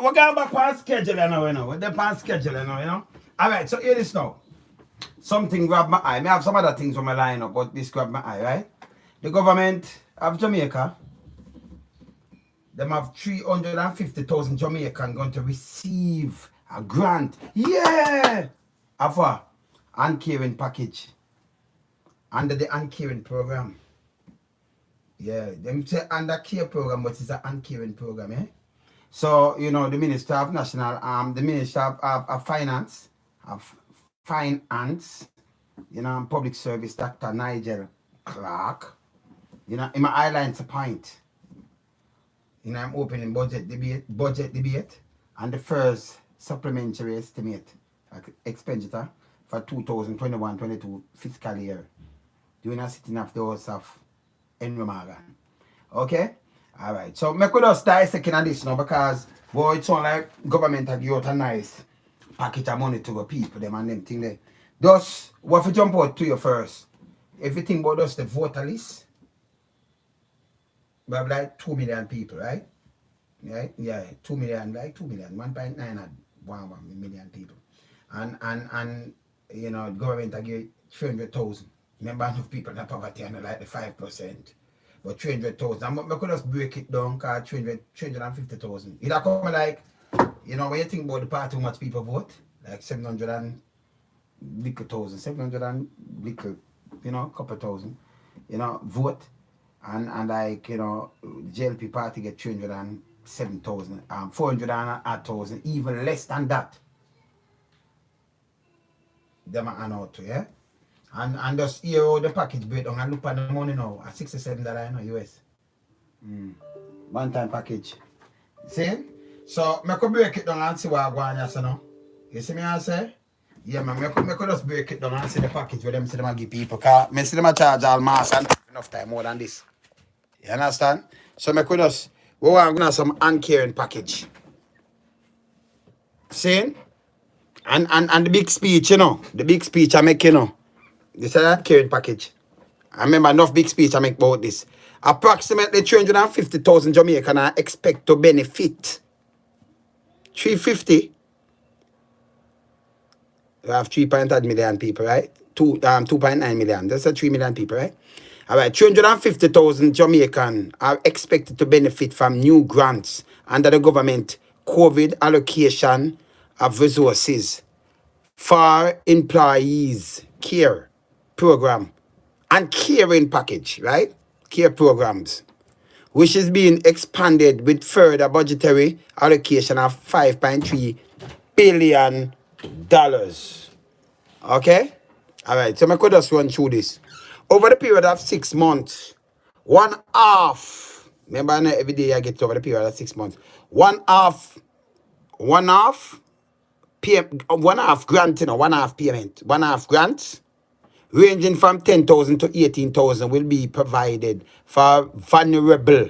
we're going back on schedule now, you know. We're on schedule now, you know. Alright, so here this now. Something grabbed my eye. I have some other things on my line up, but this grabbed my eye, right? The government of Jamaica, them have 350,000 Jamaicans going to receive a grant. Yeah! Of a Un-caring package. Under the Un-caring program. Yeah, them say under care program, but it's an Un-caring program, eh? So, you know, the Minister of National, the Minister of Finance, you know, and Public Service, Dr. Nigel Clarke, you know, in my eyelines a point. You know, I'm opening budget debate, and the first supplementary estimate expenditure for 2021-22 fiscal year. Doing a sitting of the house of Henry Morgan. Okay? Alright. So me could just dissect on this now because boy, it's not like government had you out a nice package of money to the people, them and them thing there. Just what if you jump out to you first? If you think about just the voter list, we have like 2 million people, right? Right? Yeah, 2 million, like 2 million, 1.9 and 1 million people. And you know, government had give 300,000. Remember enough people in the poverty and like the 5%. But 300,000. I could just break it down because 350,000. It come like, you know, when you think about the party, how much people vote, like 700 and little thousand, 700 and little, you know, couple thousand, you know, vote. And like, you know, JLP party get 307,000, 400,000, even less than that. Them are out to, yeah? And just hear how the package breakdown and look at the money now at $67 in US. One time package. See? So I could break it down and see what I go on here, so now. You see me I say? Yeah man, I could just break it down and see the package where them see them give people. Cause I see them charge all mass and enough time more than this. You understand? So I could just we want to have some Un-caring package. See? And the big speech, you know. The big speech I make, you know. This is a Un-caring package. I remember enough big speech I make about this. Approximately 350,000 Jamaicans are expect to benefit. 350. We have 3.8 million people, right? 2.9 million. That's a 3 million people, right? All right, 350,000 Jamaicans are expected to benefit from new grants under the government COVID allocation of resources for employees care program and caring package, right? Care programs, which is being expanded with further budgetary allocation of $5.3 billion. Okay? All right, so I could just run through this. Over the period of 6 months, one half, remember every day I get over the period of 6 months, one half grant, you know, one half payment, one half grants, ranging from 10,000 to 18,000 will be provided for vulnerable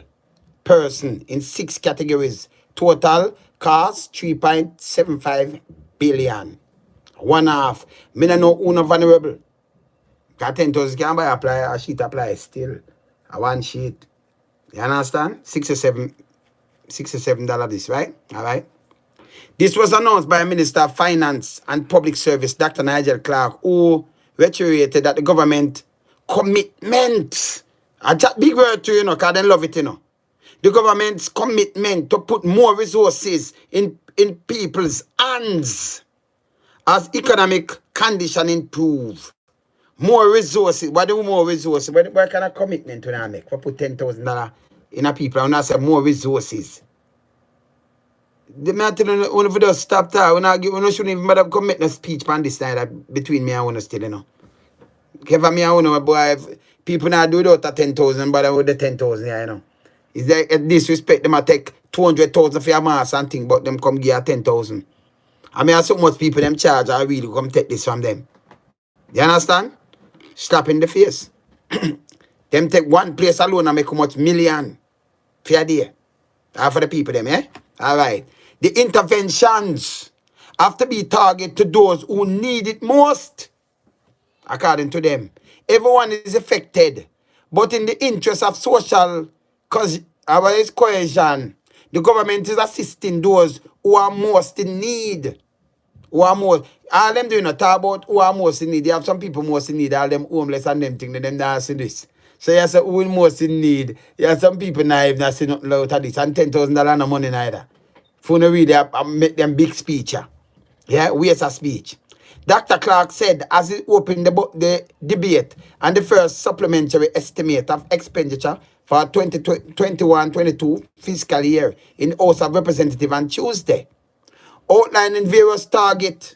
person in 6 categories. Total cost 3.75 billion. One half. Me no know who no vulnerable. Because 10,000 can buy a sheet apply still. A one sheet. You understand? $67 this, right? Alright. This was announced by Minister of Finance and Public Service, Dr. Nigel Clarke, who reiterated that the government commitment, a big word to you know, because they love it, you know. The government's commitment to put more resources in people's hands as economic condition improve. More resources. What do more resources? What kind of commitment will I make? For put $10,000 in a people and I say more resources. The matter when we just stop there, when I shouldn't even bother commit no speech on this side between me and one still, you know. Give me and one boy, people now do without 10,000, but with the 10,000, yeah, you know. Is there a disrespect them I take 200,000 for your mass and thing, but them come give 10,000. I mean, so much people them charge, I really come take this from them. You understand? Slap in the face. Them take one place alone and make how much million for a day. For the people them, eh? Alright. The interventions have to be targeted to those who need it most. According to them. Everyone is affected. But in the interest of social cohesion, The government is assisting those who are most in need. Who are most, all them doing a talk about who are most in need. You have some people most in need, all them homeless and them thing, them not see this. So you say who is most in need. You have some people now have not seen nothing out of this. And $10,000 no money neither. For no read and make them big speech. Yeah, waste of speech. Dr. Clarke said as he opened the debate and the first supplementary estimate of expenditure for 2021-22 fiscal year in the House of Representatives on Tuesday, outlining various target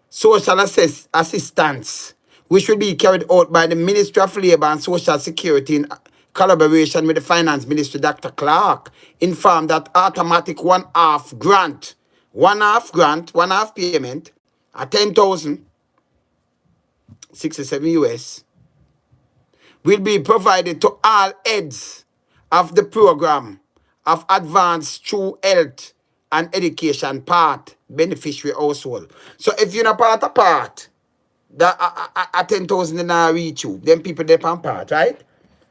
social assistance, which will be carried out by the Ministry of Labour and Social Security in collaboration with the Finance Minister, Dr. Clarke, informed that automatic one-half payment at 10,067 US will be provided to all heads of the program of advanced true health and education part beneficiary household. So if you're not part of part, that at 10,000 in a reach you, then people depend part, right?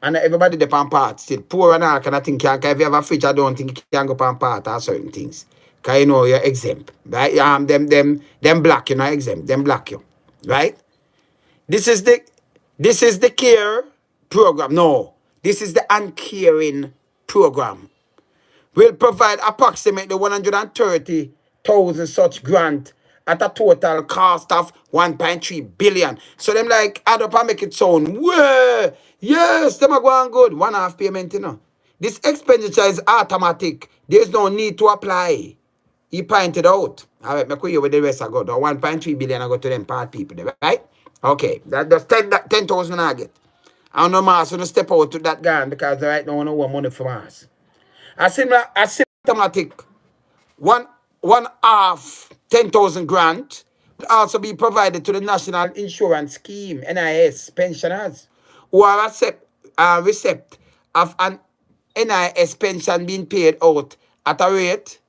And everybody depend part. Still poor and all kind of thing can't. If you have a fridge, I don't think you can go on part or certain things. Cause you know you're exempt, right? Them black, you know, exempt. Them black you, right? This is the care program. No, this is the uncaring program. Will provide approximately 130,000 such grant at a total cost of 1.3 billion. So them like add up and make it sound, well, yes, them are going good. One-half payment, you know. This expenditure is automatic. There's no need to apply. He pointed out. All right, make you with the rest I go. The 1.3 billion I go to them part people, right? Okay, that's 10,000 I get. I don't know Mars going to step out to that guy because right now I don't want money from Mars. A systematic one-half 10,000 grant will also be provided to the National Insurance Scheme, NIS, pensioners who are receipt of an NIS pension being paid out at a rate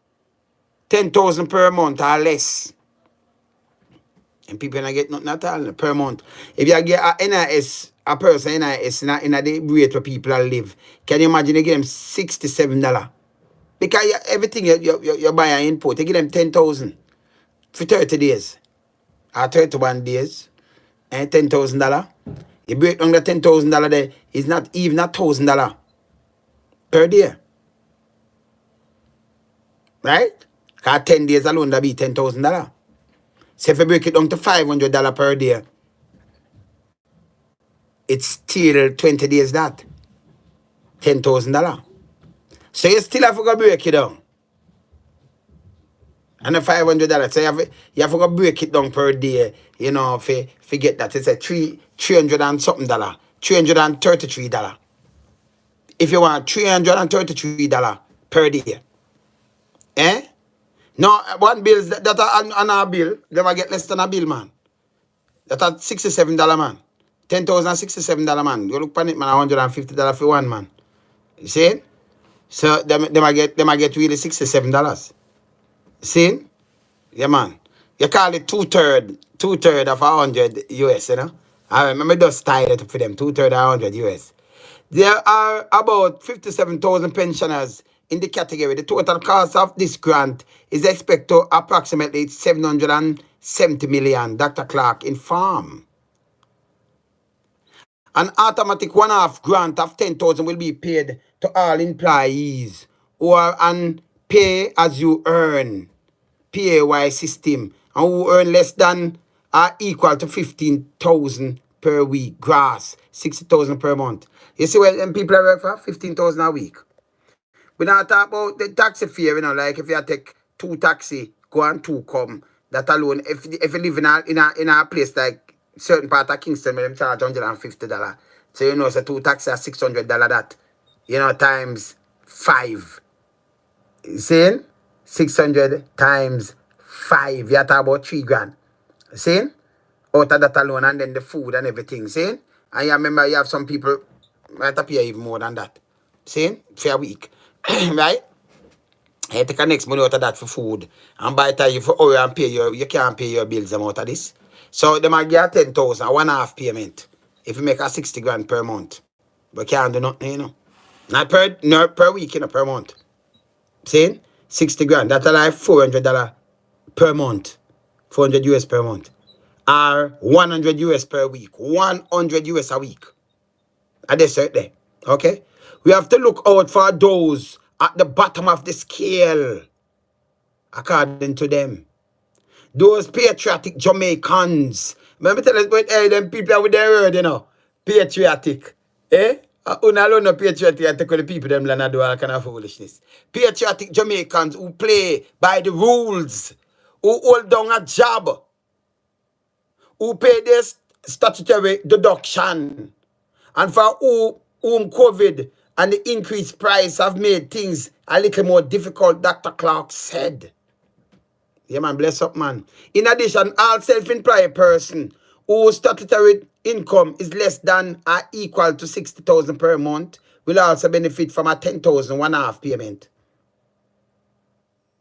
10,000 per month or less. And people don't get nothing at all per month. If you get a NIS, a person NIS in the rate where people live, can you imagine you get them $67? Because everything you buy and import, you give them 10,000 for 30 days or 31 days and $10,000. You break down the $10,000 there, it's not even $1,000 per day. Right? Because 10 days alone, that be $10,000. So if you break it down to $500 per day, it's still 20 days that. $10,000. So you still have to go break it down. And the $500. So you have to go break it down per day, you know, forget that. It's a $300 and something dollar. $333. If you want $333 per day. Eh? No, one bill that are on our bill, they will get less than a bill, man. That's $67, man. $10,067, man. You look on it, man, $150 for one, man. You see? So they might get really $67. See? Yeah, man. You call it two-third of 100 US, you know? I remember just tied it for them, 2/3 of 100 US. There are about 57,000 pensioners in the category. The total cost of this grant is expected to approximately 770 million, Dr. Clarke informed. An automatic one-half grant of 10,000 will be paid to all employees who are on pay-as-you-earn PAY system and who earn less than or equal to 15,000 per week, gross, 60,000 per month. You see when people are work for 15,000 a week. We not talk about the taxi fare, you know, like if you take 2 taxi, go and 2 come. That alone, if you live in a place like certain part of Kingston, where them charge $150. So you know, so 2 taxi are $600 that. You know, times 5. You see? 600 times 5. You talk about 3 grand. See? Out of that alone, and then the food and everything. See? And you remember you have some people might appear even more than that. See? For a week. Right? You take the next money out of that for food. And by the time you for hurry and pay you can't pay your bills out of this. So they might get 10,000, one-half payment. If you make a 60 grand per month. But can't do nothing, you know. Not per week, you know, per month. Saying 60 grand. That's like $400 per month. 400 US per month. Or 100 US per week. 100 US a week. At this right there. Okay? We have to look out for those at the bottom of the scale. According to them. Those patriotic Jamaicans. Remember tell us about them people with their word, you know. Patriotic. Eh? Una alone no patriotic, I take the people them land do all kind of foolishness. Patriotic Jamaicans who play by the rules, who hold down a job, who pay their statutory deduction, and for whom COVID and the increased price have made things a little more difficult, Dr. Clarke said. Yeah, man, bless up, man. In addition, all self-employed person whose statutory income is less than or equal to 60,000 per month will also benefit from a 10,000 one-half payment.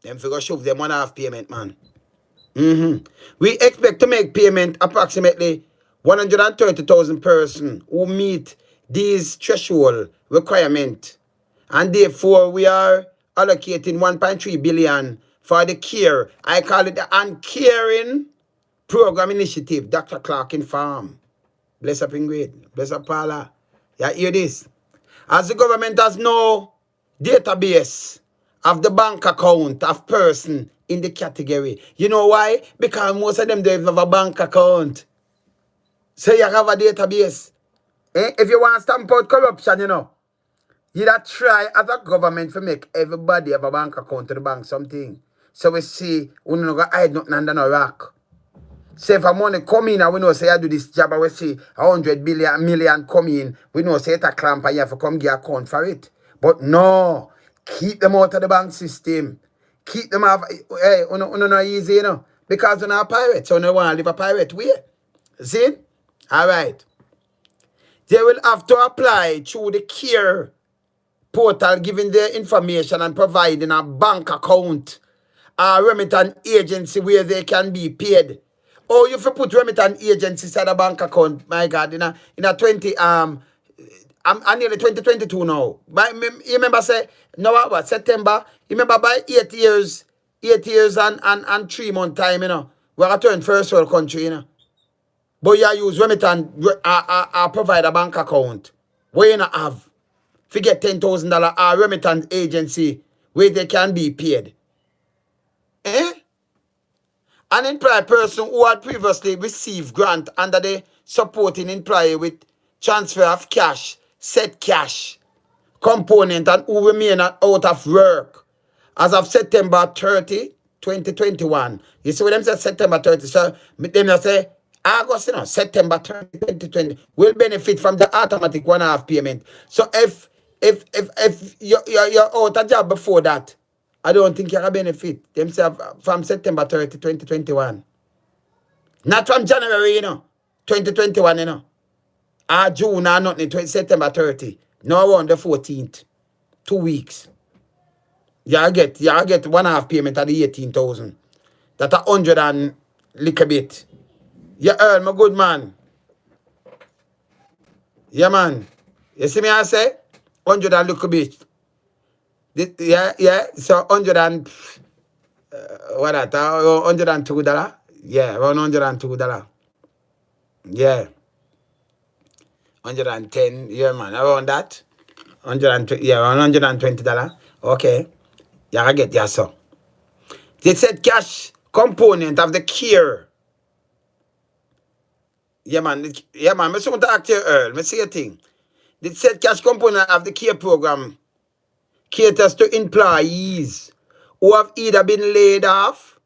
Them figure shove them one-half payment, man. We expect to make payment approximately 130,000 person who meet these threshold requirement, and therefore we are allocating 1.3 billion for the care. I call it the Un-caring program initiative. Dr. Clarke informed. Bless up Ingrid. Bless up Paula. You hear this? As the government has no database of the bank account of person in the category. You know why? Because most of them don't have a bank account. So you have a database. If you want to stamp out corruption, you know, you that try as a government to make everybody have a bank account to the bank something. So we see, we don't go hide nothing under no rock. Say if a money come in and we know say I do this job and we see 100 million come in, we know say it's a clamp and you have to come get account for it. But no, keep them out of the bank system. Keep them off. Hey, not easy, you know. Because you're not a pirate, so you don't want to live a pirate way. See? Alright. They will have to apply through the care portal, giving their information and providing a bank account, a remittance agency where they can be paid. Oh, you have put remittance agency inside a bank account, my God, in a 20 I'm nearly 2022 now. But you remember say no what September? You remember by 8 years and 3 month time, you know. We're a turn first world country, you know. But you use remittance provide a bank account. Where you not have? Forget $10,000 a remittance agency where they can be paid. An employed person who had previously received grant under the supporting employee with transfer of cash, set cash component, and who remain out of work as of September 30, 2021. You see what them say September 30? So them say August, you know, September 30, 2020 will benefit from the automatic one-half payment. So if you're out of job before that, I don't think you're a benefit. Them say from September 30, 2021. Not from January, you know, 2021, you know. Or June or nothing, September 30. No, around the 14th. 2 weeks. You get one-half payment at the 18,000. That's 100 and little bit. You earn, my good man. Yeah, man. You see me I say? 100 and little bit. Yeah. So 100 and what that? $102. Yeah, around $102. Yeah. 110. Yeah, man. Around that. 120. Yeah, around $120. Okay. Yeah, I get so. They said cash component of the care. Yeah, man. I want to ask you, Earl. I say a thing. They said cash component of the care program caters to employees who have either been laid off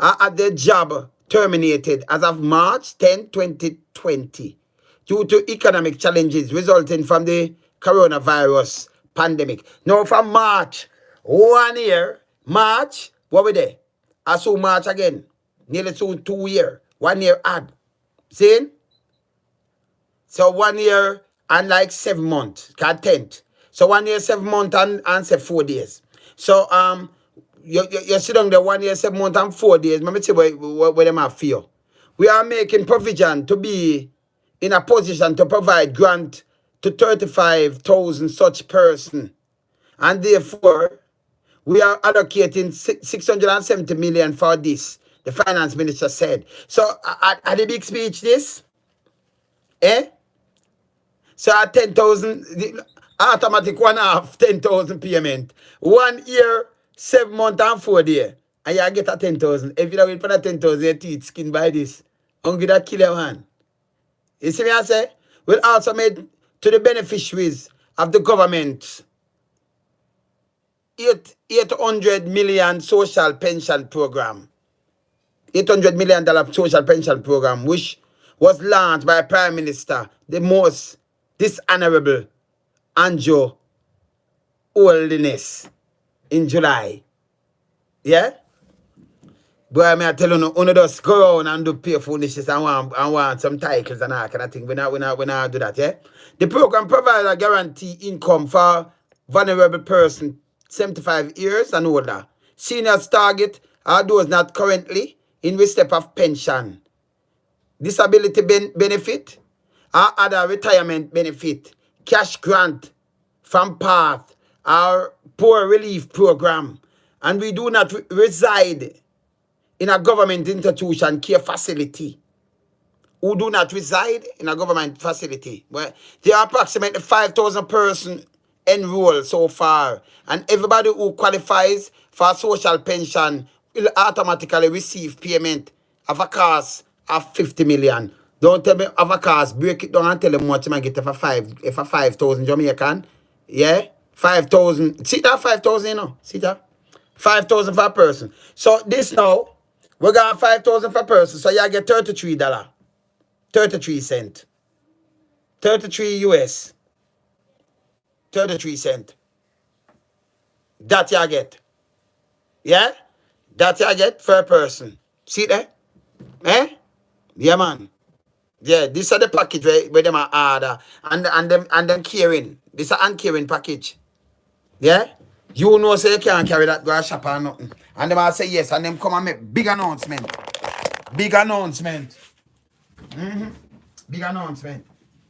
or had their job terminated as of March 10, 2020 due to economic challenges resulting from the coronavirus pandemic. Now from March, 1 year, March, what we there? I saw March again, nearly 2 years, 1 year add. See? So 1 year and like 7 months, 10th. So 1 year, 7 months and say 4 days. So you sit down there 1 year, 7 months and 4 days. Let me see where them have feel. We are making provision to be in a position to provide grant to 35,000 such person. And therefore, We are allocating 670 million for this. The finance minister said. So at the big speech this, eh? So at 10,000, automatic 1/2, 10,000 payment. 1 year, 7 months and 4 days. And you get a 10,000. If you don't wait for that 10,000, your teeth skin by this. Hungry that kill your man. You see me I say? We'll also made to the beneficiaries of the government 800 million social pension program. $800 million social pension program, which was launched by Prime Minister, the most dishonorable Anjo Holiness in July. Yeah? Boy, I tell you, just go around and do pay foolishness and want some titles and all kind of thing. We not do that, yeah? The program provides a guarantee income for vulnerable person 75 years and older. Seniors target are those not currently in respect of pension, disability benefit, or other retirement benefit, cash grant from PATH, our poor relief program, and we do not reside in a government institution care facility. Who do not reside in a government facility. Well, there are approximately 5,000 persons enrolled so far, and everybody who qualifies for social pension will automatically receive payment of a cost of 50 million. Don't tell me of a cost, break it down and tell them what you might get for 5,000 Jamaican. Yeah? 5,000. See that 5,000, you know? See that? 5,000 for a person. So this now, we got 5,000 for a person, so you get $33. 33 cents. 33 US. 33 cents. That you get. Yeah? That you get for a person. See that? Eh? Yeah, man. Yeah, this is the package where them are order. And them caring. This is an caring package. Yeah? You know say you can't carry that go shop or nothing. And them all say yes. And them come and make big announcement. Big announcement. Big announcement.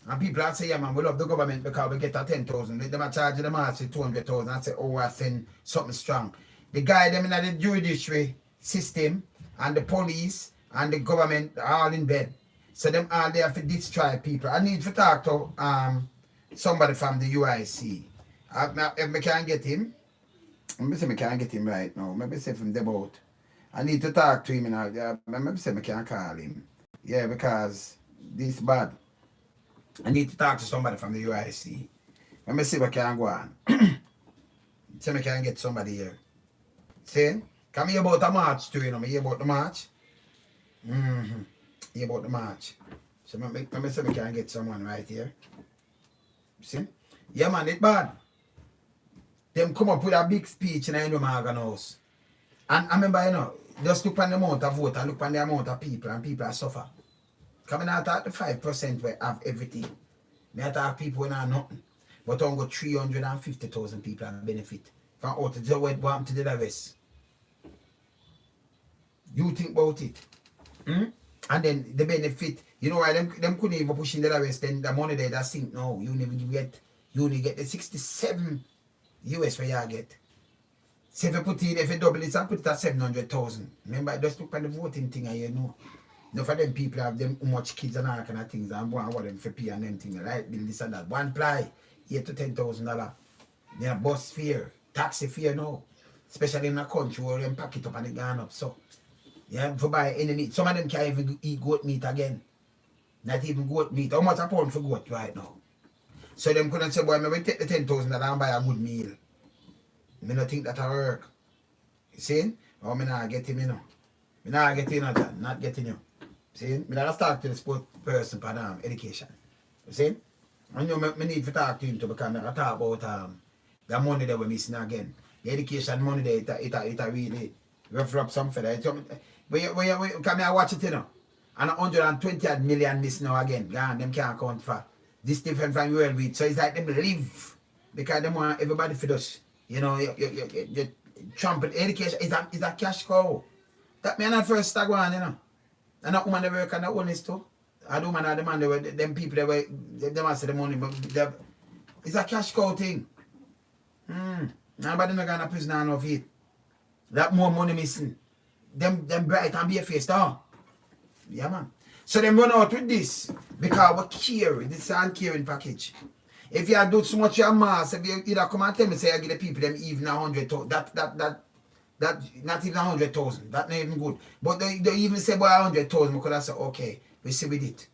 And people are saying, yeah, man, we love the government because we get a 10,000. They are charging them all 200,000 and say, oh, I send something strong. The guy them in the judiciary system and the police and the government are all in bed. So them all there to destroy people. I need to talk to somebody from the UIC. If I can't get him, maybe say I can't get him right now. Maybe say from the boat. I need to talk to him now. Maybe say I can't call him. Yeah, because this bad. I need to talk to somebody from the UIC. Let me see if I can go on. See if I can get somebody here. See? Come here about a march too, you know. Me hear about the march. Hear about the march. So let me see if I can get someone right here. See? Yeah, man, it's bad. Them come up with a big speech in the Morgan House. And I remember, you know, just look on the amount of vote and look on the amount of people, and people are suffer. Coming out at the 5% where have everything. Me have people who have nothing. But I got 350,000 people and benefit. From out of the way what to the rest. You think about it. And then the benefit, you know why them couldn't even push in the rest, then the money there that sink now. You only get the 67 US where you get. So if you put it, if you double it and put it at 700,000. Remember, just look at the voting thing and you know. Enough of them people have them how much kids and all kind of things and want them for pay and them things, right? Bill this and that. One ply, $8,000 to $10,000. They have bus fare, taxi fare now. Especially in a country where them pack it up and it gone up. So, yeah, for buy any meat. Some of them can't even eat goat meat again. Not even goat meat. How much a pound for goat right now? So them couldn't say, boy, maybe take the $10,000 and buy a good meal. I don't think that'll work. You see? Oh, I not get him, you know. I not get him, not getting you. See? I never start to the sport person for education. You see? I know I need to talk to him too because I talk about the money that we're missing again. The education money there, it really rough up some for that. Come here, watch it, you know. And 120 million missing now again. God, them can't account for. This different from world with. So it's like them live because they want everybody for us. You know, you trumpet education is a cash cow. That me not first start one, you know. And that woman they work and that one is too. And the woman and the man, them people they were, they must say the money, but it's a cash cow thing. Nobody not gonna prison enough it. That more money missing. Them bright and be a face down. Yeah, man. So them run out with this because we care. This is an caring package. If you do so much your mass, if you either come and tell me say I give the people them even 100,000, that not even 100,000. That not even good. But they even say about 100,000 because I say okay, we see with it.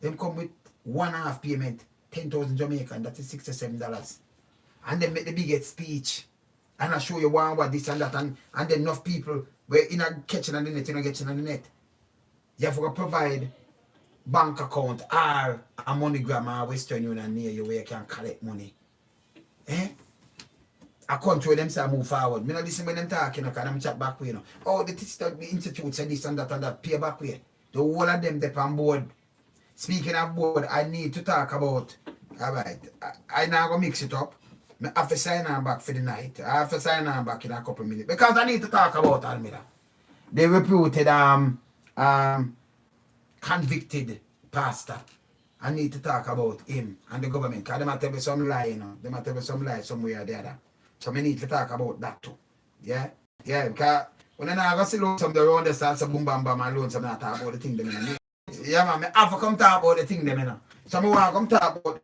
Them come with 1.5 payment, 10,000 Jamaican, that is $67. And then make the biggest speech. And I show you what this and that, and then enough people were in a catching on the net, catching on the net. You have to provide bank account or a MoneyGram or Western Union near you where you can collect money. Eh? A country them say move forward. Me not listen when them talking, because them chat back way, Oh, the institute said this and that, pay back way. The whole of them they on board. Speaking of board, I need to talk about, alright, I now go mix it up. I have to sign on back for the night. I have to sign on back in a couple of minutes. Because I need to talk about Almira. They reputed convicted pastor. I need to talk about him and the government. Because they might tell me some lie, They might tell me some lie somewhere or the other. So I need to talk about that too. Yeah? Yeah, because when I go see some the round the start some boom bam bam alone, some not talk about the thing them. Yeah, man, I have to come talk about the thing them. So I want to come talk about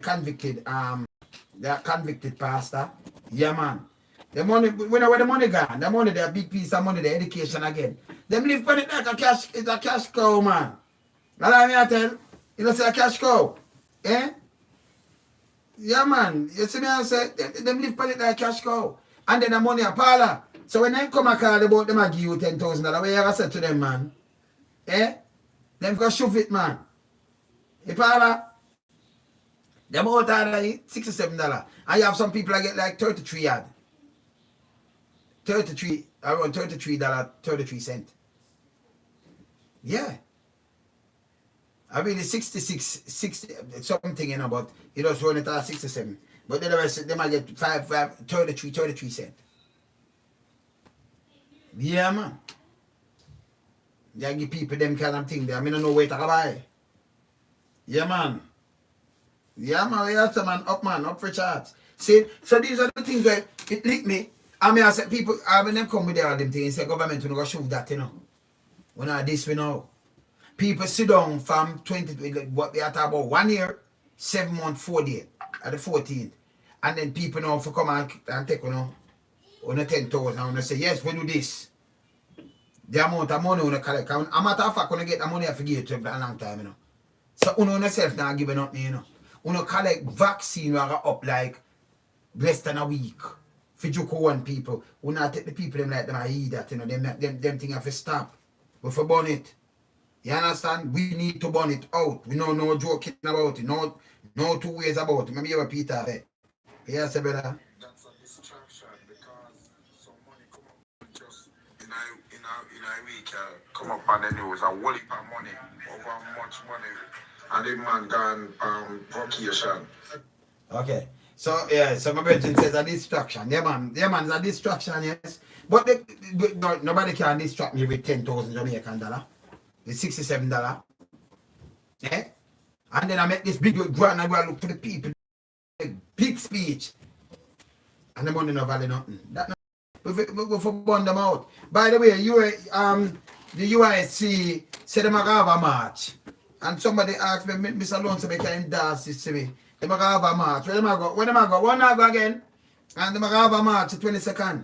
the convicted pastor. Yeah, man. The money, where the money gone? The money, the big piece of money, the education again. Them live on it like it's a cash cow, man. That's what I tell. You know, say a cash cow. Eh? Yeah, man. You see me, I say, them live on it like a cash cow. And then the money a parlor. So when they come and call about them, I give you $10,000. What you ever say to them, man? Eh? Them go shove it, man. The parlor. Them out of $67. And you have some people that get like 33 yard. 33, around $33, 33 cents. Yeah. I mean, it's 60, something, but you just run it at 67. But then the rest, they might get 33 cents. Yeah, man. They give people them kind of thing there. I mean, I don't know where to buy. Yeah, man. Yeah, man, we have some man, up for charts. See, so these are the things that it lick me. I mean, I said people, when them come with all them things, say government will not shoot that, When I this, we know. People sit down from 20, what they are talking about 1 year, 7 months, 4 days, at the 14th. And then people now for come and take, on the 10,000 and say, yes, we do this. The amount of money we collect. And a matter of fact, when I get the money, I forget to a long time, So, yourself now giving up, collect vaccine, we are up like less than a week. For Joko one people, we not take the people them like them I eat that, them thing have to stop. We for burn it. You understand? We need to burn it out. We know no joking about it. No two ways about it. Maybe you have Peter there. Yes, brother. That's a distraction because some money come up just in a week come up on the news a whole heap of money, over much money, and the man gone vacation. Okay. So yeah, so my brother says a distraction. Yeah, man, it's a distraction, yes. But nobody can distract me with 10,000 Jamaican dollar, with $67. Eh? And then I make this big grand and go look to the people, big speech, and the money no value nothing. That we for burn them out. By the way, the UIC said them have a march, and somebody asked me, Mr. Alonso, they can endorse this to me. They might have a march. Where them I go? One I go again. And they might have a march the 22nd.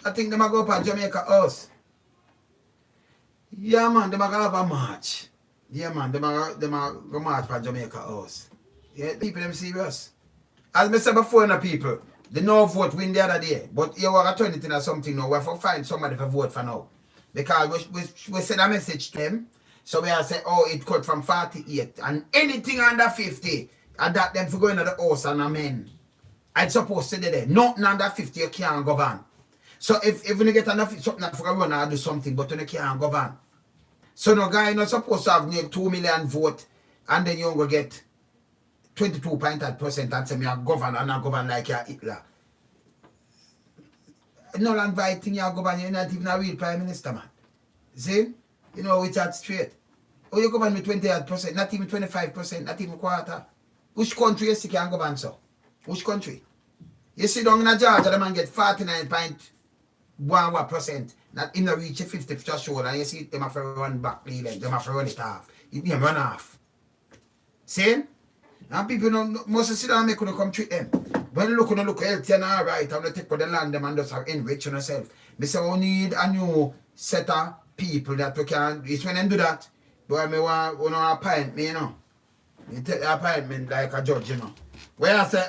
I think they might go up at Jamaica House. Yeah, man, they might have a march. Yeah, man, they might go march at Jamaica House. Yeah, people them serious. As I said before, people, the no vote win the other day. But you want to turn it into something now. We have to find somebody to vote for now. Because we send a message to them. So we have said, it cut from 48. And anything under 50. And that them for going to the house and amen. I'm supposed to do that. Nothing under 50 you can't govern. So if you get enough something for run or do something, but you can't govern. So no guy not supposed to have 2 million vote and then you're gonna get 22.8% and say me a govern and I govern like you're Hitler. No land right thing you govern, you're not even a real prime minister, man. See? You know it's that straight. Oh, you govern with 28%, not even 25%, not even quarter. Which country is can govern so? Which country? You see down in Georgia, the man get 49.11%. Not in the reach 50 threshold, and you see them have to run back, them have to run it off. It them run off. See? And people don't must sit down and make you come treat them. When you look healthy and alright, and you take for the land them and just enrich yourself. Me say we need a new set of people that we can. It's when them do that. But me want appoint me, you know. You take the appointment like a judge, you know. Where I say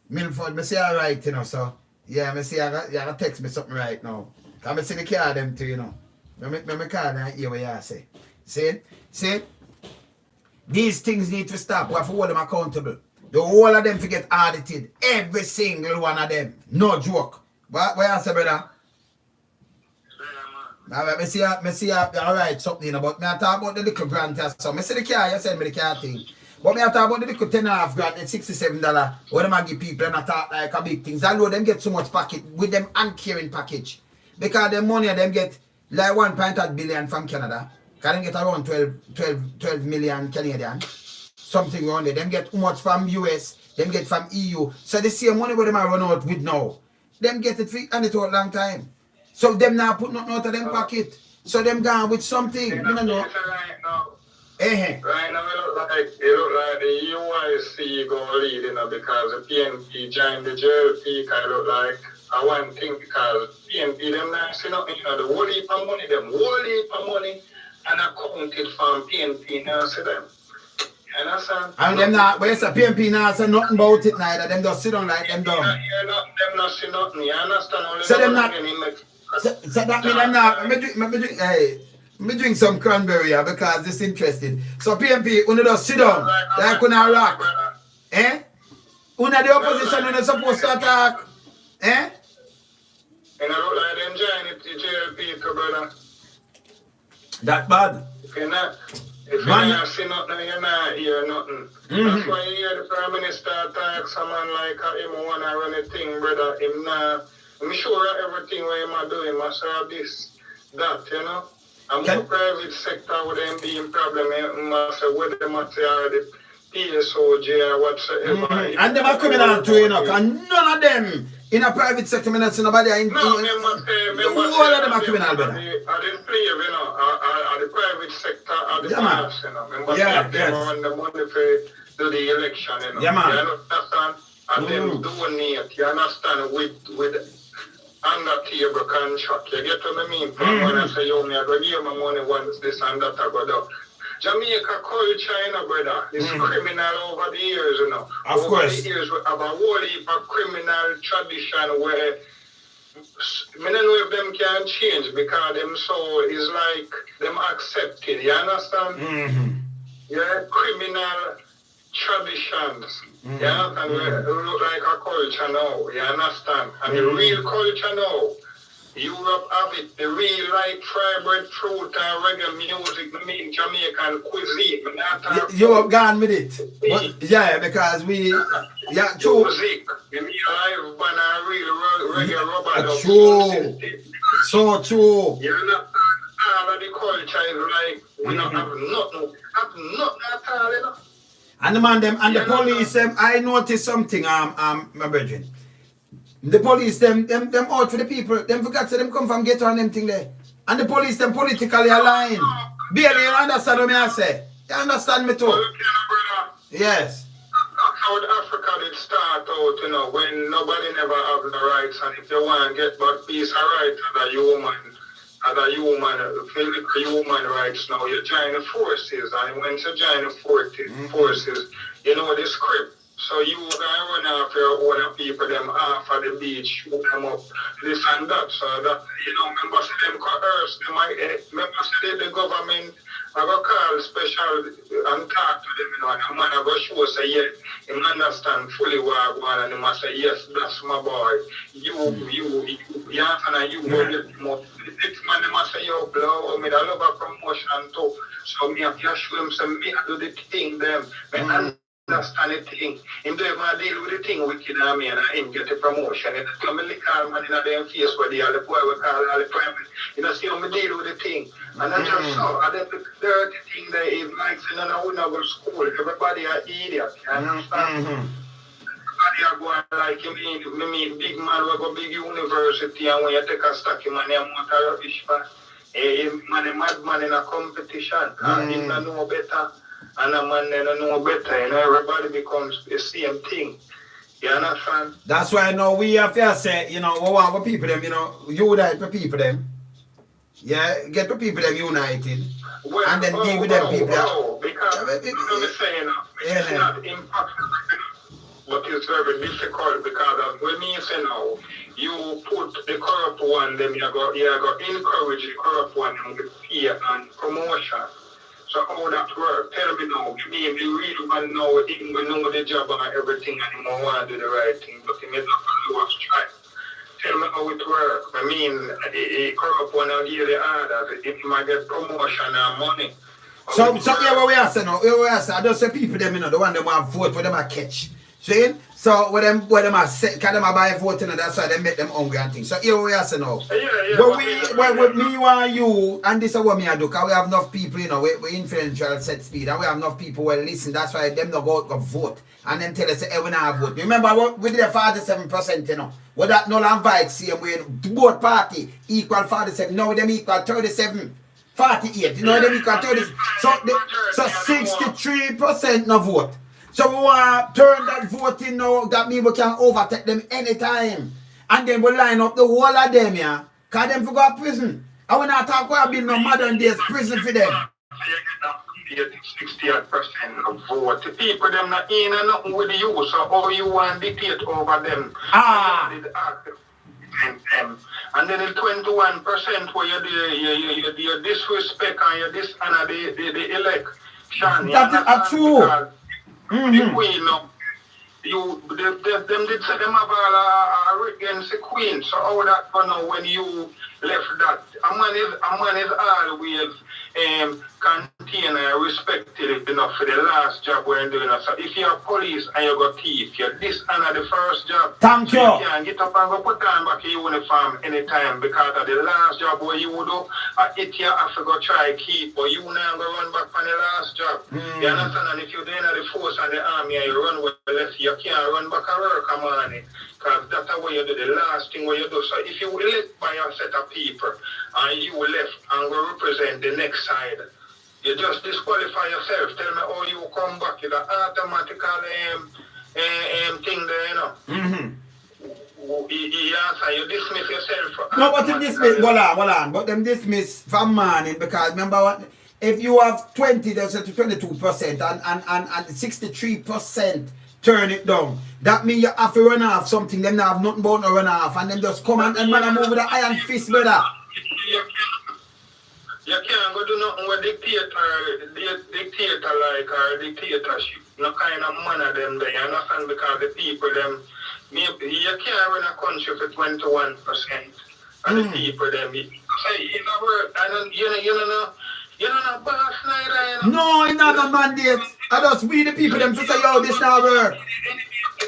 Milford, me say alright, you know, so yeah, me say you gotta text me something right now. Cause me see the card them too, you know. Me call them and hear what you say. See? These things need to stop. We have to hold them accountable. The whole of them to get audited. Every single one of them. No joke. What you say, brother? Alright, me see alright something about me. I talk about the little grant or something. I see the car, you send me the car thing. But me I talk about the little 10.5 grant and $67. What them I give people and I talk like a big things. I know them get so much package with them Un-caring package. Because the money them get like 1.8 billion from Canada. Because them get around 12 million Canadian. Something around there. Them get too much from US. Them get from EU. So the same money where them are run out with now. Them get it free and it out long time. So them now put nothing out of them pocket. So them gone with something. You know. Right now. Eh. Right now it look like the UIC going lead, you know, because the PNP joined the JLP kind of look like one thing because PNP them not see nothing, you know, the whole heap of money, and accounted from PNP now see them. You understand? And them not, but it's a PNP now say nothing about it neither. Them just sit down like them dumb. Them not see nothing. You understand? So them not. So that mean them not. Me drink some cranberry here because this is interesting. So PNP, when you just sit down like when I rock, eh? When the opposition when you supposed to attack, eh? And I look like them join the JLP, brother. That bad. If you not see nothing, you not hear nothing. That's why you hear the Prime Minister attack someone like him wanna run a thing, brother. I'm sure everything where him do, him must have this, that, you know. I'm the private sector with them being problem, must say whether they must say the PSOJ or whatsoever. And them are criminal too, you know, and none of them in a private sector, I see nobody in no, all of them are criminal, brother. Are the free, you know, are the private sector, are the pass, you know. Them run the money for do the election, you know. Yeah, man. You understand? And them donate, you understand, with under table contract. You get what I mean? When I say, yo, me, I go give my money once this and that, I go do. Jamaica culture, you know, brother, is criminal over the years, you know. Of course. Over the years, we have a whole heap of criminal tradition where I don't know if them can change because them so is like them accepted, you understand? Yeah, criminal traditions. You understand? We look like a culture now, you understand? And the real culture now, Europe have it, the real like fried bread, fruit and reggae music, the main Jamaican cuisine. You have gone with it. But, yeah, because we true. Music, the real live band and real reggae rubber. True. So true. You understand? All of the culture is like, we don't have nothing at all, you know. And the man them and the police them, I noticed something, my brethren. The police them out for the people, them forgot to them come from ghetto and them thing there. And the police them politically aligned. Barely you understand what I say. You understand me too? Yes. South Africa did start out, you know, when nobody never have the rights, and if you want to get back peace and rights as a human rights now, you join the forces, and when you join the forces, you know the script. So you can run off your own people, them off at the beach, who come up, this and that. So that, you know, remember see them coerce, remember see the government, I go call special and talk to them, you know, and the man I go show say, yeah, him understand fully what I want, and he must say, yes, that's my boy. You go get more. This man, they must say, yo, blow, me, I love a promotion too. So me have to show him, say, me, I do the thing, them, understand the thing. Him do even deal with the thing wicked on me and him get the promotion. And come and call man in their face where they are the boy we call all the private. You know, see how me deal with the thing. And I just saw and then the dirty thing there is like saying no, we not go to school. Everybody are idiot. You understand? are going like you mean big man we go big university and when you take a stocky man you want a rubbish man. Man a mad man in a competition and him don't know better and a man don't know better, you know, everybody becomes the same thing. You understand? That's why now we have to say, you know, we want the people them, you know, unite the people them. Yeah, get the people them united. Well, and then deal with them people. Because I'm saying it's not impossible, but it's very difficult because when you say now, you put the corrupt one, then you go encourage the corrupt one with fear and promotion. So how that work? Tell me now. Me really want to know, even we know the job and everything, and you want to do the right thing, but he made not follow us try. Tell me how it works. I mean, the corrupt one will give the orders if you might get promotion and money. So yeah, what we are saying now, I just say people them, you know, the one them want vote, for them are catch. See? So when them are set, can them buy vote, and that's why they make them hungry and things. So here we are saying now. When me and you, and this is what me I do, because we have enough people, you know, we influential set speed, and we have enough people who listen, that's why them not go vote. And then tell us, hey, we not vote. Remember what we did 47%, you know. What that null and void same way, both party equal 47, now them equal 37. 48, you know them equal 30. So 63% no vote. So we want to turn that voting now, that means we can overtake them anytime. And then we line up the whole of them, yeah. Because them for go to prison. And we not talk about being no modern days prison for them. 68% of vote. The people them not in and nothing with you, so how you want to dictate over them? And then the 21% where you disrespect and you dishonor the election. That's true. The queen, them did say them have a against the queen. So how that for now when you left that? A man is always contained and respected enough for the last job we're doing. So if you're police and you got thief, you dishonor the first job. Thank you. You can't get up and go put on back your uniform anytime because of the last job where you would do, it you have to go try keep, but you now go run back on the last job. You understand? And if you're doing the force and the army and you run well left, you can't run back and work a morning. Because that's how you do the last thing what you do. So if you elect by a set of people and you left and go represent the next side, you just disqualify yourself. Tell me how you come back. It's an automatical thing there, you know. You dismiss yourself. No, but them dismiss, hold on. But them dismiss from morning because remember what? If you have 20, that's to 22% and 63% turn it down. That means you have to run off something. Them not have nothing but to run off and them just come and man move with the iron fist, brother. You can't go do nothing with dictator like or dictatorship. No kind of manner them there. You understand? Because the people them, you can't run a country for 21%. And the people them, say, you know, you don't know boss neither, you know. No, it's not a mandate. I just we the people them to say, yo, this not work.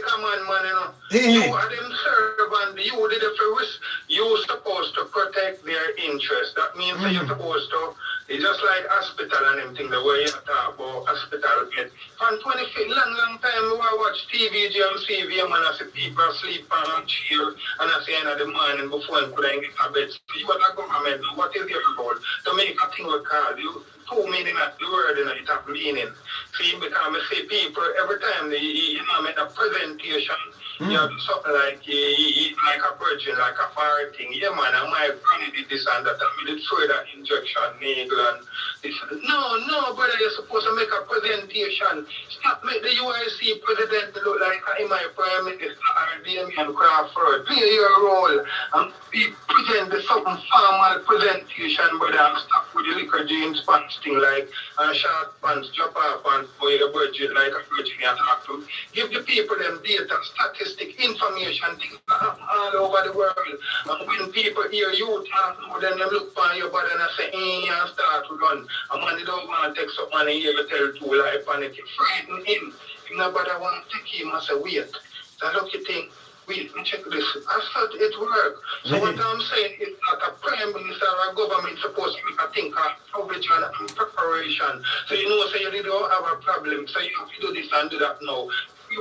Come on, man, you know. You are them servant, you did it for risk. You're supposed to protect their interests. That means that you're supposed to, it's just like hospital and everything, the way you talk about hospital bed. For 20 feet, long time, we watch TV, GMC, man, I see people sleep on a chair, and I see end of the morning before I could get a bed. So you are the government, what is your goal? To make a thing we call you. 2 meaning at the word, you know, it have meaning. See, because I see people every time they, you know, make a presentation, you know, something like like a virgin, like a fire thing. Yeah, man, I might granny did this and that. I mean, it's through that injection, needle and this. No, brother, you're supposed to make a presentation. Stop make the UIC president look like my prime minister or Damien Crawford. Play your role and present the something formal presentation, brother, and stop with the liquor jeans pants thing like short pants, drop off and for your budget like a virgin you talk to. Give the people them data, statistic, information, things all over the world. And when people hear you talk, then they look for your body and say, and start to run. And when they don't want to take some money here, you tell two life and it frighten him. If nobody want to take him, I say, wait. So look, you think, wait, check this. I thought it worked. So what I'm saying is that a prime minister or a government supposed to be a thing of provision and preparation. So you know, say you don't have a problem, so you have to do this and do that now.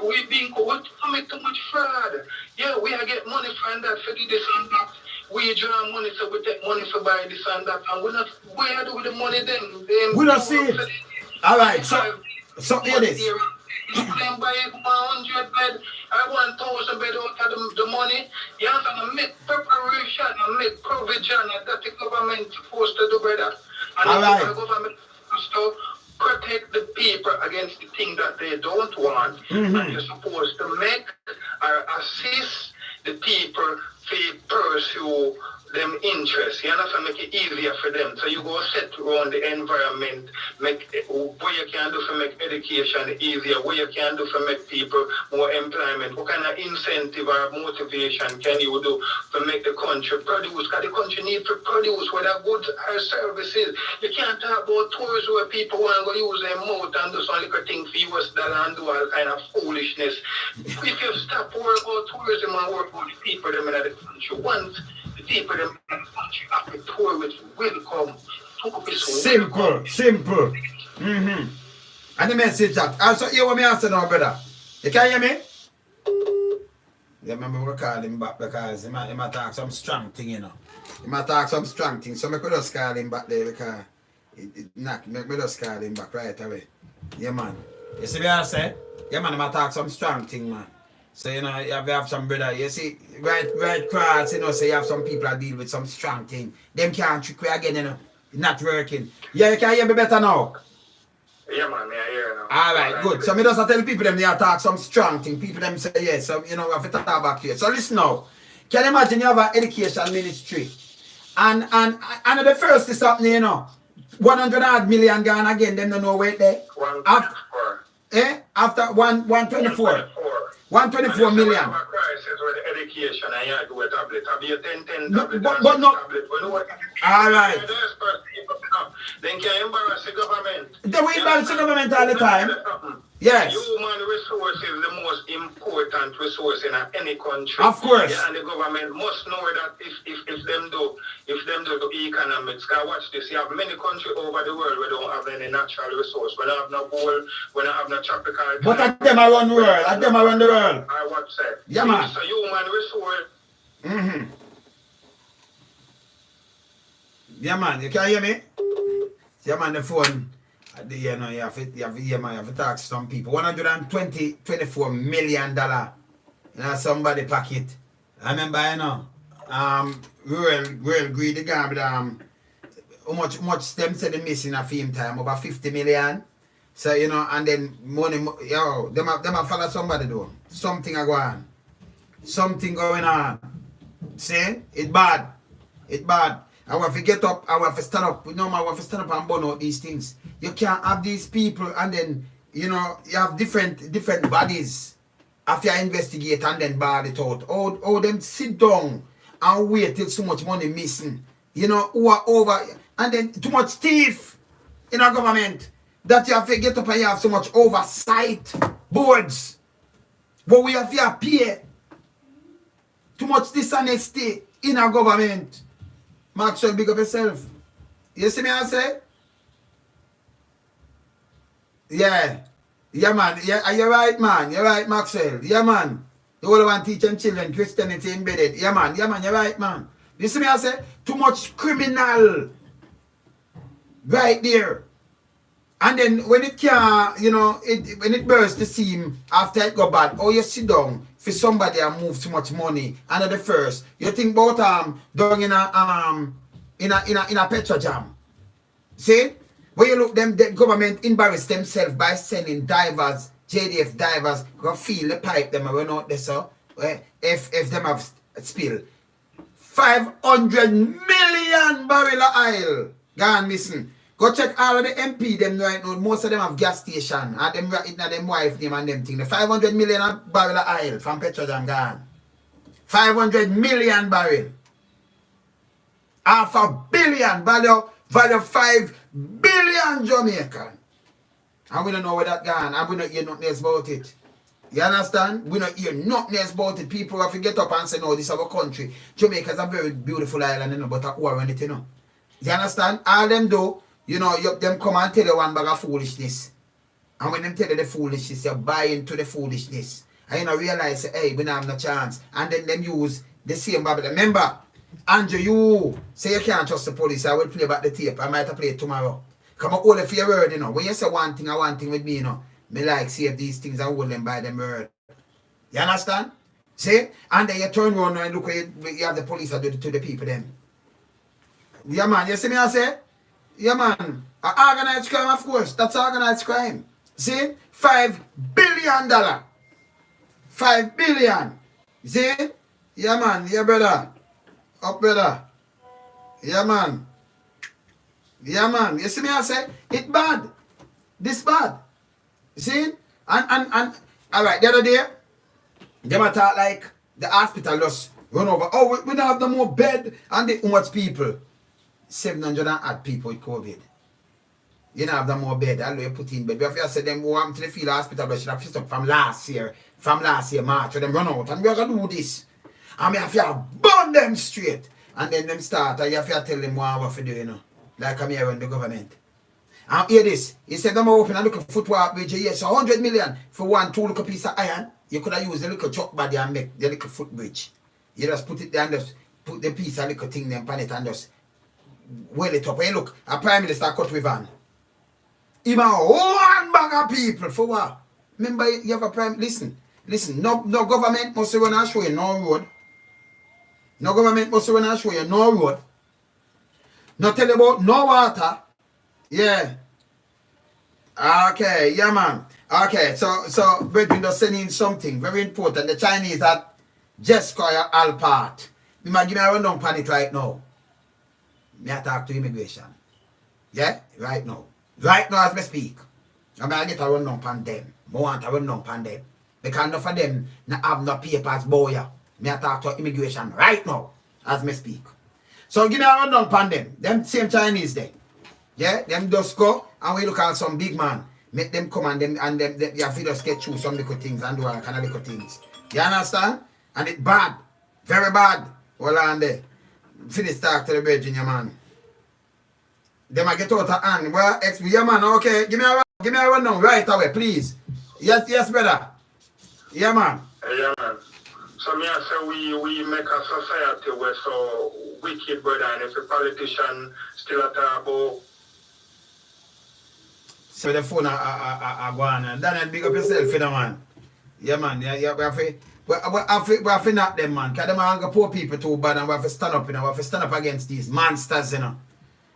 we being commit too much fraud. Yeah, we are get money from that for this and that. We draw money so we take money for buy this and that, and we not where do with the money then? We don't see it. All right, so here it is. Them buy 100 bed, I 1,000 bed out of the money. You have to make preparation and make provision that the government supposed to do, brother. And all right. The government supposed to protect the people against the thing that they don't want. And you're supposed to make or assist the people to pursue them interests. You understand? Make it easier for them. So you go set around the environment, make what you can do for make education easier, what you can do for make people more employment, what kind of incentive or motivation can you do to make the country produce? Because the country needs to produce whether goods or services. You can't talk about tours where people want to go use their mouth and do some little thing for US dollar and do all kind of foolishness. If you stop worrying about tourism and work about the people them in the country once, people them have to tour with will come. Simple. And the message that also hear what me answer now, brother. You can hear me? Yeah, remember we call him back because he might talk some strong thing, you know. He might talk some strong thing, so I could just call him back there because me just call him back right away. Yeah, man. You see what I say? Yeah, man, he might talk some strong thing, man. So, you know, you have some brother, you see, right cross, you know, so you have some people that deal with some strong thing. Them can't trick you again, you know. It's not working. Yeah, you can hear me better now? Yeah, man, I hear now. Alright, good. So, me just tell people them they attack some strong thing. People them say, yes, so, you know, we have to talk back to you. So, listen now. Can you imagine you have an education ministry? And the first is happening, you know, 100 odd million gone again, them don't know where they. 124. After 124. 124 million. Education and you do a tablet. But no. All right. Then can you embarrass the government? They will embarrass the government all the time. Yes. Human resource is the most important resource in any country. Of course. Yeah, and the government must know that if them do economics, because watch this, you have many countries over the world where don't have any natural resource. We don't have no gold, we don't have no tropical. But at them around the world, I what say? Yeah, man. It's a human resource. Yeah, man, you can hear me? Yeah, man, the phone. You know, you have to talk to some people. $24 million in somebody pocket. I remember, you know, real greedy guy, but how much them said they missing a film time, over 50 million. So, you know, and then money, yo, them have follow somebody though. Something are going on. Something going on. See? It's bad. It's bad. I want to get up, I want to stand up. No, I want to stand up and burn out these things. You can't have these people and then, you know, you have different bodies after you investigate and then ball it out. Oh, them sit down and wait till so much money missing. You know, who are over, and then too much thief in our government that you have to get up and you have so much oversight boards. But we have to pay. Too much dishonesty in our government. Maxwell, big up yourself. You see me I say? Yeah. Yeah, man. Yeah, you're right, man. You're right, Maxwell. Yeah, man. The whole one teaching children Christianity embedded. Yeah, man. Yeah, man. You're right, man. You see me I say? Too much criminal. Right there. And then when it can, you know, when it bursts the seam after it go bad, or you sit down for somebody and move too much money under the first, you think about down in a petrol jam. See? When you look them, the government embarrass themselves by sending divers, JDF divers, go feel the pipe them and run out there, so if them have spill 500 million barrel of oil gone missing. Go check all of the MP them right now. Most of them have gas station. And them right now them wife name and them thing. The 500 million barrel of oil from Petrojam gone. 500 million barrel. $500 million value 5 billion Jamaican. And we don't know where that gone. And we don't hear nothing else about it. You understand? We don't hear nothing else about it. People have to get up and say, no, this is our country. Jamaica is a very beautiful island, you know, but a war on it, you know. You understand? All them do. You know, them come and tell you one bag of foolishness. And when them tell you the foolishness, you buy into the foolishness. And you know, realize, hey, we don't have no chance. And then them use the same Bible. Remember, Andrew, you say you can't trust the police. I will play back the tape. I might have play it tomorrow. Come on, hold it for your word, you know. When you say one thing with me, you know, me like save these things and hold them by them word. You understand? See? And then you turn around and look where you have the police that do to the people then. Yeah, man. You see me I say? Yeah, man. Organized crime, of course. That's organized crime. See? $5 billion. $5 billion. See? Yeah, man. Yeah, brother. Up, brother. Yeah, man. Yeah, man. You see me I say? It bad. This bad. You see? And all right, the other day, they were talk like the hospital just run over. Oh, we don't have no more bed and the much people. 700 odd people with COVID. You don't have no more bed. I'll put in bed. If you say them go to the field hospital, but should have fixed up from last year, March, so them run out. And we're going to do this. And we have to burn them straight. And then them start, and you have to tell them what to do, you know. Like I'm here in the government. And hear this. He said, I'm open and look at footwork bridge. Yes, 100 million for 2 little piece of iron. You could have used the little truck body and make the little footbridge. You just put it there and just put the piece of little thing them on it and just well it up. Hey, look, a prime minister cut with van. Even one bag of people for what? Remember, you have a prime. Listen. No government must run and show you no road. No government must run and show you no road. No tell you about no water. Yeah. Okay, yeah, man. Okay, so brethren just sending something very important. The Chinese at Jessica Alpart. You might give me a rundown on it right now. Me I talk to immigration. Yeah, right now. Right now as we speak. I mean I get a rundown on them. I want a rundown on them. Because enough of them not have no papers, boy. Me I talk to immigration right now as we speak. So give me a rundown on them. Them same Chinese there. Yeah, them just go and we look at some big man. Make them come and them you have to just get through some little things and do all kind of little things. You understand? And it's bad. Very bad. Hold on there. Finish talk to the virgin, your man. Them I get out of hand. Well, yeah, man, okay. Give me a run now right away, please. Yes, brother. Yeah, man. Yeah, man. So me I say we make a society where so wicked, brother, and if a politician still at about. So the phone I go on and Daniel, big up yourself, you know, man. Yeah, man. Yeah, we have to knock them, man. Because them are poor people too bad and we have to stand up, you know. We have to stand up against these monsters, you know.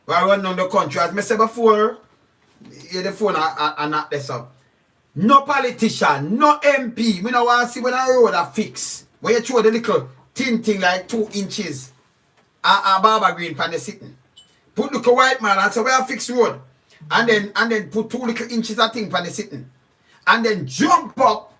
We are running on the country. As I said before, the phone I knock this up. No politician, no MP. We don't want to see when a road are fixed. When you throw the little thin thing like 2 inches a barber green pan the sitting. Put little white man and say we have fixed road. And then put 2 little inches of thing pan the sitting. And then jump up,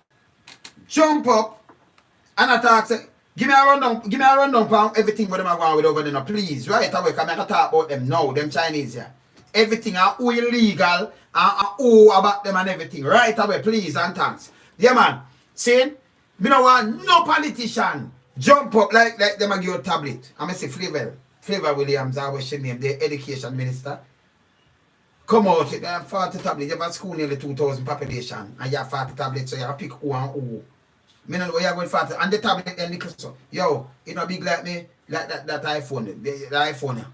and attack say, give me a rundown for everything what them are going with over there, please. Right away, because I'm going to talk about them now, them Chinese here. Everything are all illegal and all about them and everything. Right away, please and thanks. Yeah, man. See, we don't want no politician jump up like them and give a tablet. I'm going to say Flavor Williams, I was name, the education minister. Come out, you have 40 tablets. You have a school nearly 2,000 population and you have 40 tablets, so you have to pick who and who. I know where you're going 40. And the tablet then little so. Yo, it not big like me, like that iPhone, the iPhone. Yeah.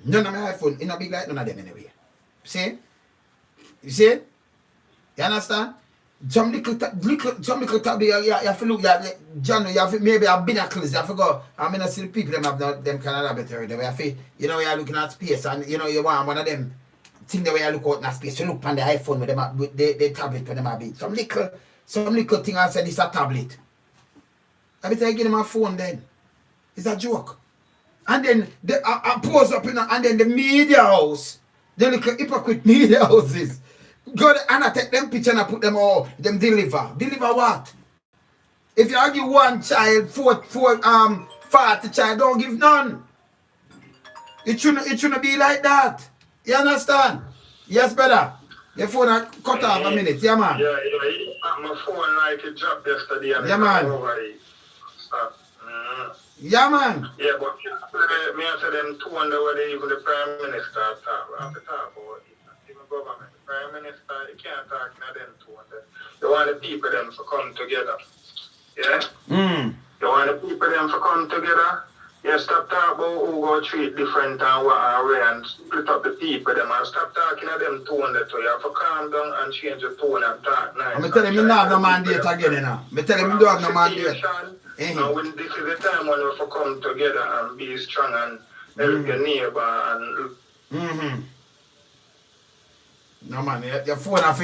None of my iPhone, it not big like none of them anyway. See? You see? You understand? Some little tablet, you have to look at John, you have to, maybe a binoculars, you have to go. I mean, I see the people them have them kind of laboratory. They have to, you know, you're looking at space and you know you want one of them thing the way you look out in space. You look on the iPhone with them with the tablet with them a bit. Some little thing I said it's a tablet. Every time I give them a phone then. It's a joke. And then I pose up in and then the media house, the little hypocrite media houses. Go there and I take them picture and I put them all, them deliver. Deliver what? If you give one child, 40 child, don't give none. It shouldn't be like that. You understand? Yes, brother. Your phone cut off a minute, yeah, man. Yeah, my phone like it dropped yesterday and yeah, man. Yeah, man. Yeah, but me I said them 200 where even the Prime Minister talk. We have to talk about it. Even government. The Prime Minister, he can't want the people them to come together. Yeah? You want the people them to come together. Yeah, stop talking about who go treat different and what are we and split up the people them and stop talking to them tone that you have to calm down and change the tone and talk nice. I'm telling him not have no mandate again, you know. I'm telling him don't have no mandate. And when this is the time when we have to come together and be strong and help your neighbor and no man, your phone have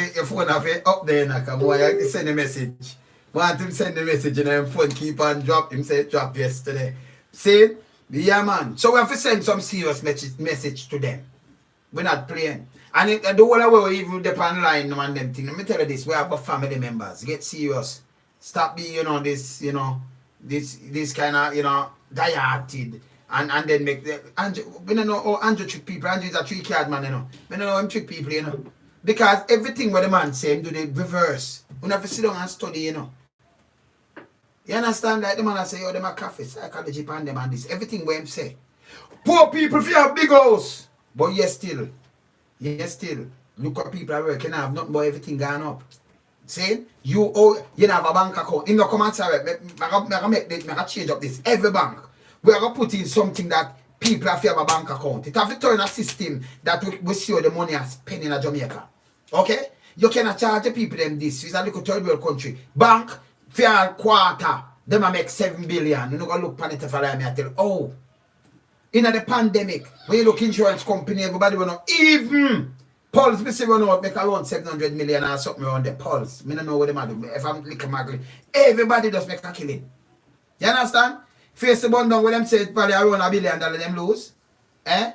it up there now, come on, you send a message. Want him send the message and then phone keep on drop. Him say drop yesterday. See? Yeah man. So we have to send some serious message to them. We're not playing. And the whole way we even depend online and them thing. Let me tell you this, we have a family members. Get serious. Stop being, this, this kind of, die-hearted. And then make the we don't know how Andrew trick people. Andrew is a trick card man, We don't know how him trick people, Because everything what the man say him do the reverse. We have to sit down and study, You understand? Like the man say, them a cafe, psychology pan them and this. Everything what him say. Poor people feel big house. But yes still. Look at people are working, have nothing but everything gone up. See? You have a bank account. In the comments, I change up this. Every bank. We are going to put in something that people have to have a bank account. It have to turn a system that will show the money are spending in Jamaica. Okay? You cannot charge the people them this. It's a little third world country. Bank, for a quarter, them a make 7 billion. You know, go look at it for me and tell, in the pandemic, when you look insurance company, everybody will know, even Pulse, me say we know make around 700 million or something around the Pulse. Me don't know what they do. If I'm little magly, everybody does make a killing. You understand? Face the bun down when them say it's probably around $1 billion them lose. Eh?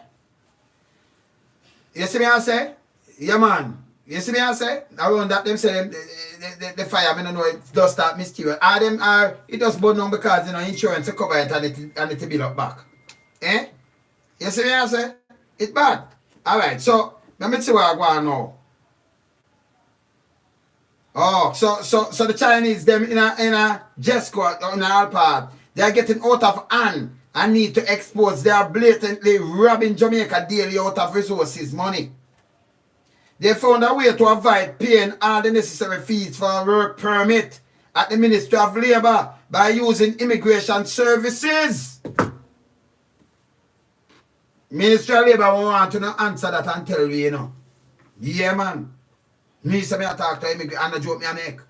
You see me I say? Yeah man. You see me I say? Around that them say the fire, I don't know, it does start mysterious. It does burn down because insurance to cover it and it build up back. Eh? You see me I say? It's bad. Alright, so let me see what I go on now. Oh, so the Chinese them in a Jesco in a part. They are getting out of hand and need to expose. They are blatantly robbing Jamaica daily out of resources, money. They found a way to avoid paying all the necessary fees for a work permit at the Ministry of Labour by using immigration services. Ministry of Labour want to answer that and tell you, Yeah, man. Me say me talk to immigrant and the joke me I make.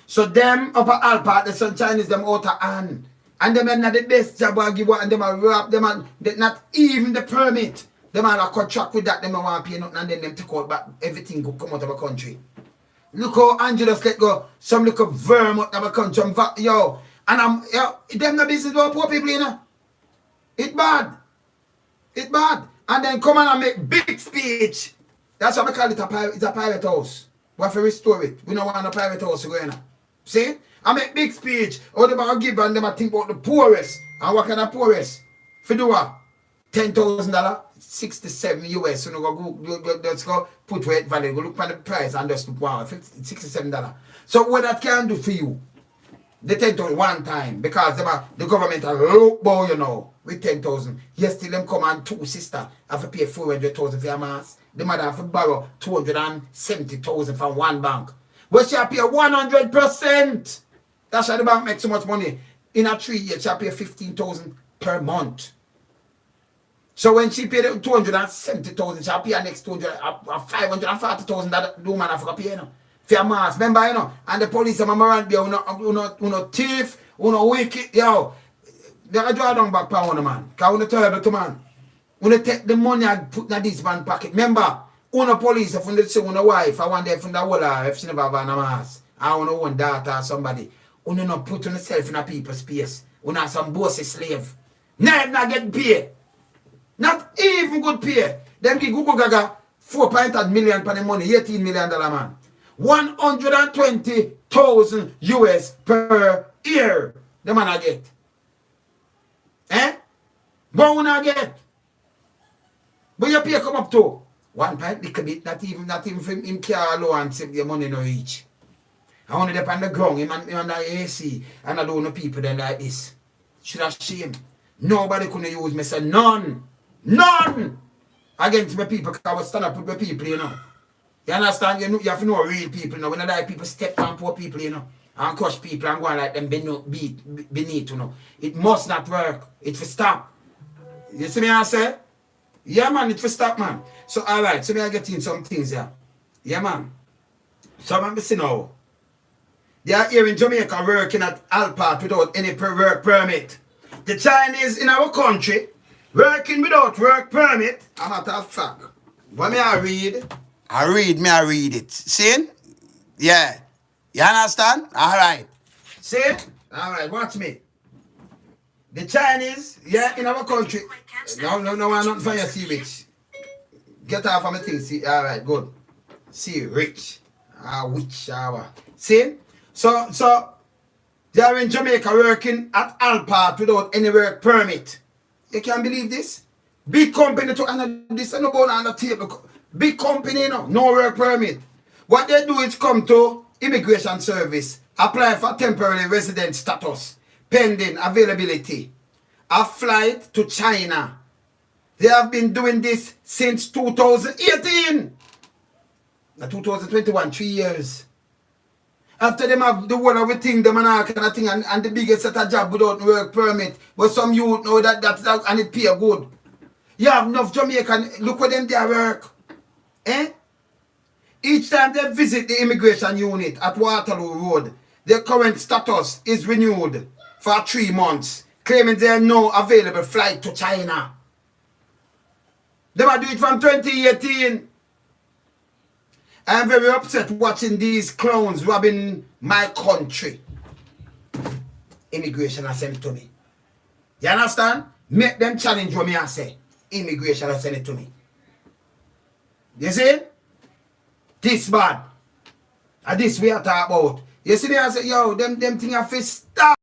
So them up at all part, the sun Chinese them out of hand. And them are not the best job I give and them are rob them and not even the permit. Them are a contract with that, them want to pay nothing and then them take out back everything go come out of the country. Look how Andrew just let go some little verm out of the country. And them the business about poor people, It's bad. It's bad. And then come on and make big speech. That's why we call it it's a private house. We have to restore it. We don't want a private house to go in. See? I make big speech. All them are give and them think about the poorest. And what kind of poorest? For do what? $10,000? 67 US. So go just go put weight value. Go look at the price and just look wow. $67. So what that can do for you? They 10,000 one time because the government are low bow, with 10,000. Yes, till them come and two sister have to pay 400,000 for your mass. The mother have to borrow 270,000 from one bank. But she have to pay 100%. That's why the bank makes so much money. In a 3 years, she have to pay 15,000 per month. So when she paid 270,000, she have to pay next 540,000 that the woman have to pay. For your mass, remember, and the police are around there, uno thief, uno wicked, they draw down back for one man. Because uno terrible to man. Uno take the money and put in this man pocket. Remember, uno police, if uno say uno wife, I want them from the whole if she never have a mass. I want one daughter or somebody. Uno not put yourself in a people's space. Uno some bossy slave. Not get paid. Not even good pay. Them give Google Gaga 4.8 million for the money, $18 million man. 120,000 US per year. The man I get. But when I get. But your pay come up to 1 point little bit, not even from him car allowance and the money no reach. I want to depend on the ground, him and the AC, and I don't know people then like this. Should have shame. Nobody couldn't use me, say none. None! Against my people, because I was stand up with my people, You understand? You have to know real people, you know. When the like people step on poor people, you know, and crush people and go on like them beneath, you know. It must not work. It will stop. You see me I say? Yeah, man, it will stop, man. So, all right, so me I get in some things here. Yeah, man. So, I'm see now. They are here in Jamaica working at Alpart without any work permit. The Chinese in our country working without work permit. A matter of fact. What me I read? I read it. See? Yeah. You understand? All right. See? All right, watch me. The Chinese, yeah, in our country. No, I'm not for you, see rich. Get off of my thing, see. All right, good. See rich. Which, see? So, they are in Jamaica working at Alpart without any work permit. You can't believe this? Big company to another, this and no go on the table. Big company, no work permit. What they do is come to immigration service, apply for temporary resident status, pending availability, a flight to China. They have been doing this since 2018. 2021, 3 years. After them have the whole of the thing, them and all kind of thing, and the biggest set of job without work permit. But some youth know that and it pay good. You have enough Jamaican, look at them their work. Eh? Each time they visit the immigration unit at Waterloo Road, their current status is renewed for 3 months, claiming there are no available flight to China. They might do it from 2018. I am very upset watching these clowns robbing my country. Immigration has sent it to me. You understand? Make them challenge what me I say. Immigration has sent it to me. You see? This bad. And this we are talking about. You see me I say, yo, them thing have to stop.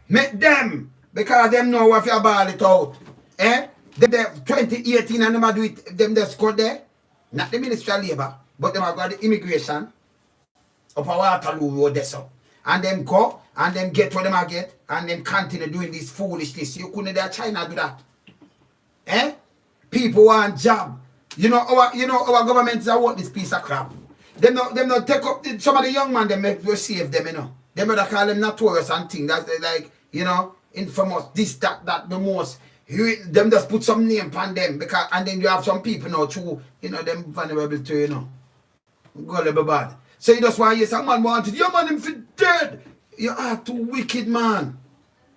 Make them. Because them know what you ball it out. Eh? Them 2018 and them do it, them just go there. Not the Ministry of Labour. But them have got the immigration up a Waterloo Road there so. And them go and them get what them a get and them continue doing this foolishness. You couldn't let China do that. Eh? People want job. You know our government is want this piece of crap. Them not take up some of the young man them will save them, you know. Them would call them notorious and thing. That's like, you know, infamous, this, that, the most. Them just put some name on them because and then you have some people now too, you know, them vulnerable to, you know. Gullible bad. So you just want to say, man wanted, your man him for dead. You are too wicked, man.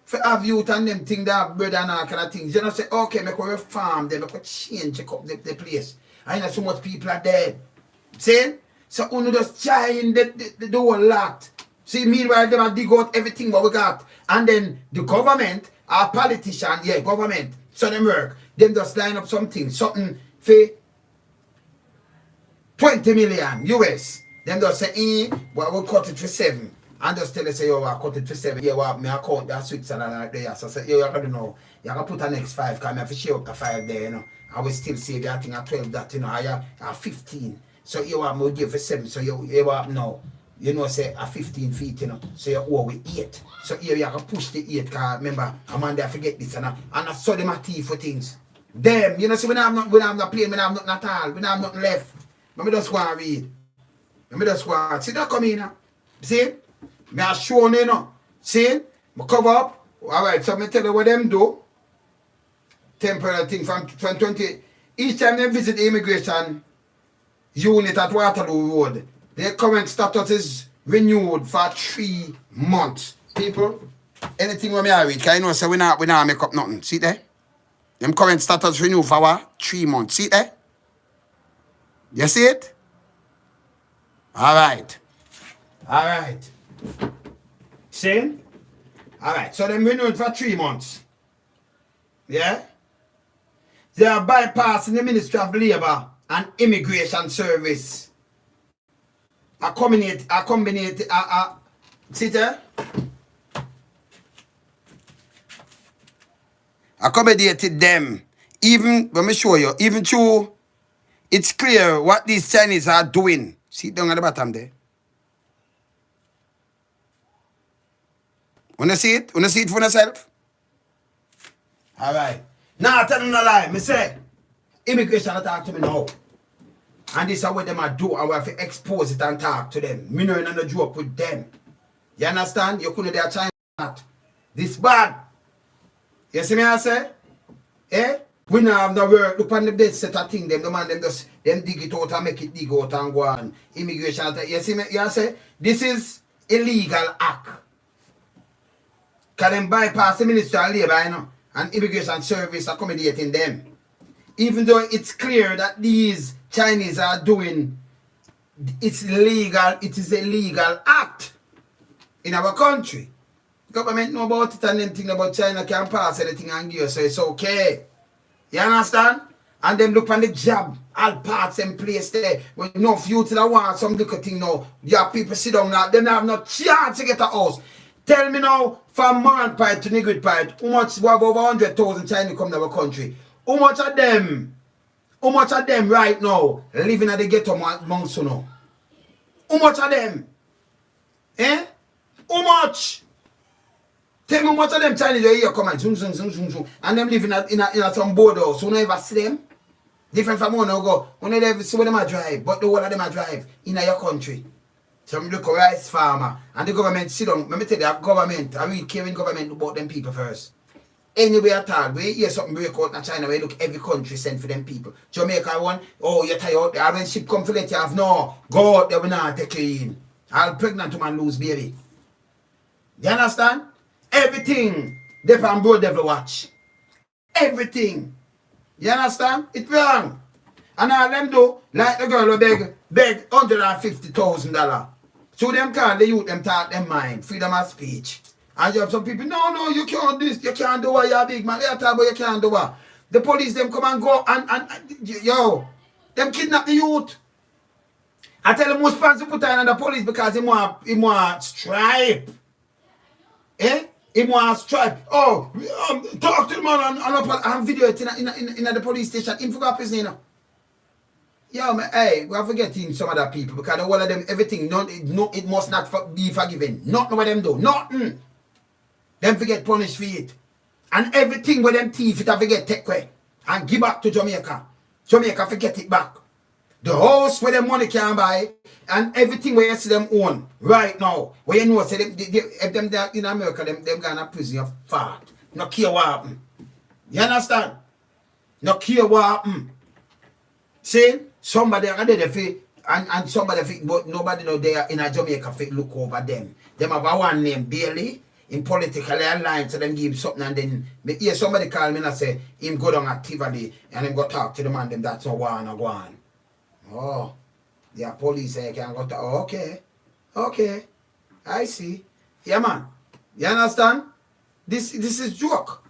For have youth and them thing that bread and all kind of things. You know say, okay, make a reform them, make a change up the place. I know so much people are dead. See? So only just trying the whole lot. See, meanwhile them dig out everything what we got. And then the government, our politician, yeah, government, so them work. Them just line up something for 20 million US. Them just say, well, we'll cut it for 7. And just tell us, say, yo, I'll cut it for 7. Yeah, well, my account, that Switzerland right there. So I say, yo, you gotta know. You gotta put an next 5, because I have to share up the 5 there, you know. I will still say that thing at 12, that, you know, I have 15. So you want me to give for 7. So you want no. You know, say a 15 feet, you know. So you owe with 8. So here you can push the 8, because remember, I'm on there forget this, and I saw them at tea for things. Them, you know, so when I'm not playing, when I'm not at all, when I'm not left. Let me just go and read. Let me just go and see that come in now. See? Me I show you know. See? Me cover up. Alright, so me tell you what them do. Temporary thing from 20. Each time they visit the immigration unit at Waterloo Road, their current status is renewed for 3 months. People, anything when me I read, because I know say we not make up nothing. See there? Them current status renewed for what? 3 months. See there? You see it? Alright. Alright. See? Alright. So them renewed for 3 months. Yeah? They are bypassing the Ministry of Labour and Immigration Service. See there? Accommodated them. Even, let me show you, even through it's clear what these Chinese are doing. See down at the bottom there. Wanna see it? Wanna see it for yourself? Alright. Now tell them a lie. Me say, immigration talk to me now. And this is what them are do. I will have to expose it and talk to them. Me no in a joke with them. You understand? You couldn't dare China that. This bad. You see me I say? Eh? We now have no work. Look on the dead set of thing. Them the man them just them dig it out and make it dig out and go on. Immigration. You see me? You say? This is illegal act. Can them bypass the Ministry of Labour, you know, and Immigration Service accommodating them. Even though it's clear that these Chinese are doing, it's legal, it is a legal act in our country. Government know about it and them think about China can pass anything and give, so it's okay. You understand? And then look on the job, all parts and place there. When enough youth that want some little thing now, you have people sit down now, they don't have no chance to get a house. Tell me now, from man pipe to nigger pipe, how much we have over 100,000 Chinese come to our country? How much of them right now living at the ghetto amongst you now? How much of them? Eh? How much? Tell me how much of them Chinese are here coming, and them living in some board house. You never see them? Different from one go. You never see where them a drive, but the whole of them a drive in your country. Some look a rice farmer and the government sit down. Let me tell you, the government, I read caring government about them people first. Anyway at all, we hear something break out in China where look every country send for them people. Jamaica one, oh you're tired out there. When ship come for let you have no, go out there we not take you in. All pregnant woman lose baby. You understand? Everything they from Bro Devil watch. Everything. You understand? It's wrong. And all them do, like the girl who beg $150,000. So them call the youth, them talk them mind, freedom of speech. And you have some people, no, you can't do this, you can't do what, you're big man, you talk about you can't do what. The police, them come and go and yo, them kidnap the youth. I tell them most pants to put on the police because he want stripe. Eh? He want stripe. Oh, talk to the man and video it in the police station. Him forgot his name, you know. Yo, man, hey, we are forgetting some other people because all of them, everything, it must not be forgiven. Nothing what them do. Nothing. Them forget punished for it. And everything with them thief, it have forget take away. And give back to Jamaica. Jamaica forget it back. The house where them money can buy, and everything where you see them own right now. Where you know, say them, if them in America, them gonna prison of fart. No care what happen. You understand? No care what happen. See? Somebody are there for and somebody but nobody know they are in a Jamaica fit look over them. Them have a one name Bailey in political alliance, so them give something and then hear somebody call me and say him go down activity and him go talk to the man them that's no one or go on. Oh, yeah, police say can go talk. Oh, okay. I see. Yeah man. You understand? This is joke.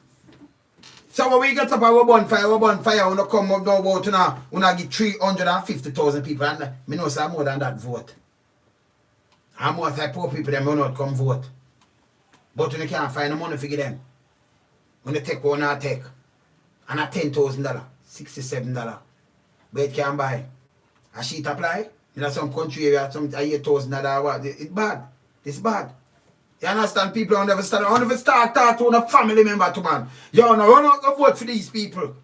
So when we get up our bonfire, we don't come up now about we get 350,000 people and me know say more than that vote. And more like poor people them will not come vote. But when you can't find the money to give them. When you take one I take. And at $10,000, $67. But it can buy. A sheet apply. In some country area, some $8,000. It's bad. It's bad. You understand? People don't ever start talk to a family member to man. You know, run out and vote for these people.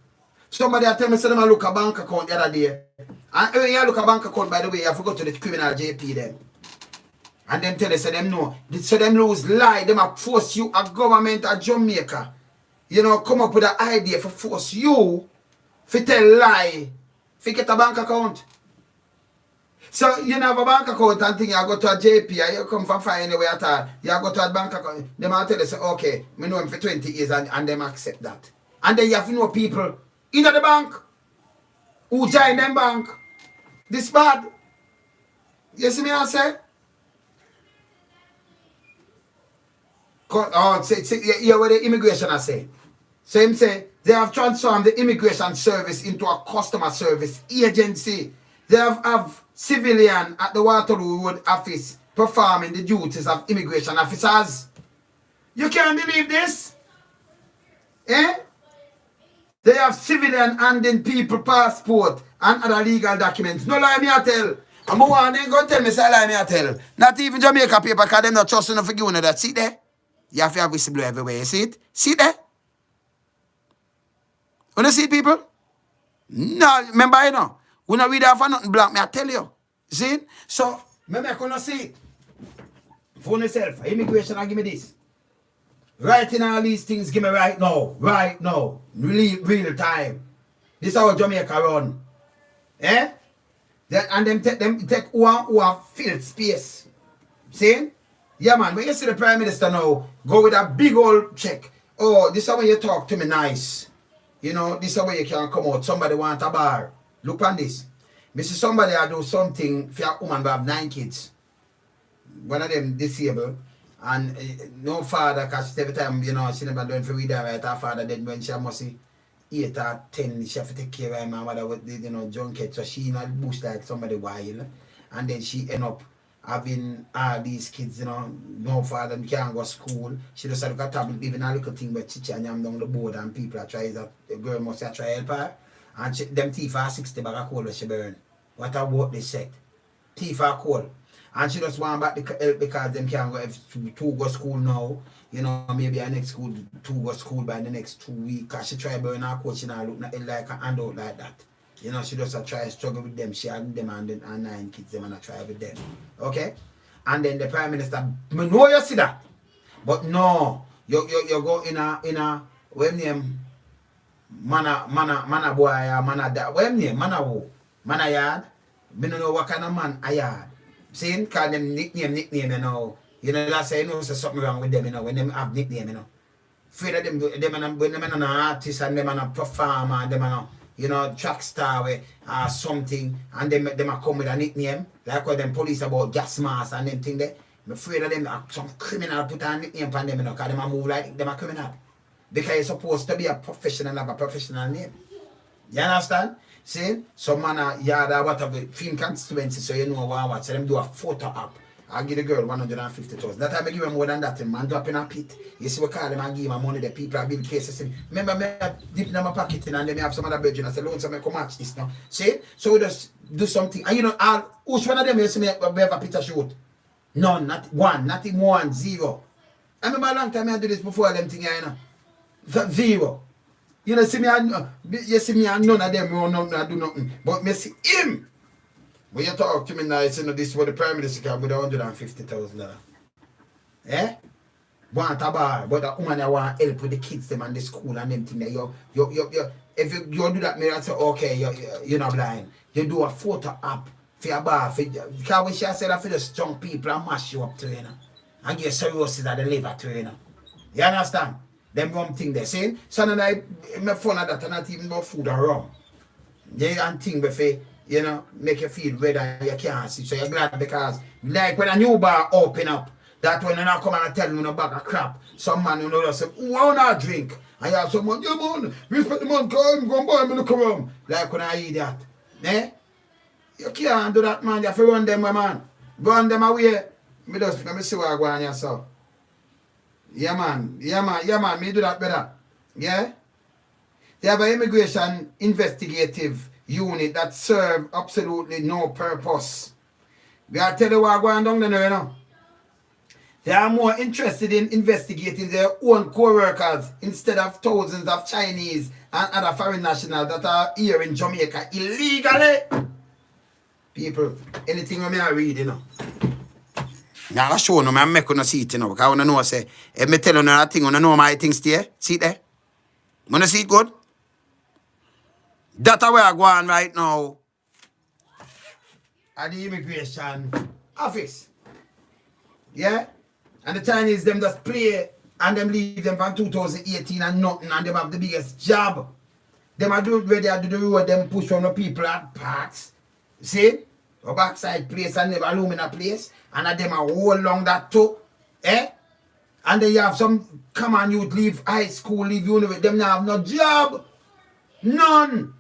Somebody tell me, say them look a bank account the other day. And when you look a bank account, by the way, I forgot to the criminal JP them. And them tell you, say them no. So them lose lie. Them a force you, a government of Jamaica. You know, come up with an idea for force you to tell lie. To get a bank account. So you have a bank account and think you go to a JP, you come from far anywhere at all. You go to a bank account, they might tell you, say, okay, I know him for 20 years and them accept that. And then you have to know people in the bank who join them bank. This bad. You see me I say? Oh, hear what the immigration I say. So him say, they have transformed the immigration service into a customer service agency. They have civilian at the Waterloo Road office performing the duties of immigration officers. You can't believe this? Eh? They have civilian handing people passport and other legal documents. No lie me I tell. I'm going to go tell me say lie me I tell. Not even Jamaica people because them not trusting enough for you know that. See there? You have to have whistleblower everywhere. You see it? See there? Want to see people? No, remember you know. We not read that for nothing blank, me I tell you. See? So, me make you see it. For yourself, immigration, I give me this. Writing all these things, give me right now. Right now. Real time. This is how Jamaica run. Eh? And them take one who have filled space. See? Yeah, man. When you see the Prime Minister now, go with a big old check. Oh, this is how you talk to me nice. You know, this is how you can come out. Somebody want a bar. Look on this. Me see somebody do something for a woman who have 9 kids. One of them disabled. And no father, because every time, you know, she never done for read her right. Her father dead when she must see 8 or 10. She have to take care of her mother with, you know, junket. So she in a bush like somebody wild. And then she end up having all these kids, you know, no father can't go to school. She just had a tablet, even a little thing where chicha and yam down the board and people are trying that the girl must have try help her. And she, them teeth are 60 bag of coal where she burn. What about they said? Teeth are coal. And she just want back the help because them can't go if 2 go school now. You know, maybe our next school 2 go school by the next 2 weeks. Because she try burn her coach and I look like a handout like that. You know, she just try struggle with them. She had them and 9 kids, them and I try with them. Okay? And then the Prime Minister, I know you see that. But no, you go in a when name mana boy mana that when name mana who? Mana yard. I don't know what kind of man a yard. Saying call them nickname, you know. You know, that's say you know so something wrong with them, you know, when them have nickname, you know. Afraid of them when them an artist and them a performer and them a you know, track star or something, and them a come with a nickname, like what them police about gas mask and them thing there. I'm afraid of them, some criminal put a nickname on them, you know, because them a move like them a criminal. Because you're supposed to be a professional, have a professional name. You understand? See? Some man a yard or whatever, film constituency, so you know what, so them do a photo app. I give the girl 150,000. That time I give her more than that. Man drop in a pit. You see what call them and give her money. The people are build cases. Remember me dip in my pocket and then me have some other bedroom. I say, loan, so I come match this now. See? So we just do something. And you know, which one of them you see me have a picture shoot? None, not one, not even 1, 0. I remember a long time I do this before them thing, you know. 0. You know, see me and none of them I do nothing. But me see him. When you talk to me now, you know this is what the Prime Minister can with $150,000. Eh? Want a bar, but the woman I want help with the kids them and the school and them thing there. If you do that, me I say okay, you're not blind. You do a photo app for your bar, because when she said that for the strong people and mash you up to you know. And get cirrhosis of the liver to you know. You understand? Them one thing they saying. So then I make fun of that and not even about food or rum. Yeah, and thing before. You know, make you feel red and you can't see. So you're glad because, like when a new bar open up, that when you not come and tell me no bag of crap, some man you know just say, who want to drink? And you have someone, yeah man, respect the man, come, go and buy me look around. Like when I eat that. Eh? You can't do that, man. You have to run them, man. Run them away. Let me see what I go on here, so. Yeah, man. Me do that better. Yeah? They have an immigration investigative unit that serve absolutely no purpose. We are telling you what going down there, you know. They are more interested in investigating their own co-workers instead of thousands of Chinese and other foreign nationals that are here in Jamaica illegally. People, anything we may read, you know. Now I show them, I'm making a seat, you know, because I want to know, say, if me tell you that thing, I want to know my things there. See there? Want to see it good? That's where I go on right now at the immigration office. Yeah? And the Chinese, them just play and them leave them from 2018 and nothing and them have the biggest job. Them are do where they do the road, them push on the people at parks. See? A backside place and never alumina place. And them are all along that too. Eh? And then you have some common youth leave high school, leave university, them now have no job. None.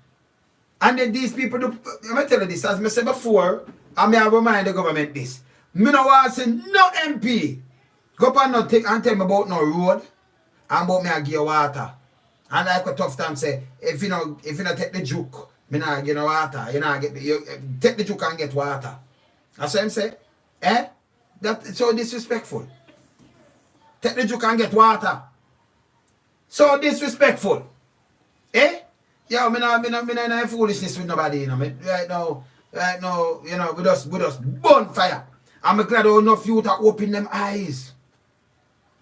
And then these people do, let me tell you this, as I said before, I may remind the government this. Me no want to say no MP. Go up and not take and tell me about no road and about me I give you water. And like a tough time say, if you not take the juke, me not give you water. You know, take the juke and get water. That's what I'm saying. Eh? That's so disrespectful. Take the juke and get water. So disrespectful. Eh? Yeah, me no foolishness with nobody, you know. Right now, you know, we just bonfire. I'm glad enough youth are opening them eyes.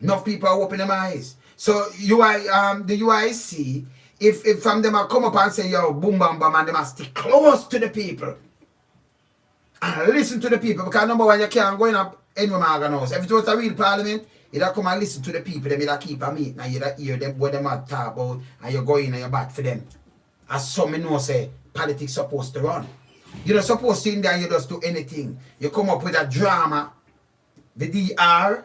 Enough people are opening them eyes. So the UIC, if from them I come up and say, yo, boom bam bam, and they must stick close to the people. And listen to the people, because number one, you can't go in up anywhere house. If it was a real parliament, you'd come and listen to the people, them you'd keep a meeting and you'd hear them what them are talk about, and you go in and you bat for them. As some know say politics supposed to run. You're not supposed to in there and you just do anything. You come up with a drama, the DR,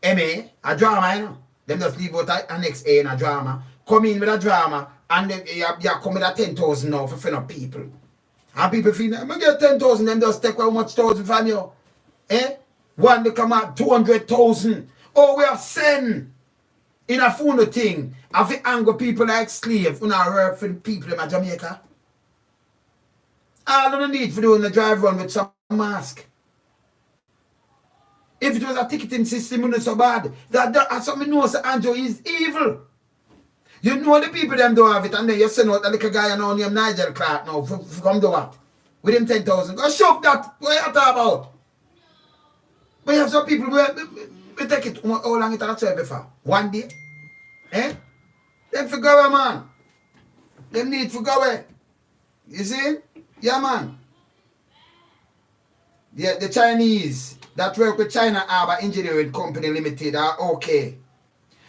MA, a drama, you know. Them just leave out an XA in a drama. Come in with a drama and then you come with a 10,000 now for friend of people. And people feel, I'm going to get 10,000, them just take how much thousand from you. Eh? One they come out 200,000. Oh, we are send in a phone thing. Have you anger people like slave when I work for the people in Jamaica? I don't need for doing the drive run with some mask. If it was a ticketing system, it was so bad. That something knows that Andrew is evil. You know the people them don't have it, and then you send out a little guy named Nigel Clarke now from do what? With him 10,000. Go shove that. What you talk about? But you have some people we take it. How long it has served for? 1 day? Eh? Them for go away, man. Them need for go away. You see? Yeah, man. The Chinese that work with China Harbour Engineering Company Limited are okay.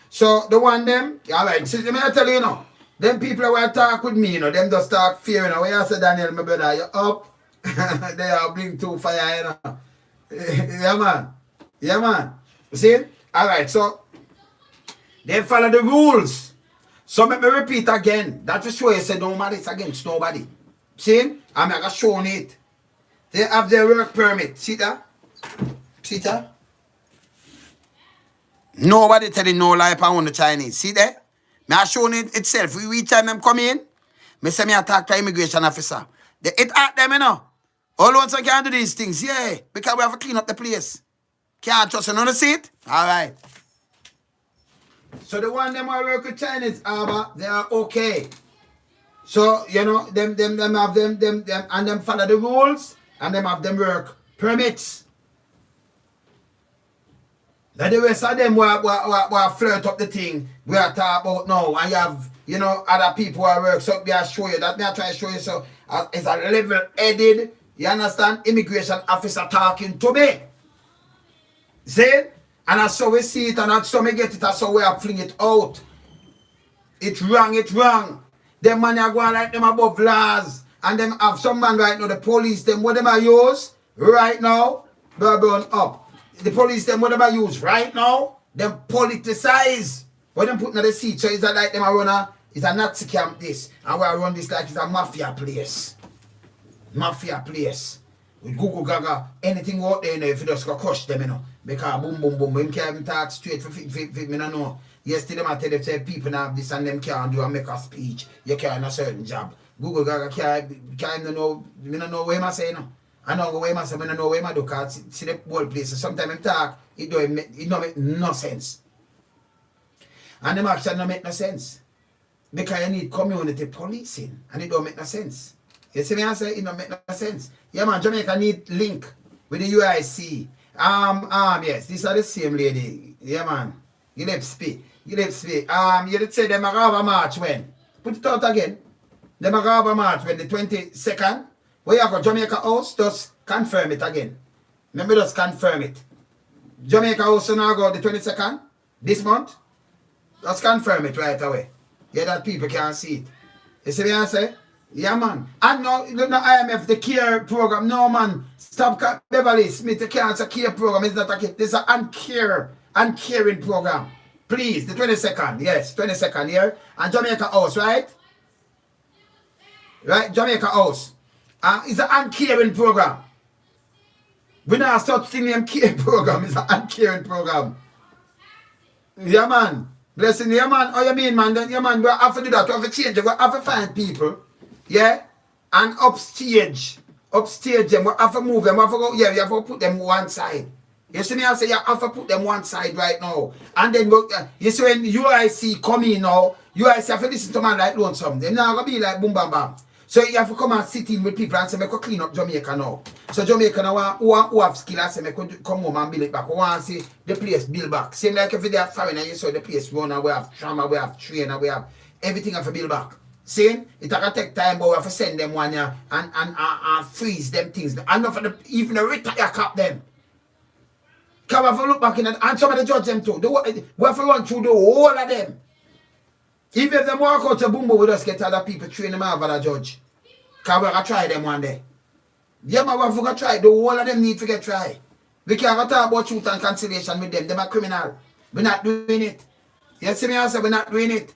So the one them, alright, so let me tell you, you know, them people who talk with me, you know, them just start fearing. You know, when you say, Daniel, my brother, you up? They are bring two fire, you know. Yeah, man. Yeah, man. You see? Alright, so they follow the rules. So let me repeat again. That will show you say nobody is against nobody. See? I'm going to show it. They have their work permit. See that? See that? Nobody telling no lie upon the Chinese. See there? Me are showing it itself. Each time them come in, me say me attack the immigration officer. It at them, you know. All once I can do these things, yeah. Because we have to clean up the place. Can't trust another seat? Alright. So the one them who work with Chinese Harbour, they are okay. So, you know, them have them and them follow the rules and them have them work permits. That the rest of them will flirt up the thing we are talking about now. And you have, you know, other people who work. So, me I show you that. Me I try to show you. So, it's a level-headed, you understand, immigration officer talking to me. See? And that's how we see it. And that's how we get it. That's how we are fling it out. It's wrong. It's wrong. Them man are going like them above laws. And them have some man right now, the police, them what them are use right now, they're burn up. The police, them what them are use right now, them politicize. What them putting on the seat, so it's like them are run it's a Nazi camp this. And we are run this like it's a mafia place. Mafia place. With Google Gaga, anything out there, you know, if you just go crush them, you know. Because boom, boom, boom, them can't even talk straight for me, no know. Yesterday, I tell them, say, people have this and them can't do and make a speech. You can't do a certain job. Google Gaga can't know, I don't know what I say, no. I know what I say, I don't know what I do, because see the whole place. Sometimes I talk, it don't make no sense. And them action don't make no sense. Because you need community policing, and it don't make no sense. You see me I say, it don't make no sense. Yeah, man, Jamaica need link with the UIC. Yes, these are the same lady. Yeah, man. You left speak. You did say them are have a march when? Put it out again. Them are have a march when the 22nd. Where you go Jamaica House, just confirm it again. Let me just confirm it. Jamaica House now go the 22nd this month. Just confirm it right away. Yeah, that people can't see it. You see what I say? Yeah, man. And no IMF, the care program. No, man. Stop Beverly Smith, the cancer care program. It's not a care. This is an uncaring program. Please, the 22nd. Yes, 22nd here. And Jamaica House, right? Right? Jamaica House. It's an uncaring program. We don't have such thing in care program. It's an uncaring program. Yeah, man. Blessing, yeah, man. Oh, you mean, man? Yeah, man. We have to do that. We have to change. We have to find people. Yeah? And upstage them. We have to move them. We have to go, yeah, we have to put them one side. You see me, I say you have to put them one side right now. And then you see when UIC come in now, UIC have to listen to man like lonesome. They're not gonna be like boom bam bam. So you have to come and sit in with people and say, make clean up Jamaica now. So Jamaica now who have skill and say, make come home and build it back. We want to see the place build back. Same like if they have foreigner, you saw the place run and we have trauma, we have train and we have everything have to build back. See? It can take time, but we have to send them one year and freeze them things. And not for the, even the retire cap them. Come have a look back in and somebody judge them too. We have to run through the whole of them. Even if they walk out to Bumbo, we just get other people train them over the judge. Because we're going to try them one day. Yeah, man, we're going to try. The whole of them need to get tried. We can't talk about truth and conciliation with them. They're a criminal. We're not doing it. You see me, I say we're not doing it.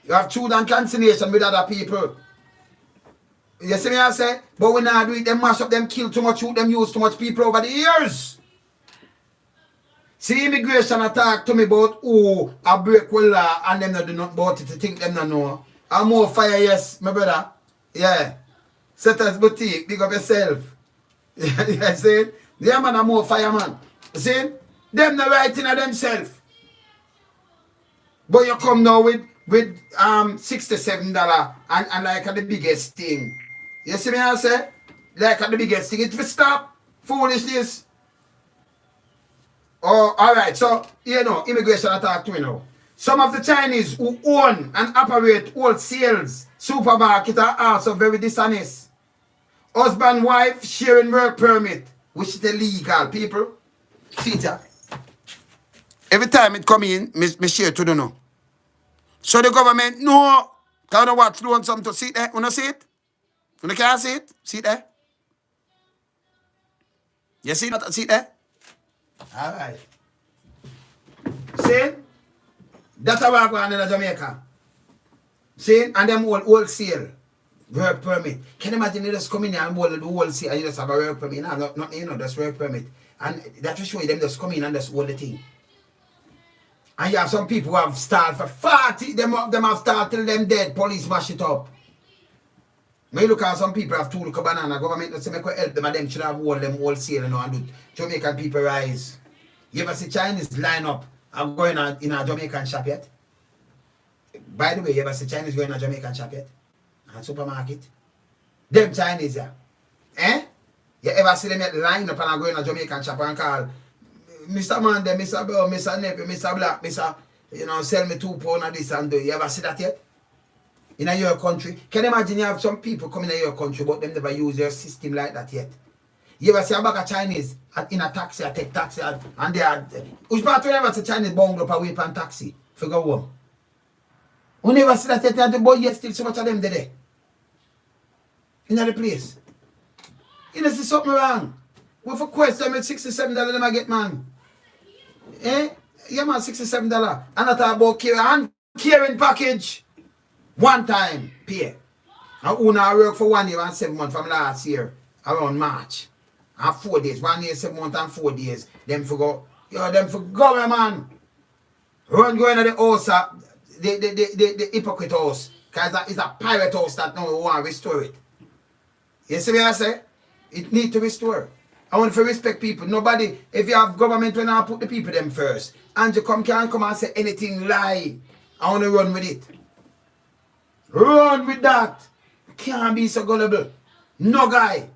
You have truth and conciliation with other people. You see me, I say, but we're not doing it. They mash up, them kill too much youth, them use too much people over the years. See, immigration attack to me about who a break with law and them not do nothing about it to think them not know. And more fire, yes, my brother. Yeah. Setters boutique, big up yourself. You see? Yeah, man, I'm more fireman. You see? Them not writing of themselves. But you come now with $67 and like at the biggest thing. You see me, I say? Like at the biggest thing. It will stop foolishness. Oh, alright, so, you know, immigration attack to me now. Some of the Chinese who own and operate wholesales supermarket are also very dishonest. Husband, wife, sharing work permit, which is illegal, people. See that? Every time it come in, me share to the know. So the government, no, can't watch doing something to see there. You see it? You can't see it? See it there? You see that? See it there? Alright. See? That's how we're going in Jamaica. See? And them wholesale work permit. Can you imagine you just come in here and do wholesale and you just have a work permit? No, not you know, just work permit. And that will show you them just come in and just hold the thing. And you have some people who have started for 40, them have started till them dead, police mash it up. When you look at some people have 2 look banana, government doesn't make help them and them should have hold them wholesale and do Jamaican people rise. You ever see Chinese line up and going in a Jamaican shop yet? By the way, you ever see Chinese going in a Jamaican shop yet? And supermarket? Them Chinese, yeah. Eh? You ever see them at line up and go in a Jamaican shop and call Mr. Mande, Mr. Bell, Mr. Nephew, Mr. Black, Mr. You know, sell me 2 pounds of this and do. You ever see that yet? In your country? Can you imagine you have some people coming in your country but them never use your system like that yet? You ever see a bag of Chinese in a taxi, I take taxi and they are... Which part you ever see Chinese bungalow up away from taxi for go home? You never see that yet, the boy yet still so much of them there. In the place. You know, see something wrong. What for question with $67 them I get, man? Eh? Yeah, man, $67. And I talk about caring package. One time, pay. And who now work for 1 year and 7 months from last year, around March. And 4 days. 1 year, 7 months and 4 days. Them for go, them for go, man. Run going to the house, the hypocrite house. Because it's a pirate house that now we want to restore it. You see what I say? It need to restore. I want to respect people. Nobody, if you have government, when I put the people them first. And you can't come and say anything lie. I want to run with it. Run with that. Can't be so gullible. No guy.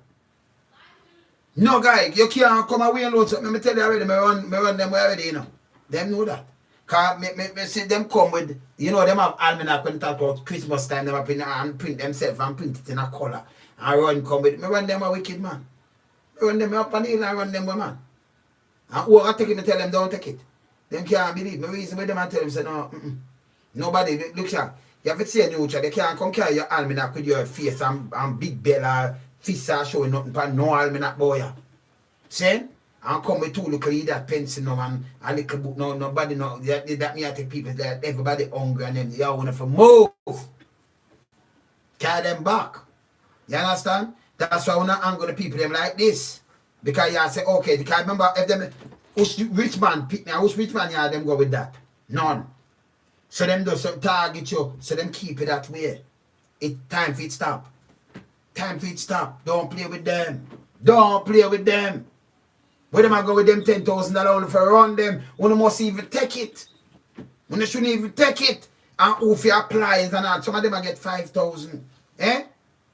No guy. You can't come away and load something. Let me tell you already. Me run them already, you know. Them know that. Because me see them come with, you know, them have almanac when they talk about Christmas time. They print themselves and print it in a color. And run come with. Me run them a wicked man. Me run them up on the hill and run them a man. And who I take it, me tell them don't take it. Them can't believe me. Reason with them and tell them, say no. Nobody, look here. You have to see a neutral, they can't come carry your almanac with your face and big bell fist showing nothing but no almanac boy. See? And come with 2 little that pencil now and a little book now, nobody know that me I take people that everybody hungry and them they all want to move. Carry them back. You understand? That's why I want to angle the people them like this. Because you say, okay, because remember if them which rich man pick me, which rich man you them go with that? None. So them do some target you, so them keep it that way. It time for it stop. Time for it stop. Don't play with them. Don't play with them. But them I go with them $10,000 only for run them. One must even take it. When they shouldn't even take it. And if you apply and all, some of them I get 5,000. Eh?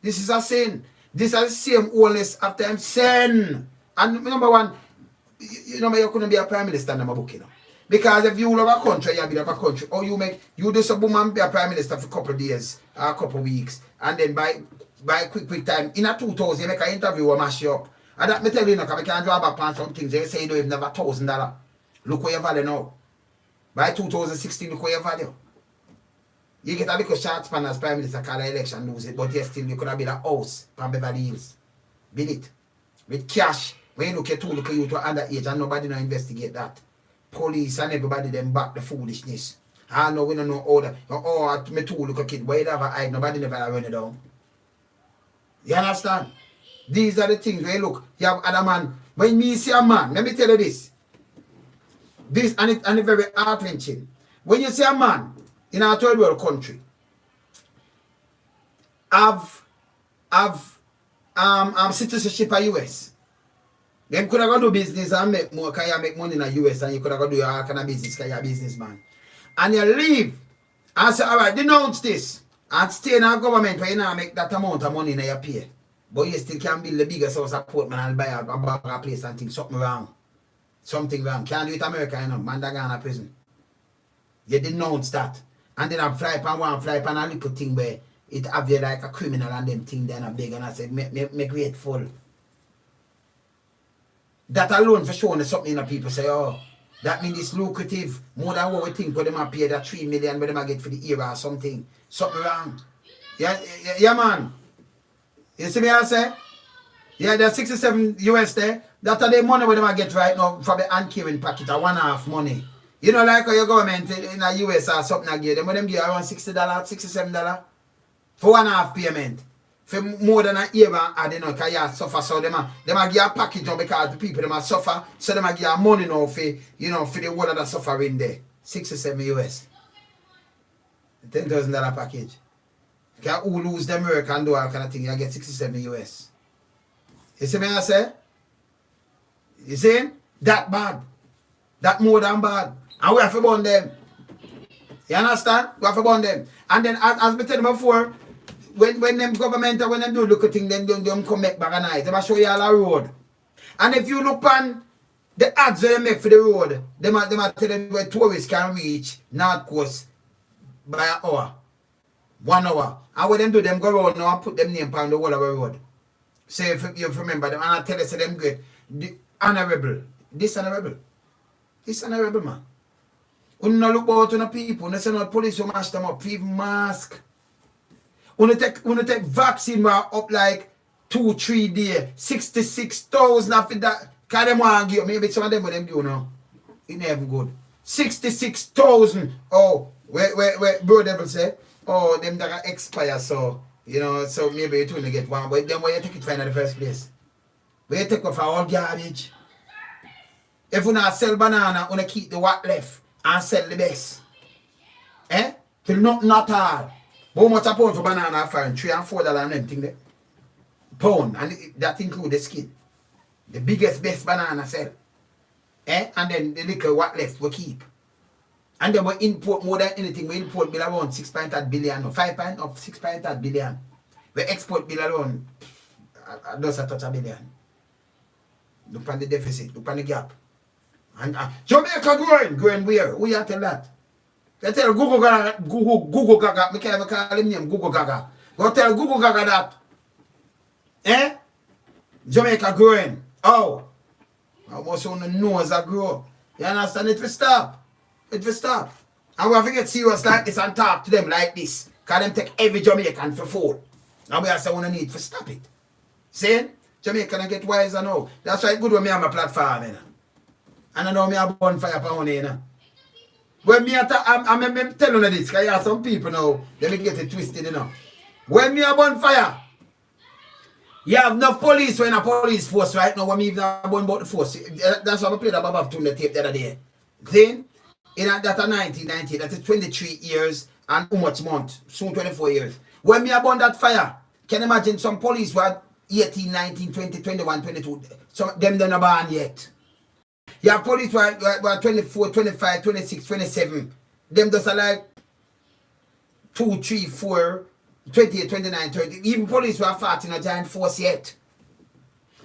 This is a sin. This is the same onus after I'm sin. And number one, you know, you couldn't be a prime minister in my book, you know. Because if you love a country, you build up a country, or you do some woman be a prime minister for a couple of days, or a couple of weeks, and then by quick time, in a 2000, you make an interview or mash you up. And that me tell you, because I can't draw back on some things. They say you don't even have $1,000. Look where you value now. By 2016, look where you value. You get a little short span as prime minister, call the election, lose it, but you still, you could have built a house from Beverly Hills. Build it. With cash. When you look at look at you to underage and nobody no investigate that. Police and everybody them back the foolishness. I know we don't know all that. Oh, me too look a kid. Why you ever hide? Nobody never run it down. You understand? These are the things where you look. You have other man. When me see a man, let me tell you this. This and it's very heart-wrenching. When you see a man in a third world country have citizenship of US. Them could have go do business and make more, can you make money in the US, and you could have go do your kind of business, can you a businessman. And you leave and say, all right, denounce this and stay in our government where you now make that amount of money in your pay. But you still can build the biggest house apartment and buy a place and think something wrong. Something wrong. Can't do it in America, you know, man that gone to prison. You denounce that. And then I fly pan one, fly pan a little thing where it have you like a criminal and them thing then I beg and I say, make grateful. That alone for showing something that people say, oh, that means it's lucrative more than what we think, but them are paid that 3 million, but them are get for the era or something. Something wrong. Yeah, man. You see me I say? Yeah, there's 67 US there. That are the money where them are get right now for the un-caring packet, a one-half money. You know, like how your government in the US or something like that, them when them give around $60, $67 for one-half payment. For more than a year, I don't know, because you suffer, so them a give a package now because the people them a suffer, so them a give money now for, you know, for the world that suffering there. 67 US. $10,000 package. Because who lose them work and do all kind of thing, you get 67 US. You see me I say? You see? That bad. That more than bad. And we have to burn them. You understand? We have to burn them. And then, as I said before, when them government, when them do look at things, them come back at night. They show you all a road. And if you look on the ads they make for the road, they might tell them where tourists can reach North Coast by an hour. 1 hour. And when them do, them go around now and put them name on the whole of the road. So if you remember them, and I tell you, say them great. The honorable. This honorable, man. When you look out on the people, you say no police will mash them up, even mask. When you take vaccine up like 2-3 days, 66,000 after that. Because them want to give, maybe some of them do now. It never good. 66,000. Oh, where bro devil say, oh, them that expire, so you know, so maybe you only get one, but then where you take it from in the first place? Where you take off all garbage? If you not sell banana, you keep the what left and sell the best. Eh? Till not all. How much a pound for banana for $3 and $4 and everything there? Pound, and that includes the skin. The biggest, best banana sell. Eh? And then the little what left we keep. And then we import more than anything. We import bill around 6.8 billion or 6.8 billion. We export bill around just a touch a billion. Look on the deficit, look on the gap. And Jamaica growing where? Who you tell that? They tell Google Gaga, we can't even call him name Google Gaga. Go tell Google Gaga that. Eh? Jamaica growing. Oh. Almost on the nose that grow. You understand? It will stop. It will stop. And we have to get serious like this and talk to them like this. Because them take every Jamaican for food. And we have to say we need to stop it. See? Jamaican get wiser now. That's why it's good when me have my platform. You know? And I know me have a bonfire for one, you know. When me I'm telling you this, because you have some people now, they may get it twisted, you know. When me a bonfire, you have enough police when a police force right now, when me even a bun about the force. That's why I played a Bob tune the tape the other day. Then, in that 1990, that is 23 years and how much month? Soon 24 years. When me a bun that fire, can you imagine some police were 18, 19, 20, 21, 22. Some them don't ban yet. You have police who are 24, 25, 26, 27. Them just are like 2, 3, 4, 28, 29, 30. Even police who are 40 not joined force yet.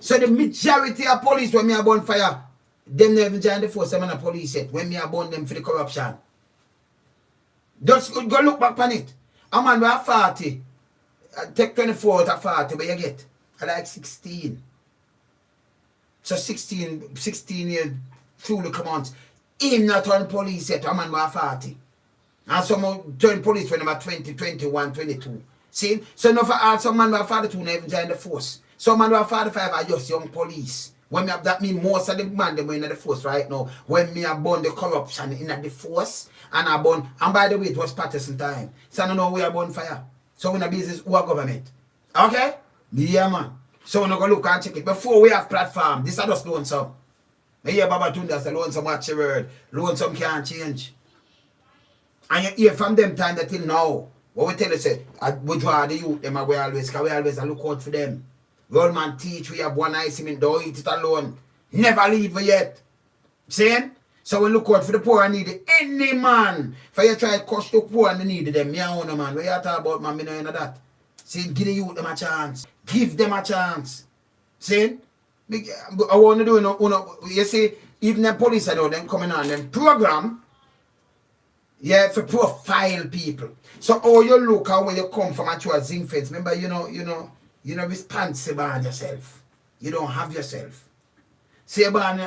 So the majority of police when me are burn fire, them never join the force, them are police yet. When me are burn them for the corruption. Just go look back on it. A man who are 40, take 24 out of 40, but you get like 16. So 16 years through the commands. Him not on police yet, a man who are 40. And some turn police when I'm 20, 21, 22. See? So no for some man who are 42 never join the force. Some man who are 45 are just young police. When me have that mean most of the man them in the force right now. When me have born the corruption in the force and I born, and by the way it was partisan time. So I don't know where I born fire. So in a business who are government. Okay? Yeah man. So we go look and check it. Before we have platform, this are just loan some. I hear Baba Tunda say loan some watch your word. Loan some can't change. And you hear from them time that till now. What we tell you say, we draw the youth, them we always, because we always look out for them. Old man teach, we have one eye cement, don't eat it alone. Never leave yet. Saying? So we look out for the poor and needy. Any man, for you try to cost the poor and the needy them, me and one man. What you talk about, man, me know that. See, give the youth them a chance. Give them a chance. See? I want to do, you see, even the police, I know, them coming on, them program, yeah, for profile people. So how you look at where you come from at your zinc fence. Remember, you're responsible on yourself. You don't have yourself. Say about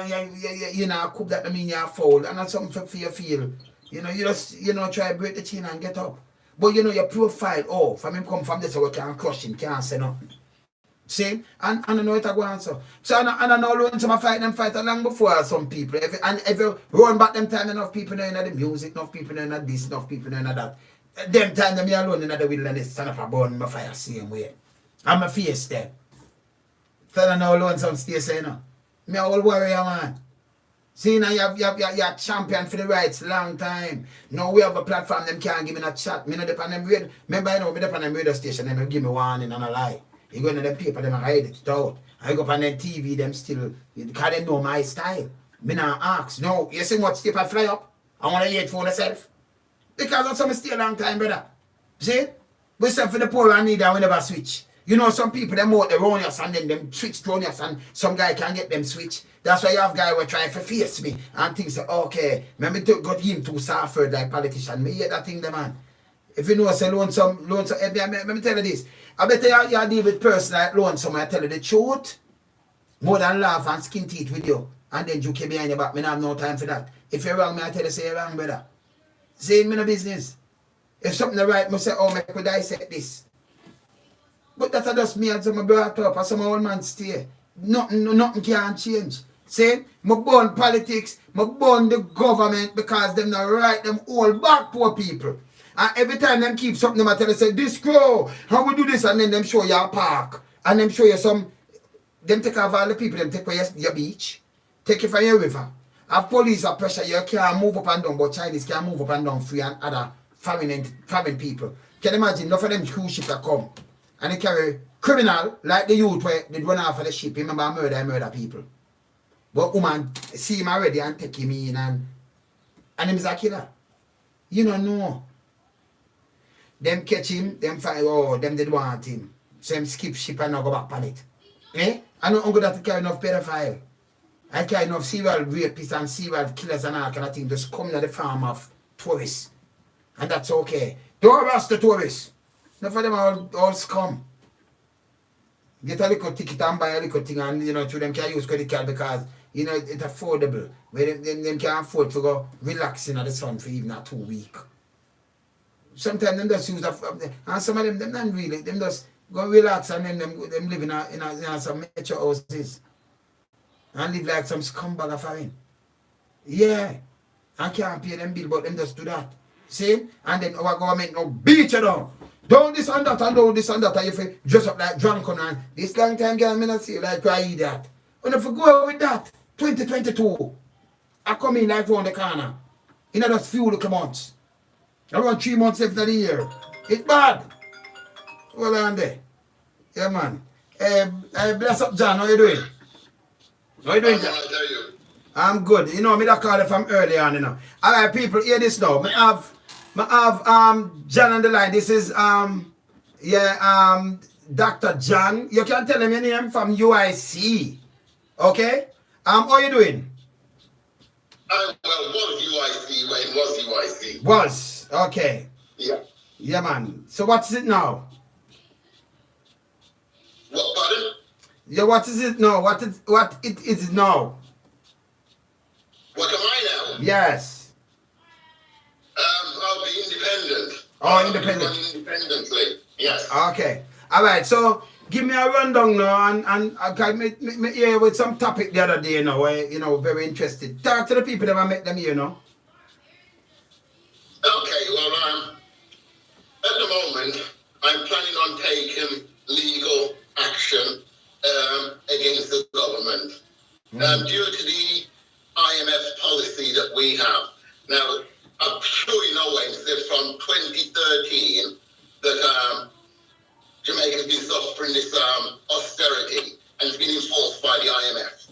you know, cook that mean you're foul and that's something for you feel. You just try to break the chain and get up. But your profile, from him come from this, so we can't crush him, can't say nothing. See? And I know it I go answer. So I know when some fight long before some people. If you run back them time, enough people know the music, enough people know this, enough people know that. Them time them alone in the wilderness, stand up a burn my fire same way. I'm a face them. So I know alone some stay saying no. Me a old warrior man. See now you're champion for the rights long time. Now we have a platform them can't give me a chat. Me no depend them radio. Remember I know me depend them radio station, them give me warning and a lie. You go into them paper, them write it out. I go up on them TV, them still, because they know my style. Me not ask. No, you see what step I fly up? I want to hear it for myself. Because that's some stay a long time, brother. See? We say for the poor and needy, we never switch. You know, some people, them out the erroneous and then them switch erroneous and some guy can get them switch. That's why you have guy who try to face me and think, say, okay, maybe got him too suffered like politician. Me hear that thing, the man. If you know, say loan some, let me tell you this. I better you deal with person like lonesome. I tell you the truth. More than laugh and skin teeth with you. And then you keep behind your back. Me not have no time for that. If you're wrong, me I tell you say you're wrong, brother. Say me no business. If something is right, me say, oh, me could dissect this. But that's just me and some brought up and some old man stay. Nothing can change. See, me born politics, me born the government because them not right them all back poor people. And every time them keep something, them I tell you, say, this grow, how we do this, and then them show you a park. And them show you some, them take off all the people, them take away your beach, take you from your river. Have police or pressure, you can't move up and down, but Chinese can move up and down free and other foreign people. Can you imagine, enough of them cruise ships that come, and they carry criminal, like the youth where they run off of the ship, remember murder people. But woman see him already and take him in, and him is a killer. You don't know. Them catch him, them find, oh, them did want him. So them skip ship and not go back on it. Eh? I don't go that to carry enough pedophile. I carry enough serial rapists and serial killers and all kind of thing. Just come to the farm of tourists. And that's okay. Don't harass the tourists. Enough of them all scum. Get a little ticket and buy a little thing and, to them can use credit card because, it's affordable. Where them can afford to go relaxing at the sun for even 2 weeks. Sometimes them just use that, and some of them not really, them just go relax and then them live in some metro houses and live like some scumbag of foreign. Yeah, and can't pay them bill, but them just do that. See? And then our government now beat you down. Don't this and that and do this and that, and if you dress up like drunken and this long time girl, me not see like cry that. And if you go with that, 2022, I come in like round the corner. In just few little months. Around 3 months after the year. It's bad. Hold on there. Yeah, man. Bless up, John. How you doing? How you doing, John? I'm good. You know, me that call it from early on, you know. All right, people, hear this now. Me have John on the line. This is Dr. John. You can tell him your name from UIC. Okay? How you doing? Well, was UIC when it was UIC. Was. Okay. Yeah. Yeah, man. So what is it now? What, pardon? Yeah, what is it now? What it is now? What am I now? Yes. I'll be independent. Oh, independent. I'll be independently. Yes. Okay. All right. So give me a rundown now, and okay, me hear with some topic the other day, you know, where, you know, very interested. Talk to the people that I met them here, you know. Okay. Well, at the moment, I'm planning on taking legal action against the government due to the IMF policy that we have. Now, I'm sure you know, Wayne, that from 2013 that Jamaica has been suffering this austerity and it's been enforced by the IMF.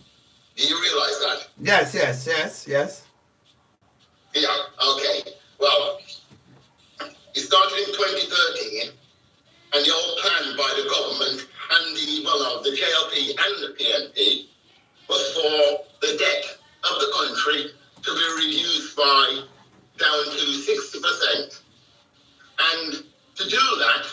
Do you realize that? Yes. Yeah, okay. Well, it started in 2013 and the old plan by the government and the JLP and the PNP was for the debt of the country to be reduced by down to 60%. And to do that,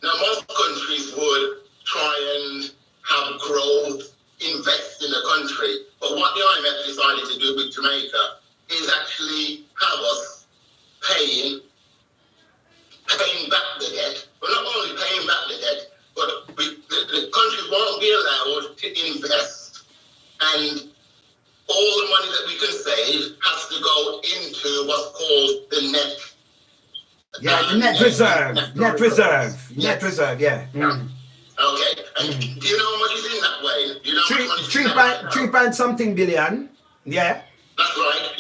now most countries would try and have growth, invest in the country. But what the IMF decided to do with Jamaica is actually have us paying back the debt. But not only paying back the debt, but the country won't be allowed to invest. And all the money that we can save has to go into what's called the net. Yeah, the net reserve. Net reserve, yeah. Mm. Okay. And do you know how much is in that way? Do you know how much money is in that? 3 point something billion. Yeah. That's right.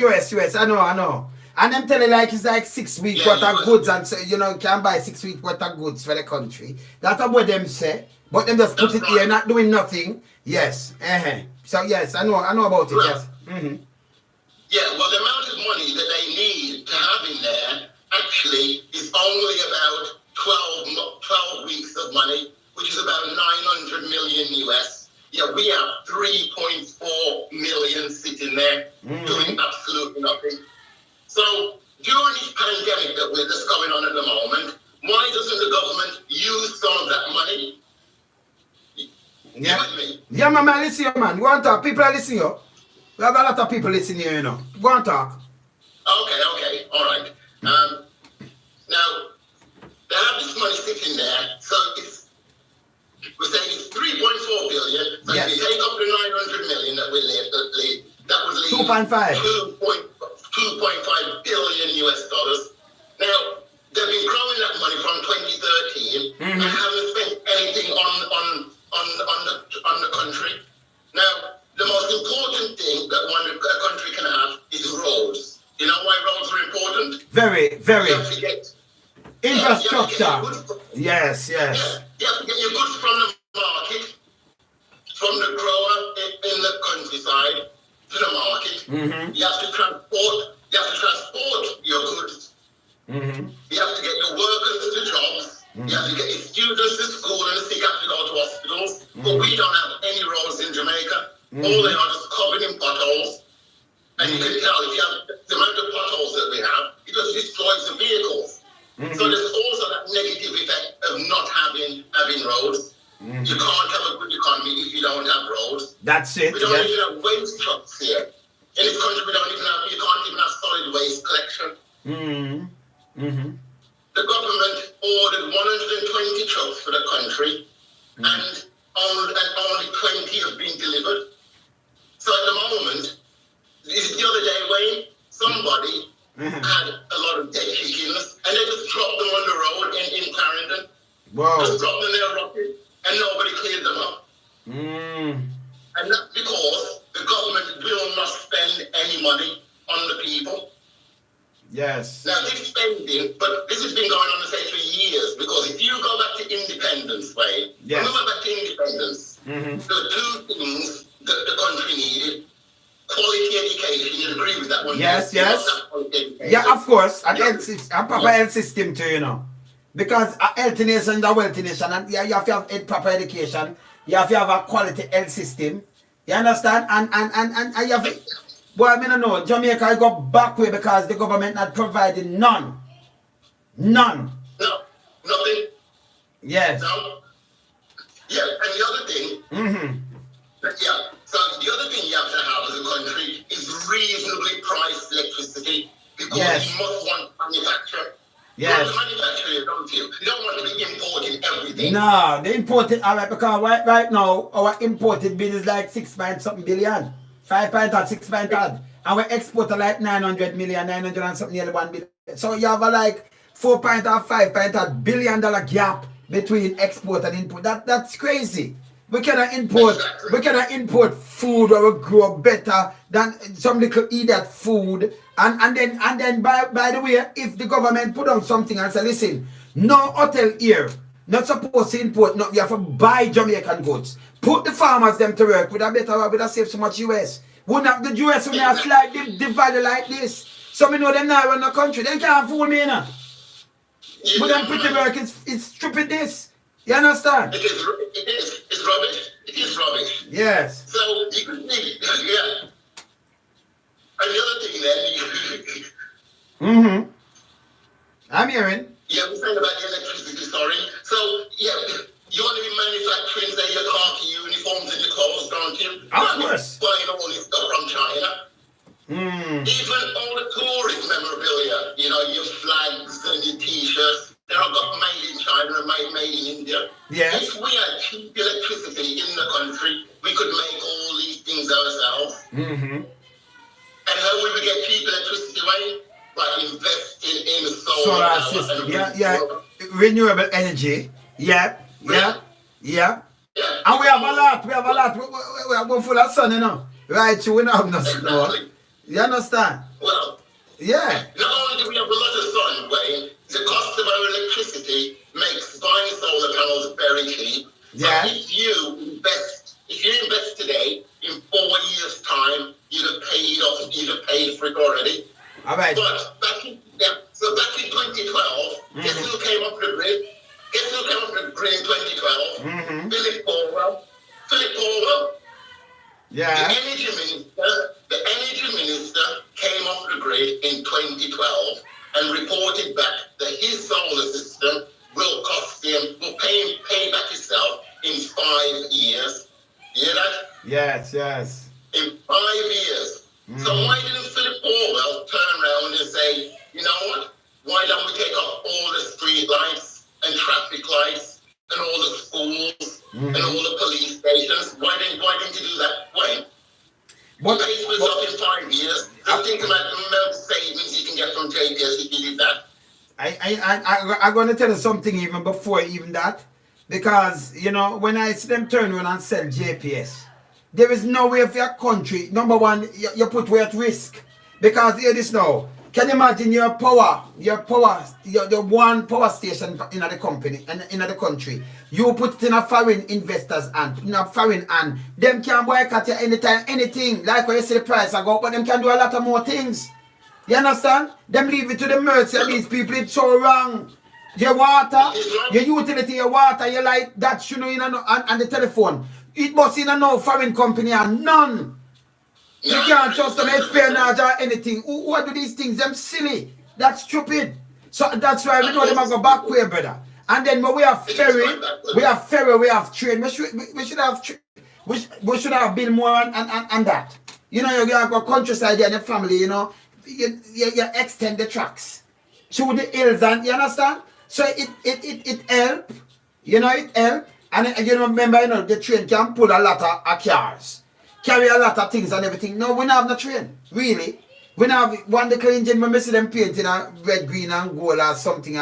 US. I know. And them telling like it's like 6 weeks worth of goods, and so, you know, you can buy 6 weeks worth of goods for the country. That's what them say. But them just put it here, not doing nothing. Yes. So yes, I know about it. Right. Yes. Mm-hmm. Yeah. Well, the amount of money that they need to have in there actually is only about 12 weeks of money, which is about 900 million US. Yeah, we have 3.4 million sitting there doing absolutely nothing. So during this pandemic that's going on at the moment, why doesn't the government use some of that money? Yeah. Yeah, man, listen, man. Go on talk. People are listening, yo. We have a lot of people listening here, you know. Go on talk. Okay. All right. Now, they have this money sitting there, so we're saying it's 3.4 billion. So yes. if you take up the 900 million that would leave, that would leave 2.5 billion US dollars. Now, they've been growing that money from 2013 and haven't spent anything on the country. Now, the most important thing that a country can have is roads. You know why roads are important? Very. You have to get infrastructure. Yes. Yeah, you have to get your goods from the market, from the grower in the countryside to the market. You have to transport your goods. You have to get your workers to jobs. You have to get your students to school, and the sick have to go to hospitals. But we don't have any roads in Jamaica. All they are just covered in potholes. And you can tell if you have the amount of potholes that we have, it just destroys the vehicles. So there's also that negative effect of not having roads. You can't have a good economy if you don't have roads. That's it. We don't even have waste trucks here. In this country, you can't even have solid waste collection. The government ordered 120 trucks for the country, and only 20 have been delivered. So at the moment, the other day, Wayne, somebody had a lot of dead chickens, and they just dropped them on the road in Clarendon. Wow. Just dropped them there rotten, and nobody cleared them up. And that's because the government will not spend any money on the people. Yes. Now, this spending, but this has been going on, say, for years, because if you go back to independence, Wayne, remember back to independence, there are two things that the country quality education, you agree with that one? Yes, yes. Yeah, of course. And proper health system too, you know. Because a healthy nation is a wealthy nation, and you have to have proper education. You have to have a quality health system. You understand? And you have to, well, I mean, I know Jamaica go back way because the government not providing none. None. No, nothing. Yes. No. Yeah, and the other thing, yeah, so the other thing you have to have as a country is reasonably priced electricity, because you must want manufacture. Yes. Manufacturing, don't you? You don't want to be importing everything. No, they imported, alright, because right now, our imported bill is like 6 point something billion. 5 point odd, 6 point odd. And we export like 900 million, 900 and something, nearly 1 billion. So you have a like 4 point or 5 point odd billion dollar gap between export and import. That's crazy. We cannot import food or we grow better than some little idiot food. And then by the way, if the government put on something and say, listen, no hotel here, not supposed to import, no, you have to buy Jamaican goods. Put the farmers them to work, would have better, would have saved so much US. Wouldn't have the US would have slightly the value like this. So we know them now run the country. They can't fool me now. But them pretty work is stupidness. You understand? It is. It's rubbish. It is rubbish. Yes. So you can see, yeah. And the other thing then, I'm hearing. Yeah, we're saying about the electricity, sorry. So, yeah, you want to be manufacturing, say, your khaki uniforms and your clothes, don't you? Of course. Buying all this stuff from China. Even all the tourist memorabilia, you know, your flags and your t-shirts, they're all got made in China and made in India. Yes. If we had cheap electricity in the country, we could make all these things ourselves. And how would we get cheap electricity, right? By investing in solar system. Yeah. Renewable energy. Yeah. And we have a lot. We're full of sun, you know. Right, we don't have no snow. You understand? Well, yeah. Not only do we have a lot of sun, Wayne, the cost of our electricity makes buying solar panels very cheap. Yeah. So if you invest today, in 4 years' time, you'd have paid for it already. All right. But back in 2012, guess who came up with the grid? Guess who came up with the grid in 2012? Philip Powell. Yeah. The energy minister came off the grid in 2012 and reported back that his solar system will pay back itself in 5 years. You hear that? Yes. In 5 years. So why didn't Philip Powell turn around and say, you know what? Why don't we take off all the street lights and traffic lights and all the schools and all the police stations? Why didn't you do that? Why? What pays for itself in 5 years? I think about the amount of savings you can get from JPS if you did that. I'm going to tell you something even before even that. Because, you know, when I see them turn around and sell JPS, there is no way for your country. Number one, you put way at risk. Because hear this now. Can you imagine your one power station in the company in the country? You put it in a foreign investors and in a foreign and them can boycott you anytime, anything. Like when you see the price I go, but them can do a lot of more things. You understand? Them leave it to the mercy of these people. It's so wrong. Your water, your utility, your water, your light, that you know, and the telephone. It must in a no foreign company and none. You can't trust them espionage or anything. Who do these things? Them silly. That's stupid. So that's why we know them go back way, brother. And then when we have ferry, we have train. We should have been more on that. You know, you have a countryside and your family, you know, you extend the tracks through the hills, and you understand? So it help, you know, it help. And you know, remember, you know, the train can pull a lot of cars, carry a lot of things and everything. No, we don't have no train, really. We don't have one little engine when we see them painting a red, green and gold or something,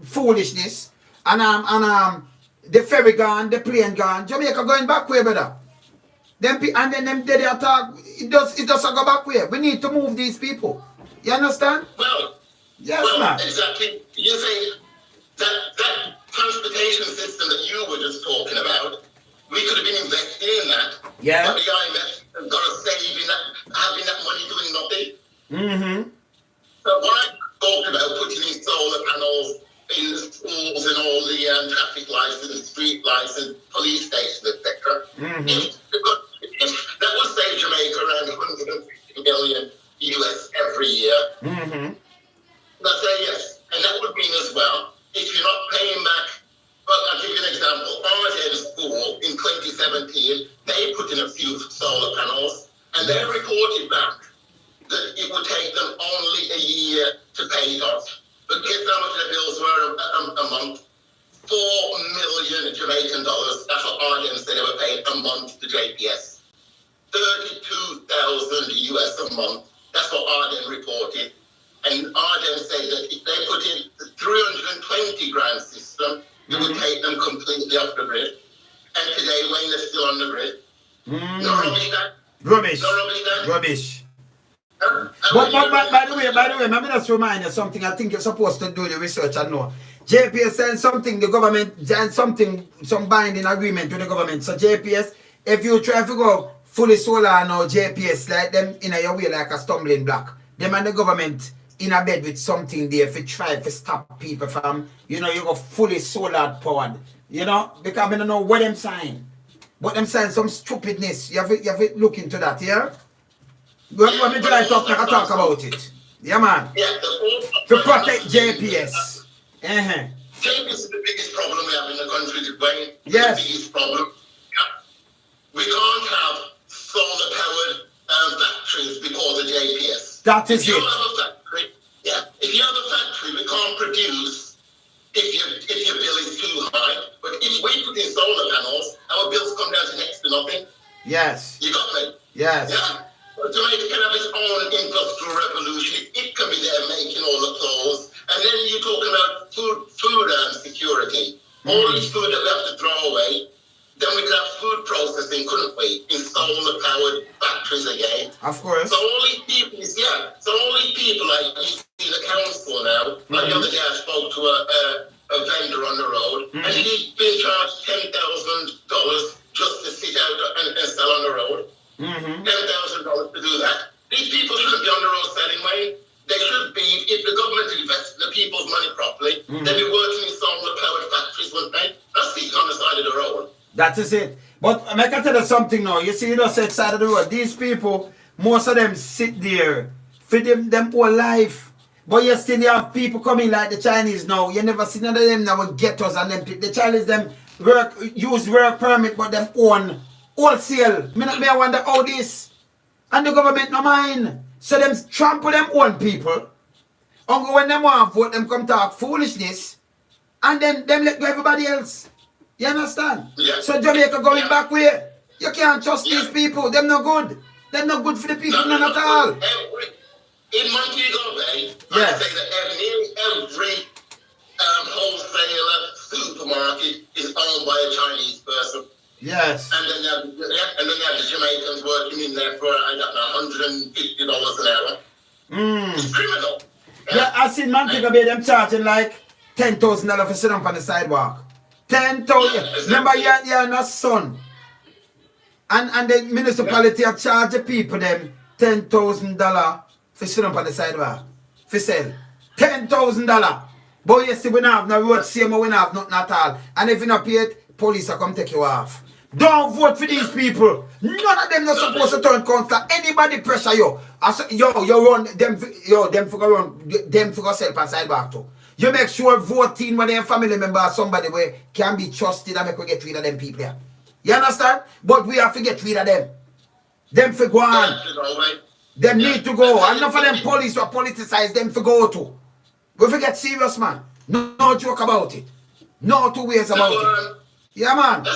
foolishness. And the ferry gone, the plane gone. Jamaica going back way, brother. And then them dead attack, it does go back way. We need to move these people. You understand? Well, yes, man. Exactly. You say that transportation system that you were just talking about, we could have been investing in that. Yeah. But the IMF has got a saving that Mm-hmm. So when I talked about putting in solar panels in the schools and all the traffic lights and the street lights and police stations, etc., Mm-hmm. if that would save Jamaica around 150 million US every year. Mm-hmm. I'd say yes. And that would mean as well, if you're not paying back, well, I'll give you an example. Our school in 2017, they put in a few solar panels and they reported back that it would take them only a year to pay it off. But guess how much their bills were a month? 4 million Jamaican dollars. That's what RDM said they were paying a month to JPS. 32,000 US a month. That's what RDM reported. And RDM said that if they put in the 320 grand system, it would take them completely off the grid. And today, when they're still on the grid, no rubbish that. Rubbish. No rubbish that. Rubbish. But By the way, let me just remind you something. I think you're supposed to do the research and know. JPS signed something, the government signed something, some binding agreement with the government. So JPS, if you try to go fully solar now, JPS like them in your way like a stumbling block. Them and the government in a bed with something there if you try to stop people from, you go fully solar powered. Because I don't know what them sign. But them sign some stupidness. You have to look into that, yeah? When we try to talk about it. Yeah, man. Yeah, to protect JPS. JPS is the biggest problem we have in the country, Dwayne. Yes. The biggest problem. Yeah. We can't have solar-powered factories because of JPS. That is if you it. Have a factory, if you have a factory, we can't produce if your bill is too high. But if we put in solar panels, our bills come down to next to nothing. Yes. You got me? Yes. Yeah. Jamaica can have its own industrial revolution. It can be there making all the clothes. And then you're talking about food security. All this food that we have to throw away. Then we could have food processing, couldn't we? In solar-powered factories again. Of course. So all these people, So all these people, like you see the council now. Like the other day, I spoke to a vendor on the road, and he's been charged $10,000 just to sit out and sell on the road. $10,000 to do that. These people shouldn't be on the road selling way. They should be, if the government invests the people's money properly, they'd be working in solar-powered factories, wouldn't they? Not sitting on the side of the road. That is it. But I can tell you something now. You see, say side of the road. These people, most of them sit there for them whole life. But you still have people coming like the Chinese now. You never see none of them now with ghettos and them. The Chinese them use work permit, but them own wholesale. I wonder how this. And the government no mind. So them trample them own people. And when them want vote, them come talk foolishness. And then them let go everybody else. You understand? Yeah. So Jamaica going back where? You can't trust these people. Them no good. Them no good for the people, none at all. In Montego Bay, yes. I say that nearly every wholesaler supermarket is owned by a Chinese person. Yes. And then they have the Jamaicans working in there for, I don't know, $150 an hour. It's criminal. Yeah, I seen Montego Bay, them charging like $10,000 for sitting up on the sidewalk. 10,000. Remember, you're in a sun. And the municipality are charging people them $10,000 for sitting up on the sidewalk. For sale. $10,000. But you see, we don't have no road same, we don't have nothing at all. And if you not pay it, police will come take you off. Don't vote for these people. None of them not supposed to turn counselor. Anybody pressure you. You run them for go sell on sidewalk too. You make sure voting when their family member or somebody where can be trusted and make we get rid of them people here. You understand? But we have to get rid of them. Them for go on. Them need to go. And enough of them police or politicize them for go to. We forget serious, man. No joke about it. No two ways about it. Yeah, man. They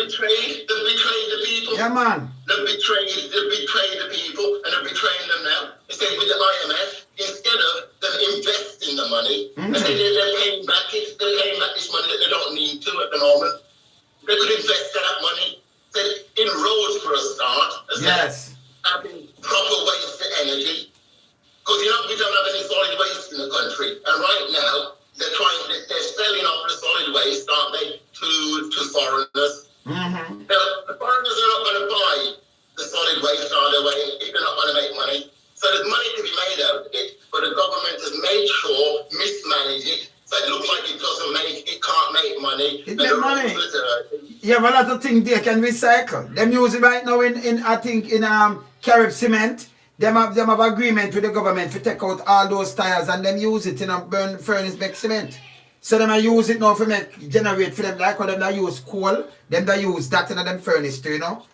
betrayed the people. Yeah, man. They betrayed the people and they're betraying them now. Instead with the IMF, instead of them investing the money, they're paying back this money that they don't need to at the moment. They could invest that money in roads for a start. Yes. Having proper waste to energy. Because we don't have any solid waste in the country. And right now, they're selling off the solid waste, aren't they, to foreigners. Now, the foreigners are not going to buy the solid waste, are they, if they're not going to make money. So there's money to be made You have a lot of things they can recycle. Them use it right now in I think in Carib Cement. Them have agreement with the government to take out all those tires and them use it in a burn furnace make cement. So them use it now for make generate for them like when them that use coal, them that use that in them furnace to, you know,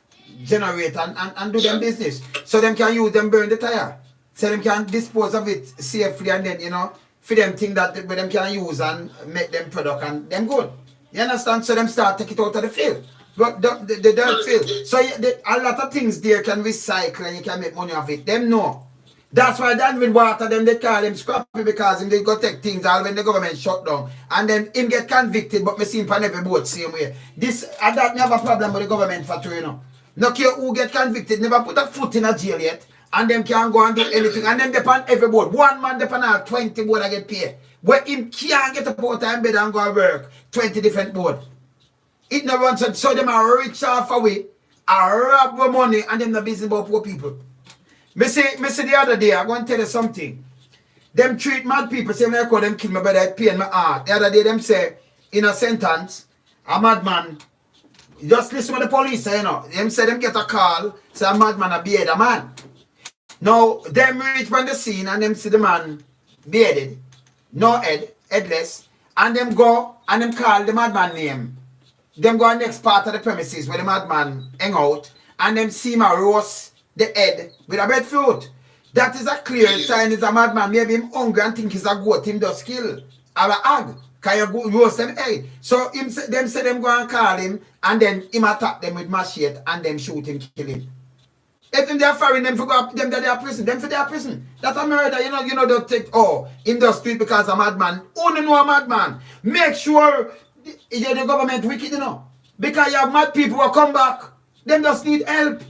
generate and do them business. So them can use them burn the tire. So them can dispose of it safely and then, you know, for them thing that them can use and make them product and them good. You understand? So them start take it out of the field. But the dirt field. So a lot of things there can recycle and you can make money off it. Them know. That's why Dan with water, them they call him scrappy because him they go take things all when the government shut down. And then him get convicted, but me see him on every boat same way. This and that me have a problem with the government for two, you know. No care who get convicted, never put a foot in a jail yet. And them can go and do anything. And them depend every boat. One man depend on 20 board I get paid. Where him can't get a boat and bed and go and work 20 different board. It never runs so them are rich off away, are rob the money and them the business about poor people. Me say the other day, I'm going to tell you something. Them treat mad people, say when I call them kill my brother, pain my heart. The other day them say, in a sentence, a madman, just listen what the police say, you know. Them say them get a call, say a madman a beard a man. Now, them reach on the scene and them see the man bearded, no head, headless, and them go and them call the madman name. Them go next part of the premises where the madman hang out and them see him roast the head with a breadfruit. That is a clear sign he's a madman. Maybe him hungry and think he's a goat, him does kill. Or a hog. Can you go roast them egg? So them say them go and call him and then him attack them with machete and them shoot him, kill him. If them they are firing them for go up, them that they are prison, them for their prison. That's a murder, you know, don't take in the street because a madman. Only know a madman. Make sure the government wicked, you know. Because you have mad people who come back. Them just need help.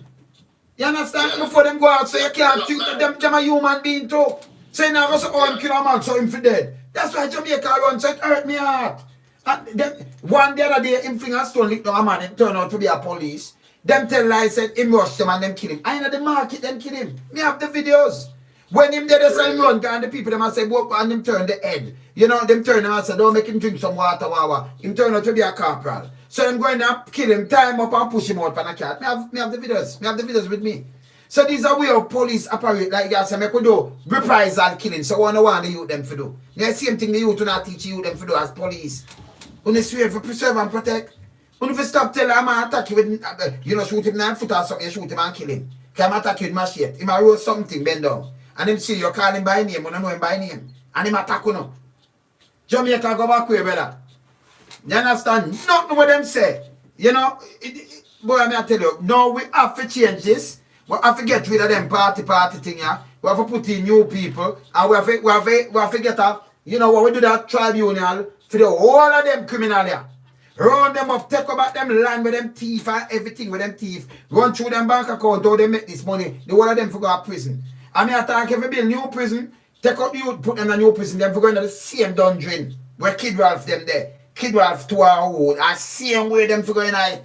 You understand? Before them go out, so you can't treat them a human being too. So you never say, oh, him kill a man, so him for dead. That's why Jamaica run, so it hurt me heart. And them, one the other day, him finger stone lick down a man, him turn out to be a police. Them tell lies, said him rush them and them kill him. I know the market, them kill him. Me have the videos. When him did the same run, and the people them a say, whoop, and him turn the head. You know, them turn him and say, don't make him drink some water, wawa. Him turn out to be a corporal. So them going to kill him, tie him up and push him out on a cat. Me have the videos. Me have the videos with me. So these are way of police operate like that. So me could do reprisal killing. So one the youth them for do. The same thing the youth do not teach you them for do as police. When they swear for preserve and protect. When you stop telling a man attack you with, you know, shoot him 9 foot or something, you shoot him and kill him. Can attack you with machete. He might roll something, bend down. And him see you call him by name, when you know him by name. And him attack you now. Jamaica go back way, brother. You understand? Nothing what them say. You know, boy, I tell you, no, we have to change this. We have to get rid of them party thing, yeah. We have to put in new people. And we have to get a, you know, what we do that tribunal for the whole of them criminal, yeah. Round them up, take about them land with them thief and everything with them thief. Run through them bank account, how they make this money. The whole of them for go to prison. I mean, I think if we build new prison, take out the youth, put them in a new prison, them for going to the same dungeon where Kid Ralph them there. Kid Ralph 2 hour old, and same way them for going it.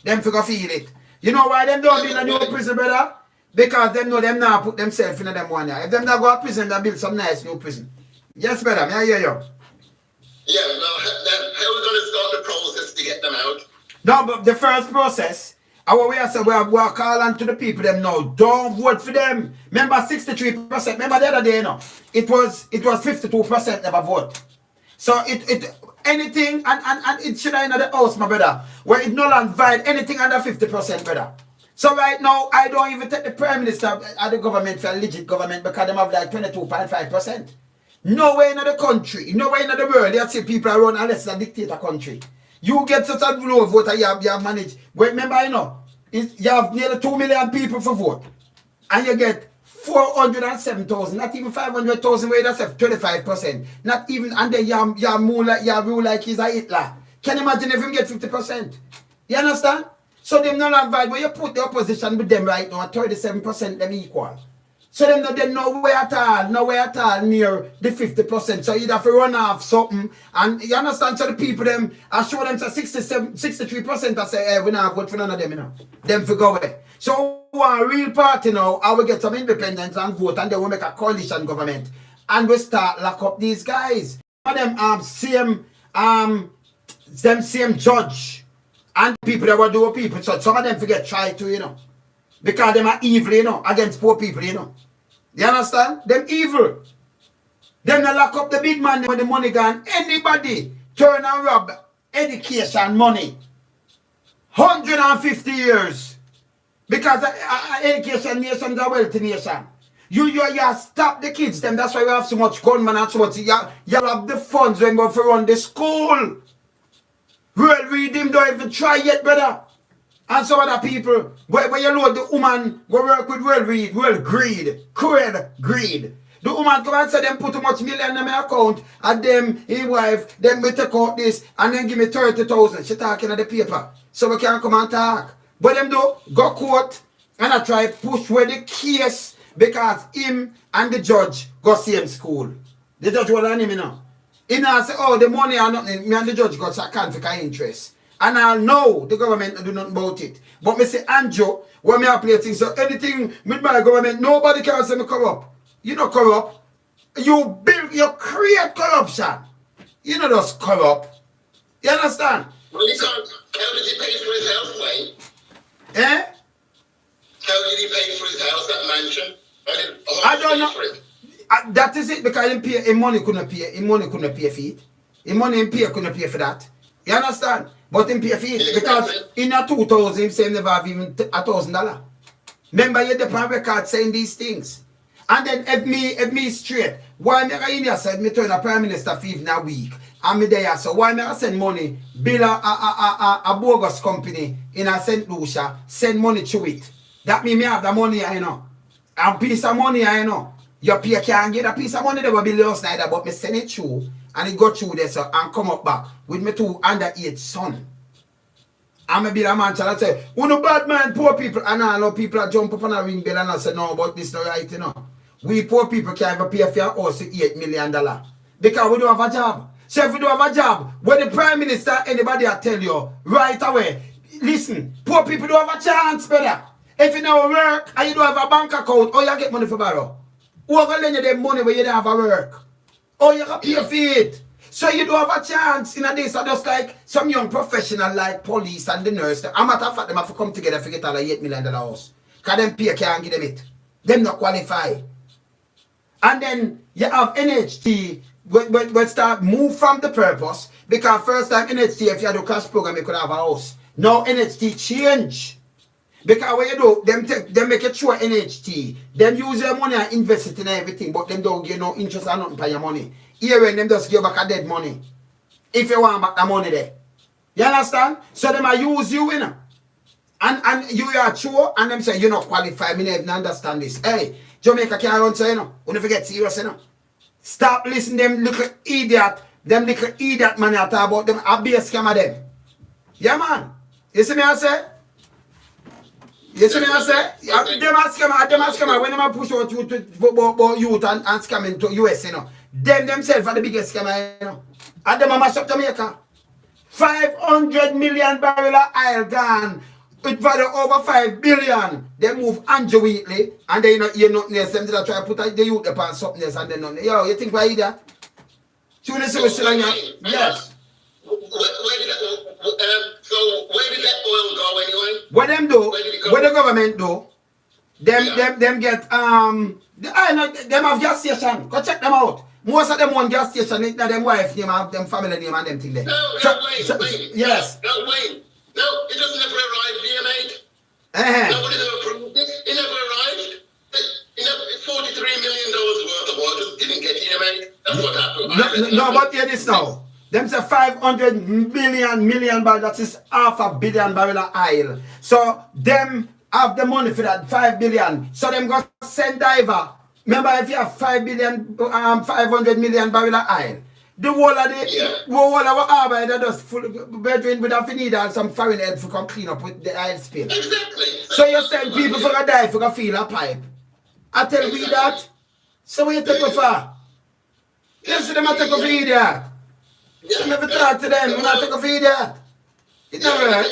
Them for go feel it. You know why them don't build a new prison, brother? Because them know them now put themselves in them one year. If them not go to prison, they build some nice new prison. Yes, brother, may I hear you? Yeah, no, how are we going to start the process to get them out? No, but the first process, what we have said, we are calling to the people them now, don't vote for them. Remember 63%, remember the other day, you know, it was 52% never vote. So anything, and it should have in the house, my brother, where it no longer valid anything under 50%, brother. So right now, I don't even take the Prime Minister of the government for a legit government because they have like 22.5%. Nowhere in the country, nowhere in the world, you see people around unless it's a dictator country. You get such a low vote you have managed. But remember, you know, you have nearly 2 million people for vote. And you get 407,000, not even 500,000 where that's 25%. Not even, and then you more like, you rule like he's a Hitler. Can you imagine if him get 50%? You understand? So them not advise, but you put the opposition with them right now at 37% them equal. So them not nowhere at all near the 50%. So you'd have to run off something. And you understand? So the people them, I show them to 63% I say, hey, we not vote for none of them, you know. Them for go away. So one real party now, I will get some independence and vote and then we make a coalition government. And we start lock up these guys. Some of them same judge And people that will do people, so some of them forget try to, you know. Because them are evil, you know, against poor people, you know. You understand? Them evil. Them they lock up the big man when the money gone. Anybody turn and rob education money. 150 years. Because education nation is a wealthy nation. You stop the kids, them. That's why you have so much gunmen and so much. You have the funds when go for run the school. Well, read him don't even try yet, brother. And some other people, where you load the woman, go work with well read, well greed, cruel greed. The woman come and say them put too much million in my account, and them, his wife, them will take out this, and then give me 30,000. She talking at the paper. So we can come and talk. But them do go court, and I try push where the case, because him and the judge go same school. The judge will learn him, you know. He now say, oh, the money are nothing. Me and the judge got a conflict of interest. And I know the government do nothing about it. But me say, Andrew, when me play things, so anything with my government, nobody can say me corrupt. You not corrupt. You create corruption. You not just corrupt. You understand? Well, you can't. How did he pay for his house, Wayne? Eh? How did he pay for his house, that mansion? I don't know. That is it, because him money couldn't pay. Him money couldn't pay for it. Him money him pay couldn't pay for that. You understand? But him pay for it because in a 2000 him say him never have even $1,000. Remember you the record saying these things. And then if me straight, why me in here said me turn a prime minister for even a week. And me there, so why me I send money, bill a bogus company in a St. Lucia, send money to it. That mean me have the money, you know. And piece of money, you know. Your peer can't get a piece of money that will be last night, but me send it through and it go through there so and come up back with me two underage son. I'm a be a man and say, oh no bad man, poor people, and I know people are jump up on a ring bell and I say no, but this not right, you know. We poor people can't even pay for your house $8 million. Because we don't have a job. So if we don't have a job, when the Prime Minister, anybody will tell you right away, listen, poor people don't have a chance, brother. If you don't work and you don't have a bank account, oh you get money for borrow. Who are going to lend you the money when you don't have a work? Or you can pay for it. So you don't have a chance in a day. So just like some young professional like police and the nurse. I'm matter of fact, them have to come together to get all a $8 million house. Because them pay can't give them it. Them not qualify. And then you have NHT when start move from the purpose. Because first time NHT, if you had a cash program, you could have a house. Now NHT change. Because what you do, them make it sure NHT. Them use your money and invest it in everything, but them don't give no interest or nothing for your money. Here when them just give back a dead money. If you want back the money there. You understand? So them are use you, you know. And you are true, and them say you not qualified. Me never understand this. Hey, Jamaica can't run so you know. You never get serious, you know. Stop listening them little idiot. Them little idiot man you talk about them. I'll be a scammer them. Yeah man. You see me I say? You see me I say? Them are scammer. When them push out youth and scamming to US, you know. Them themselves are the biggest scammer, you know. And them are mash up Jamaica. 500 million barrel of oil gone. It value over 5 billion. They move Andrew Wheatley and they you know near them that try to put the youth upon something else and then nothing. Yo, you think why you that? So where did that oil go anyway? What them do? What the government do? Them get them have gas station. Go check them out. Most of them want gas station. Them wife name and them family name and them thing there. Wayne. Yes. No, Wayne. No, it doesn't ever arrive here, mate. Nobody ever approved it. It never arrived. $43 million worth of oil didn't get here, mate. That's what happened. No, but hear this now. Them say 500 million barrel, that is $500 million barrel of oil. So them have the money for that 5 billion. So them go send diver. Remember if you have 500 million barrel of oil. The whole of whole of our arbiter does full brethren would have need some foreign help to come clean up with the oil spill. Exactly. So you send people for a die for a feel a pipe. I tell we that. So what you take for? You see them I take for idiot. You never talk to them when I take for idiot. It's never right.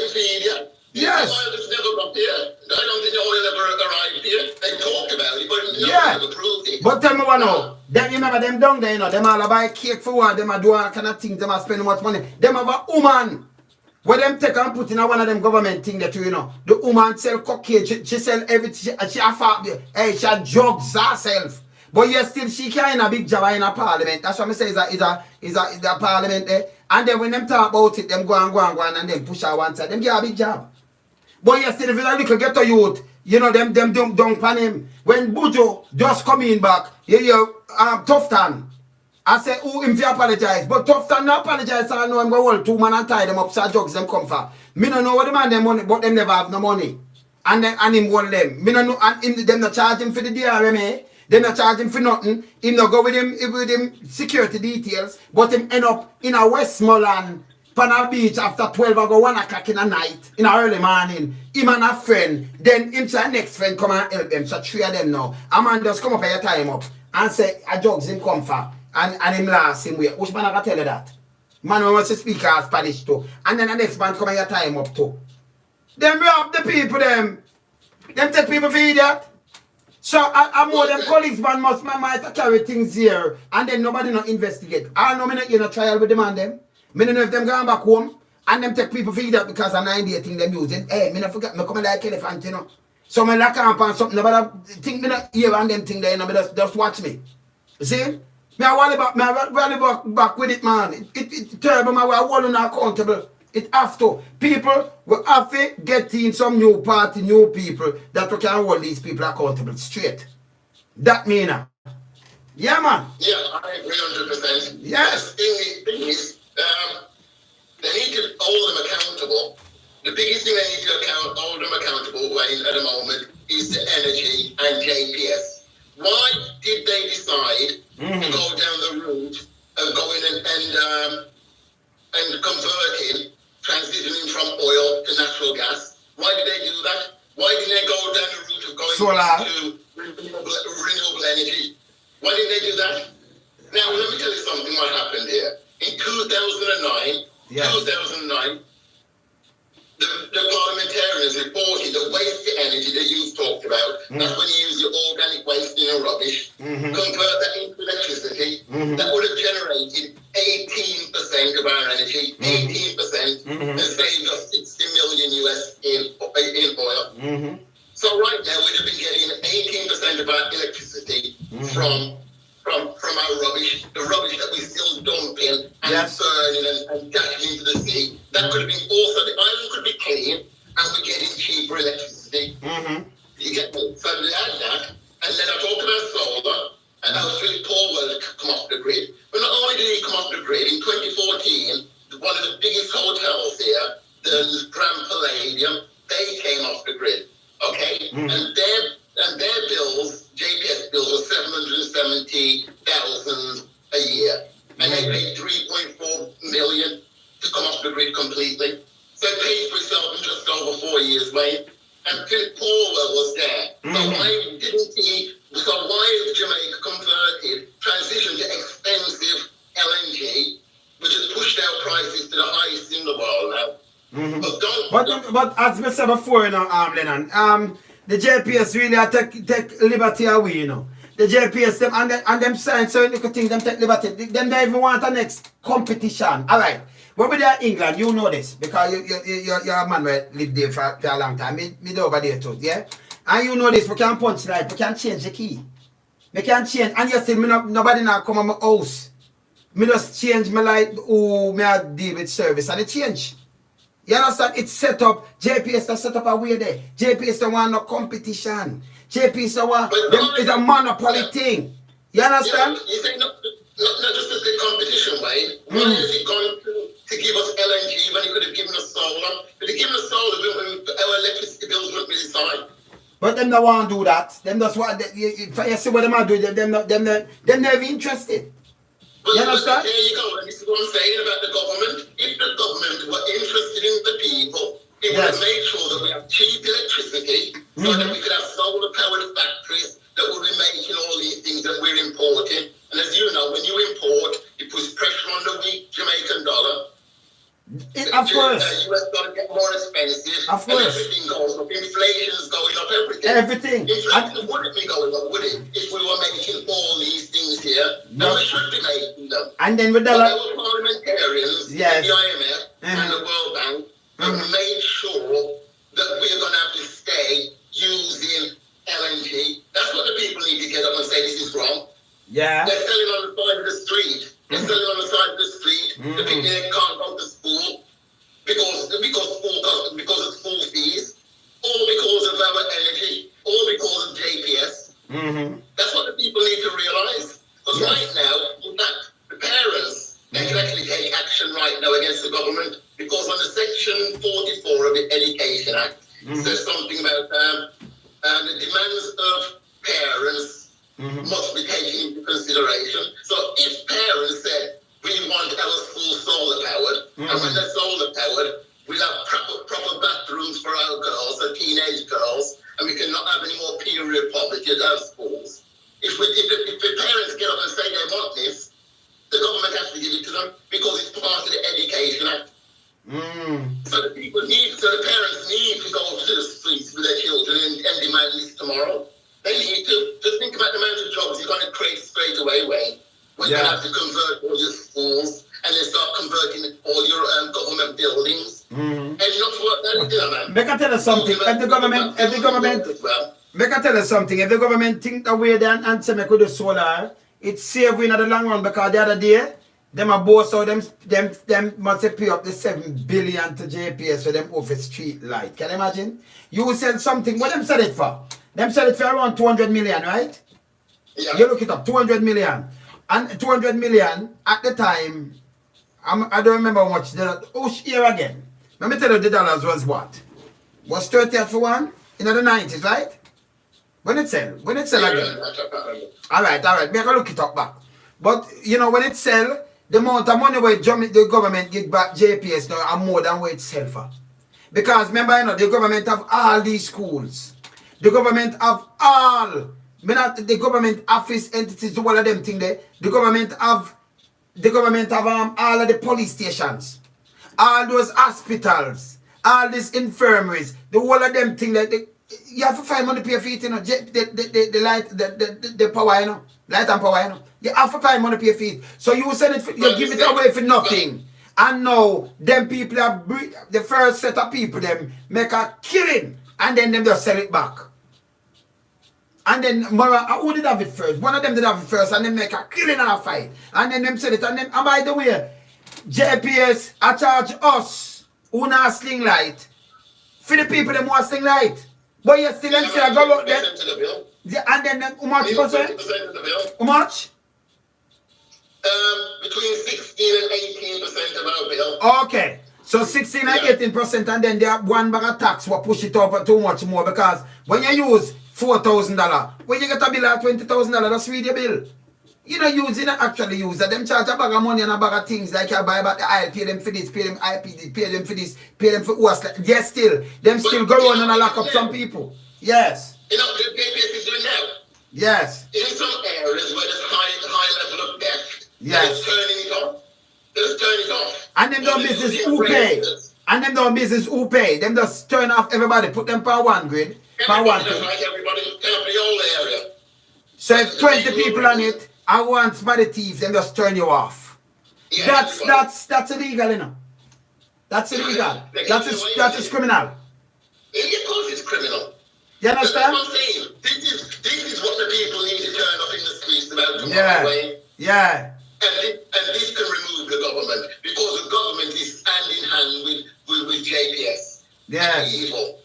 Yes. The oil just never got here. I don't think the oil ever arrived here. They talked about it, but never proved it. But tell me what now. Them remember them down there, you know. Them all buy cake for what, them do all kind of things, them all spend much money. Them have a woman What them take and put in a one of them government thing that you know. The woman sell cocaine, she sell everything, she had drugs herself. But yet still she can't in a big job in a parliament. That's what I say is a parliament there. And then when them talk about it, them go and then push her one side. Them get a big job. But yet still if it's a little ghetto youth, you know, them don't pan him. When Bujo just coming back, Tufton. I say, who him fi apologize? But Tufton no apologize, so I know I'm going to hold 2 man and tie them up, so drugs them come for. Me no know what the man them money, but them never have no money. And him hold them. Me no know, and them not charge him for the DRMA. Them not charge him for nothing. Him not go with him security details, but him end up in a Westmoreland, Pana Beach after 12 or 1 o'clock in the night, in the early morning. Him and a friend, then him say next friend come and help them, so 3 of them now. A man just come up and tie him up and say, a drugs him come for. And him last him way. Which man I can tell you that? Man wants to speak as Spanish too. And then the next man come and tie him up too. Them rob the people them. Them take people for idiot. So I more them colleagues man might carry things here and then nobody not investigate. I know me not in a trial with them and them. Me don't know if them going back home and them take people for idiot because of 90 thing them using. Hey, me not forget me come like elephant, you know. So me lock up on something nobody think me not here and them thing there, you know, just watch me. You see? Me I worry back with it, man. It's terrible, man. We are all accountable. It have to. People will have to get in some new party, new people that we can hold these people accountable straight. That mean yeah, man. Yeah, I agree 100%. Yes. The thing is, they need to hold them accountable. The biggest thing they need to hold them accountable, Wayne, at the moment is the energy and JPS. Why did they decide to go down the route of going and converting, transitioning from oil to natural gas? Why did they do that? Why didn't they go down the route of going to renewable energy? Why didn't they do that? Now, let me tell you something what happened here. In 2009, the parliamentarians reported the waste to energy that you've talked about. That's when you use your organic waste in your rubbish, convert that into electricity. That would have generated 18% of our energy, 18%, and saved us $60 million US in oil. So right now we'd have been getting 18% of our electricity from our rubbish, the rubbish that we're still dumping and burning and dashing into the sea. That could have been also, the island could be clean and we're getting cheaper electricity. You get me? So they had that. And then I talked about solar, and that was really Paul come off the grid. But not only did he come off the grid, in 2014, one of the biggest hotels here, the Grand Palladium, they came off the grid. Okay? And their bills, JPS bills, were $770,000 a year. And they paid $3.4 million to come off the grid completely. So it paid for itself in just over 4 years, Wayne. And Philip Paulwell was there. So why didn't he, so why is Jamaica converted, transitioned to expensive LNG, which has pushed our prices to the highest in the world now? But as we said before, you know, Lennon, the JPS really take liberty away, you know. The JPS them and them sign certain little things, them take liberty. Them don't even want a next competition. Alright. When we there in England, you know this because you're a man who lived there for a long time. Me over there too, yeah? And you know this, we can punch light, we can change the key. We can change, and you see, nobody now come on my house. Me just change my light, me I deal with service, and it change. You understand? It's set up, JPS to set up a way there. JPS don't want no competition. JPS don't want, it's a monopoly thing. You understand? Yeah, you think not just the competition, Wayne. Why is he going to give us LNG when he could have given us solar? If he given us solar, our electricity bills wouldn't be this high. But them don't want to do that. Them just want, you see what them are doing, them never interested. Well, you understand? There you go, and this is what I'm saying about the government. If the government were interested in the people, it would have made sure that we have cheap electricity so that we could have solar-powered factories that would be making all these things that we're importing. And as you know, when you import, it puts pressure on the weak Jamaican dollar. Of course. US dollar get more expensive. Of course. And everything goes up. Inflation's going up, everything. Inflation wouldn't be going up, would it? If we were making all these things here. No. We should be making them. And then with the parliamentarians, the IMF, and the World Bank, but made sure that we're going to have to stay using LNG. That's what the people need to get up and say this is wrong. Yeah. They're selling on the side of the street. They're selling on the side of the street. The people can't go to school because of school fees, or because of our energy, or because of JPS. That's what the people need to realise. Because right now, in fact, the parents, they can actually take action right now against the government, because under Section 44 of the Allocation Act, there's something about the demands of parents must be taken into consideration. So if parents said, we want our school solar powered, and when they're solar powered, we'll have proper bathrooms for our girls, our teenage girls, and we cannot have any more period poverty at our schools. If the parents get up and say they want this, the government has to give it to them, because it's part of the Education Act. So the parents need to go to the streets with their children and demand this tomorrow. They need to just think about the amount of jobs you're going to create straight away, Wayne. When you have to convert all your schools, and they start converting all your government buildings. And not what they're doing, man. Make I tell you something. If the government make I tell you something. If the government think the way they answer me with the solar, it's saving in the long run, because the other day, them are both so them must pay up the 7 billion to JPS for them off a street light. Can you imagine? You said something. What them said it for? Them said it for around 200 million, right? Yeah. You look it up, 200 million. And 200 million at the time, I don't remember how much. Here again. Let me tell you, the dollars was what? Was 30 for one? In the 90s, right? When it sell? When it sell again? Alright. Make a look it up back. But, you know, when it sell, the amount of money where the government give back JPS now are more than what it sell for. Because remember, you know, the government have all these schools. The government have all. The government office entities, all of them thing there. The government have all of the police stations, all those hospitals, all these infirmaries, the whole of them thing that you have to find money to pay for it, you know, the light, the power, you know, light and power, you know. You have to find money to pay for it. So you send it, you give it away for nothing. And now them people are the first set of people them make a killing, and then them just sell it back. And then who did have it first? One of them did have it first, and then make a killing and a fight. And then them said it, and then, and by the way, JPS I charge us who not sling light for the people them want sling light. But you still them say I go out there. And then how much percent? How much? Between 16 and 18% of our bill. Okay. So 16 and 18%, and then they have one bag of tax will push it up too much more, because when you use $4,000, when you get a bill of $20,000, that's read your bill. You know, you not actually use that. Them charge a bag of money and a bag of things, like you buy back the aisle, pay them for this, pay them IPD, pay them for this, pay them for us. Yes, still. Them still go on and lock up some people. Yes. You know, the JPS is doing now. Yes. In some areas where there's high level of debt, yes. Just turning it off. Just turn it off. And them don't business who pay. And them don't business who pay. Them just turn off everybody, put them per one grid. Per one grid. Like everybody, every old area. So if 20 people on it, and one somebody thief, them just turn you off. Yeah, that's illegal, you know. That's illegal. That's criminal. Of course it's criminal. You understand? That's what I'm saying. This is what the people need to turn up in the streets about tomorrow. Yeah. Yeah. And this can remove the government, because the government is hand in hand with JPS. Yes. Evil.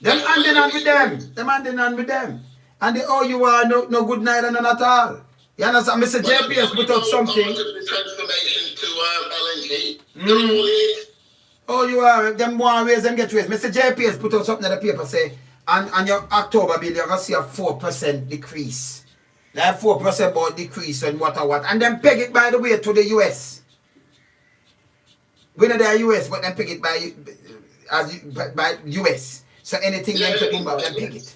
Them hand in hand with them. Them hand in hand with them. And they owe you are no good neither none at all. You understand? Mr. JPS put out something. The transformation to LNG. Mm. Oh, you are. Them want raise, them get raised. Mr. JPS put out something in the paper say, on your October bill, you're going to see a 4% decrease. Like 4% about decrease and what. And then peg it, by the way, to the US. We know they're US, but then peg it by US. So anything them to boom up, then peg it.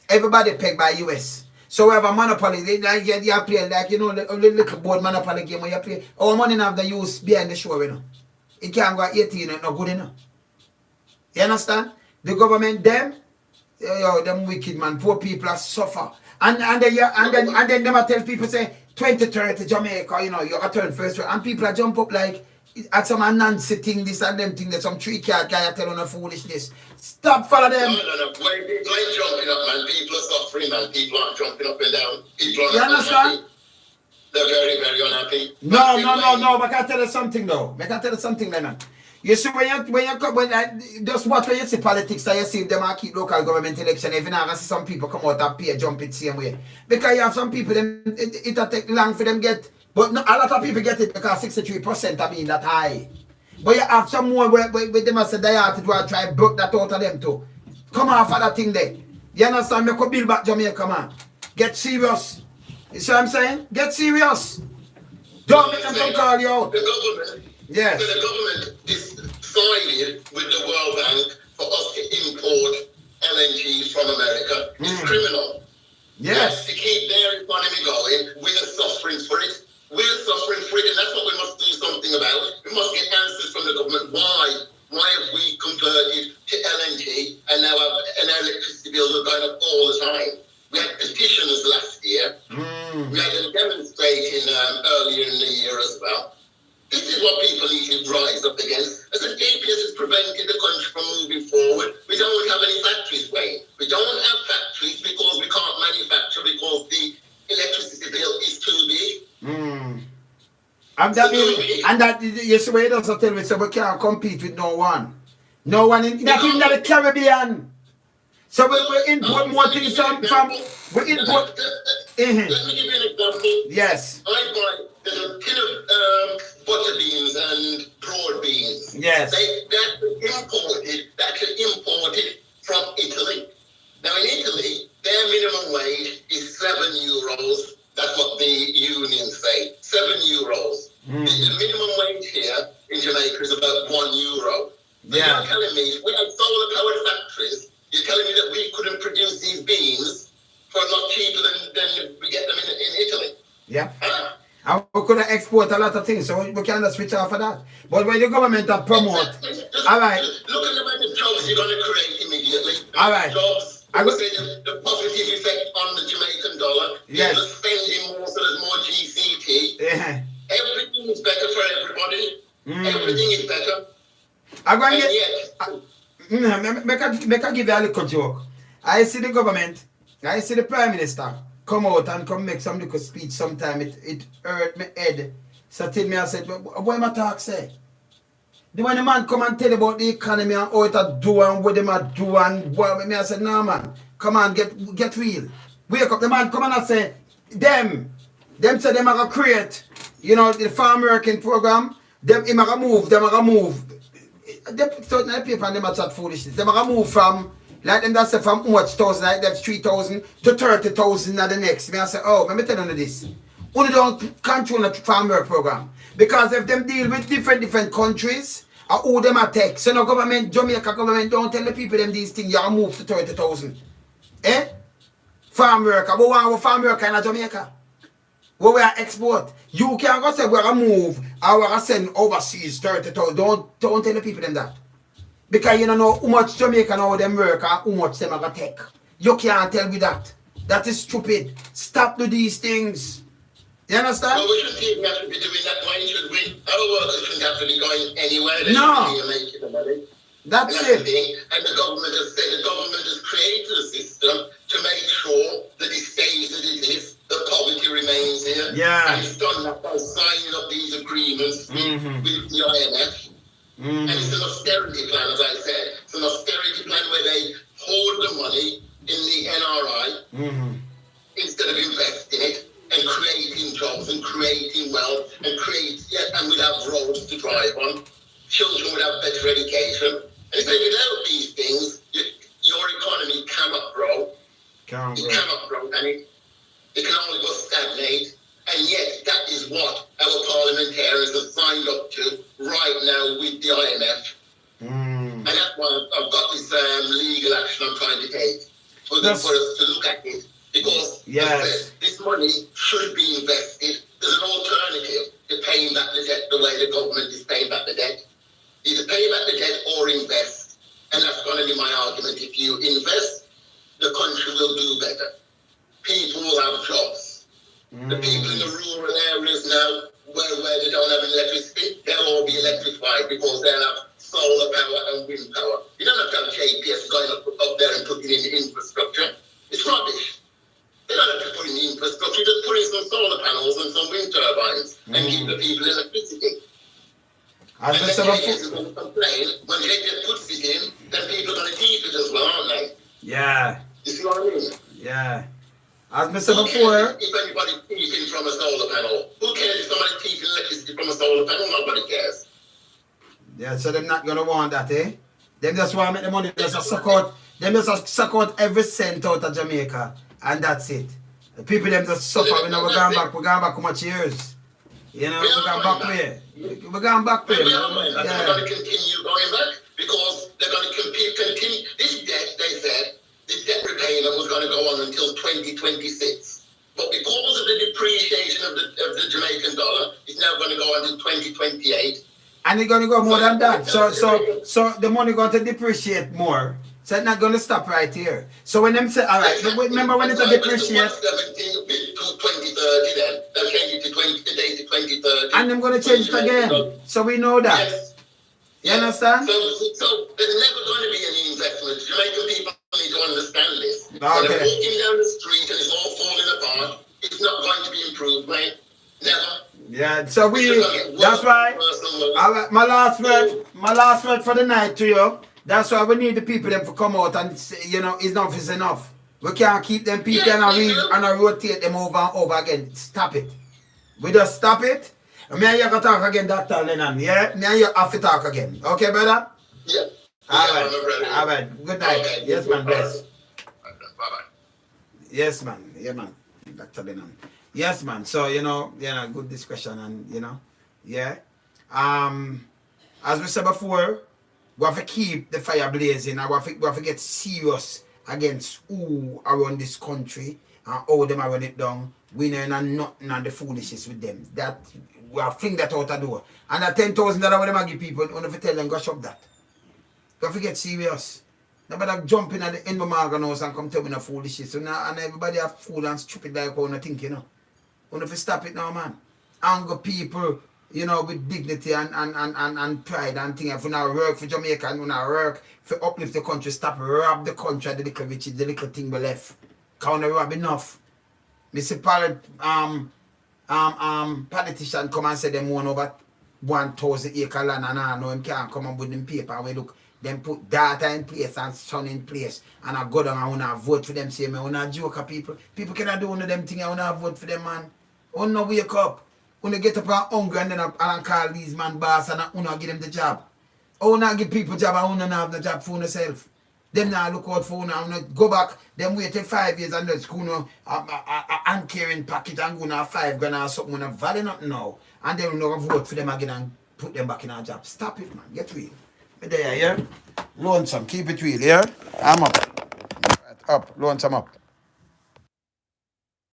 Everybody peg by US. So we have a monopoly. You play like, you know, a little board monopoly game where you play. Our money have the use behind the show, you know. It can't go 18 and not good enough. You understand? The government, them wicked man, poor people are suffer. And then them tell people say 2030 Jamaica, you know, you got turn first, and people are jump up like at some Nancy thing, this and them thing, there's some 3 card guy tell on a foolishness. Stop follow them. No. When people ain't jumping up, man, people are suffering, man. People aren't jumping up and down. People are You understand? They're very, very unhappy. No, but I can tell you something though. I can tell you something, Lennon. You see just watch when you see politics and you see them and keep local government election, even now I see some people come out and pay jump it same way. Because you have some people them it'll take long for them get, but no, a lot of people get it because 63% I mean that high. But you have some more where them as a diet will try to broke that out of them too. Come on for that thing there. You understand? Me could build back Jamaica, man. Get serious. You see what I'm saying? Get serious. Don't make them come call you out. The government. Yes. So the government is siding with the World Bank for us to import LNG from America. It's criminal. Yes. To keep their economy going, we're suffering for it. We're suffering for it, and that's what we must do something about. We must get answers from the government. Why have we converted to LNG and now our electricity bills are going up all the time? We had petitioners last year. We had them demonstrating earlier in the year as well. This is what people need to rise up against. As the GPS has prevented the country from moving forward, we don't have any factories, Wayne. We don't have factories because we can't manufacture because the electricity bill is too big. And that you see where it doesn't tell me so we can't compete with no one. No one in not even the Caribbean. So we import more things from we import. Let me give you an example. Yes. I buy a tin of butter beans and broad beans. Yes. They're imported from Italy. Now in Italy, their minimum wage is €7. That's what the unions say. €7. The minimum wage here in Jamaica is about €1. You're telling me we have solar powered factories. You're telling me that we couldn't produce these beans for a lot cheaper than we get them in Italy? Yeah. Huh? And we could export a lot of things, so we can switch off of that. But when the government promote, all right. Look at the amount of jobs you're going to create immediately. All right. Jobs. I would say the positive effect on the Jamaican dollar. Yes. People are spending more, so there's more GCT. Yeah. Everything is better for everybody. Everything is better. I'm going to make a give you a little joke. I see the government, I see the Prime Minister come out and come make some little speech sometime. It hurt my head. So tell me, I said, what am I talk say? When the man come and tell about the economy and how it do and what them a do and what me, I said, no man, come on, get real. Wake up, the man come and say, them say them are gonna create, you know, the farm working program, them are gonna move. Them certain people and them are chat foolishness. Them are gonna move from, like them that say from how much thousand, like that's 3,000 to 30,000 at the next. Me I say, oh, let me tell you this. Only don't control the farm work program. Because if them deal with different countries, or who them attack, so no government, Jamaica government don't tell the people them these things, you move to 30,000. Farm worker, we want farm worker in Jamaica. We are export. You can't go say we're gonna move or we're gonna send overseas 30,000. Don't tell the people them that. Because you don't know how much Jamaica know them work and how much them are gonna take. You can't tell me that. That is stupid. Stop do these things. You understand? Well, we shouldn't even have to be doing that. Why should we? Our workers shouldn't have to be going anywhere. They No. should be making the money. That's and it. And the government has said the government has created a system to make sure that it stays as it is, that poverty remains here. Yeah. And it's done that by signing up these agreements with the IMF. And it's an austerity plan, as I said. It's an austerity plan where they hold the money in the NRI instead of investing it and creating jobs and creating wealth and and we'd have roads to drive on. Children would have better education. And so without these things, your economy cannot grow. It cannot grow, and it can only go stagnate. And yet, that is what our parliamentarians have signed up to right now with the IMF. And that's why I've got this legal action I'm trying to take for us to look at it. Because this money should be invested. There's an alternative to paying back the debt the way the government is paying back the debt. Either pay back the debt or invest. And that's going to be my argument. If you invest, the country will do better. People will have jobs. The people in the rural areas now where they don't have electricity, they'll all be electrified because they'll have solar power and wind power. You don't have to have JPS going up there and putting in the infrastructure. It's rubbish. They don't have to put in the infrastructure, just put in some solar panels and some wind turbines and give the people electricity. And then JPS is going to complain when JPS puts it in, then people are going to keep it as well, aren't they? Yeah. You see what I mean? Yeah. As I said before, if anybody's peeping from a solar panel, who cares if somebody's peeping electricity from a solar panel? Nobody cares. yeah, so they're not gonna want that, eh? Them just want to make the money, just suck out every cent out of Jamaica, and that's it. The people them just suffer. We're going back how much years? You know, we're going back where? We're going back where? They're going to continue going back because they're going to continue. This debt, they said, the debt repayment was going to go on until 2026. But because of the depreciation of the Jamaican dollar, it's now going to go on until 2028. And it's going to go more than that. So the money going to depreciate more. So it's not going to stop right here. So when them say, all right, remember when it's a depreciate? 2030 then, they'll change it to 2030. And them going to change it again. So we know that. Yes. You understand? So there's never going to be any investment. Jamaican people need to understand this. Okay. When they're walking down the street and it's all falling apart, it's not going to be improved, mate. Never. Yeah, so that's why, my last word for the night to you, that's why we need the people them to come out and say, you know, enough is enough. We can't keep them people and rotate them over and over again. Stop it. We just stop it. Me and you can talk again, Dr. Lennon, yeah? Me and you have to talk again. Okay, brother? Yeah. All right. Good night. Okay. Yes, man. Bless. Bye-bye. Yes, man. Yeah, man. Dr. Lennon. Yes, man. So, good discussion and, yeah. As we said before, we have to keep the fire blazing and we have to get serious against who around this country and how them are run it down. We know nothing on the foolishness with them. That we have fling that out the door. And that $10,000 what them give people, we have to tell them go shop that. We have to get serious. Nobody jump in at the end of my house and come tell me no foolishness. So now, and everybody are fool and stupid like how I think, We have to stop it now, man. Anger people, with dignity and pride and things. If we not work for Jamaica and we not work for uplift the country, stop rob the country the little riches, the little thing we left. Can't rob enough. Mr. Politician come and say them want over 1,000 acre land and I know him can't come and with them paper and we look, them put data in place and sun in place and I go down and wanna vote for them, say me wanna joke at people. People cannot do one of them things and wanna vote for them, man. Wanna wake up. Wanna get up and hungry and then and call these man boss and wanna give them the job. Wanna give people job and wanna have the job for themselves. Them now look out for now, go back, them wait till 5 years and just go Un-caring package and go now $5,000 or something, wanna value nothing now. And then we'll vote for them again and put them back in our job. Stop it, man. Get real. There, yeah? Lonesome, keep it real, yeah? I'm up. Up, lonesome up.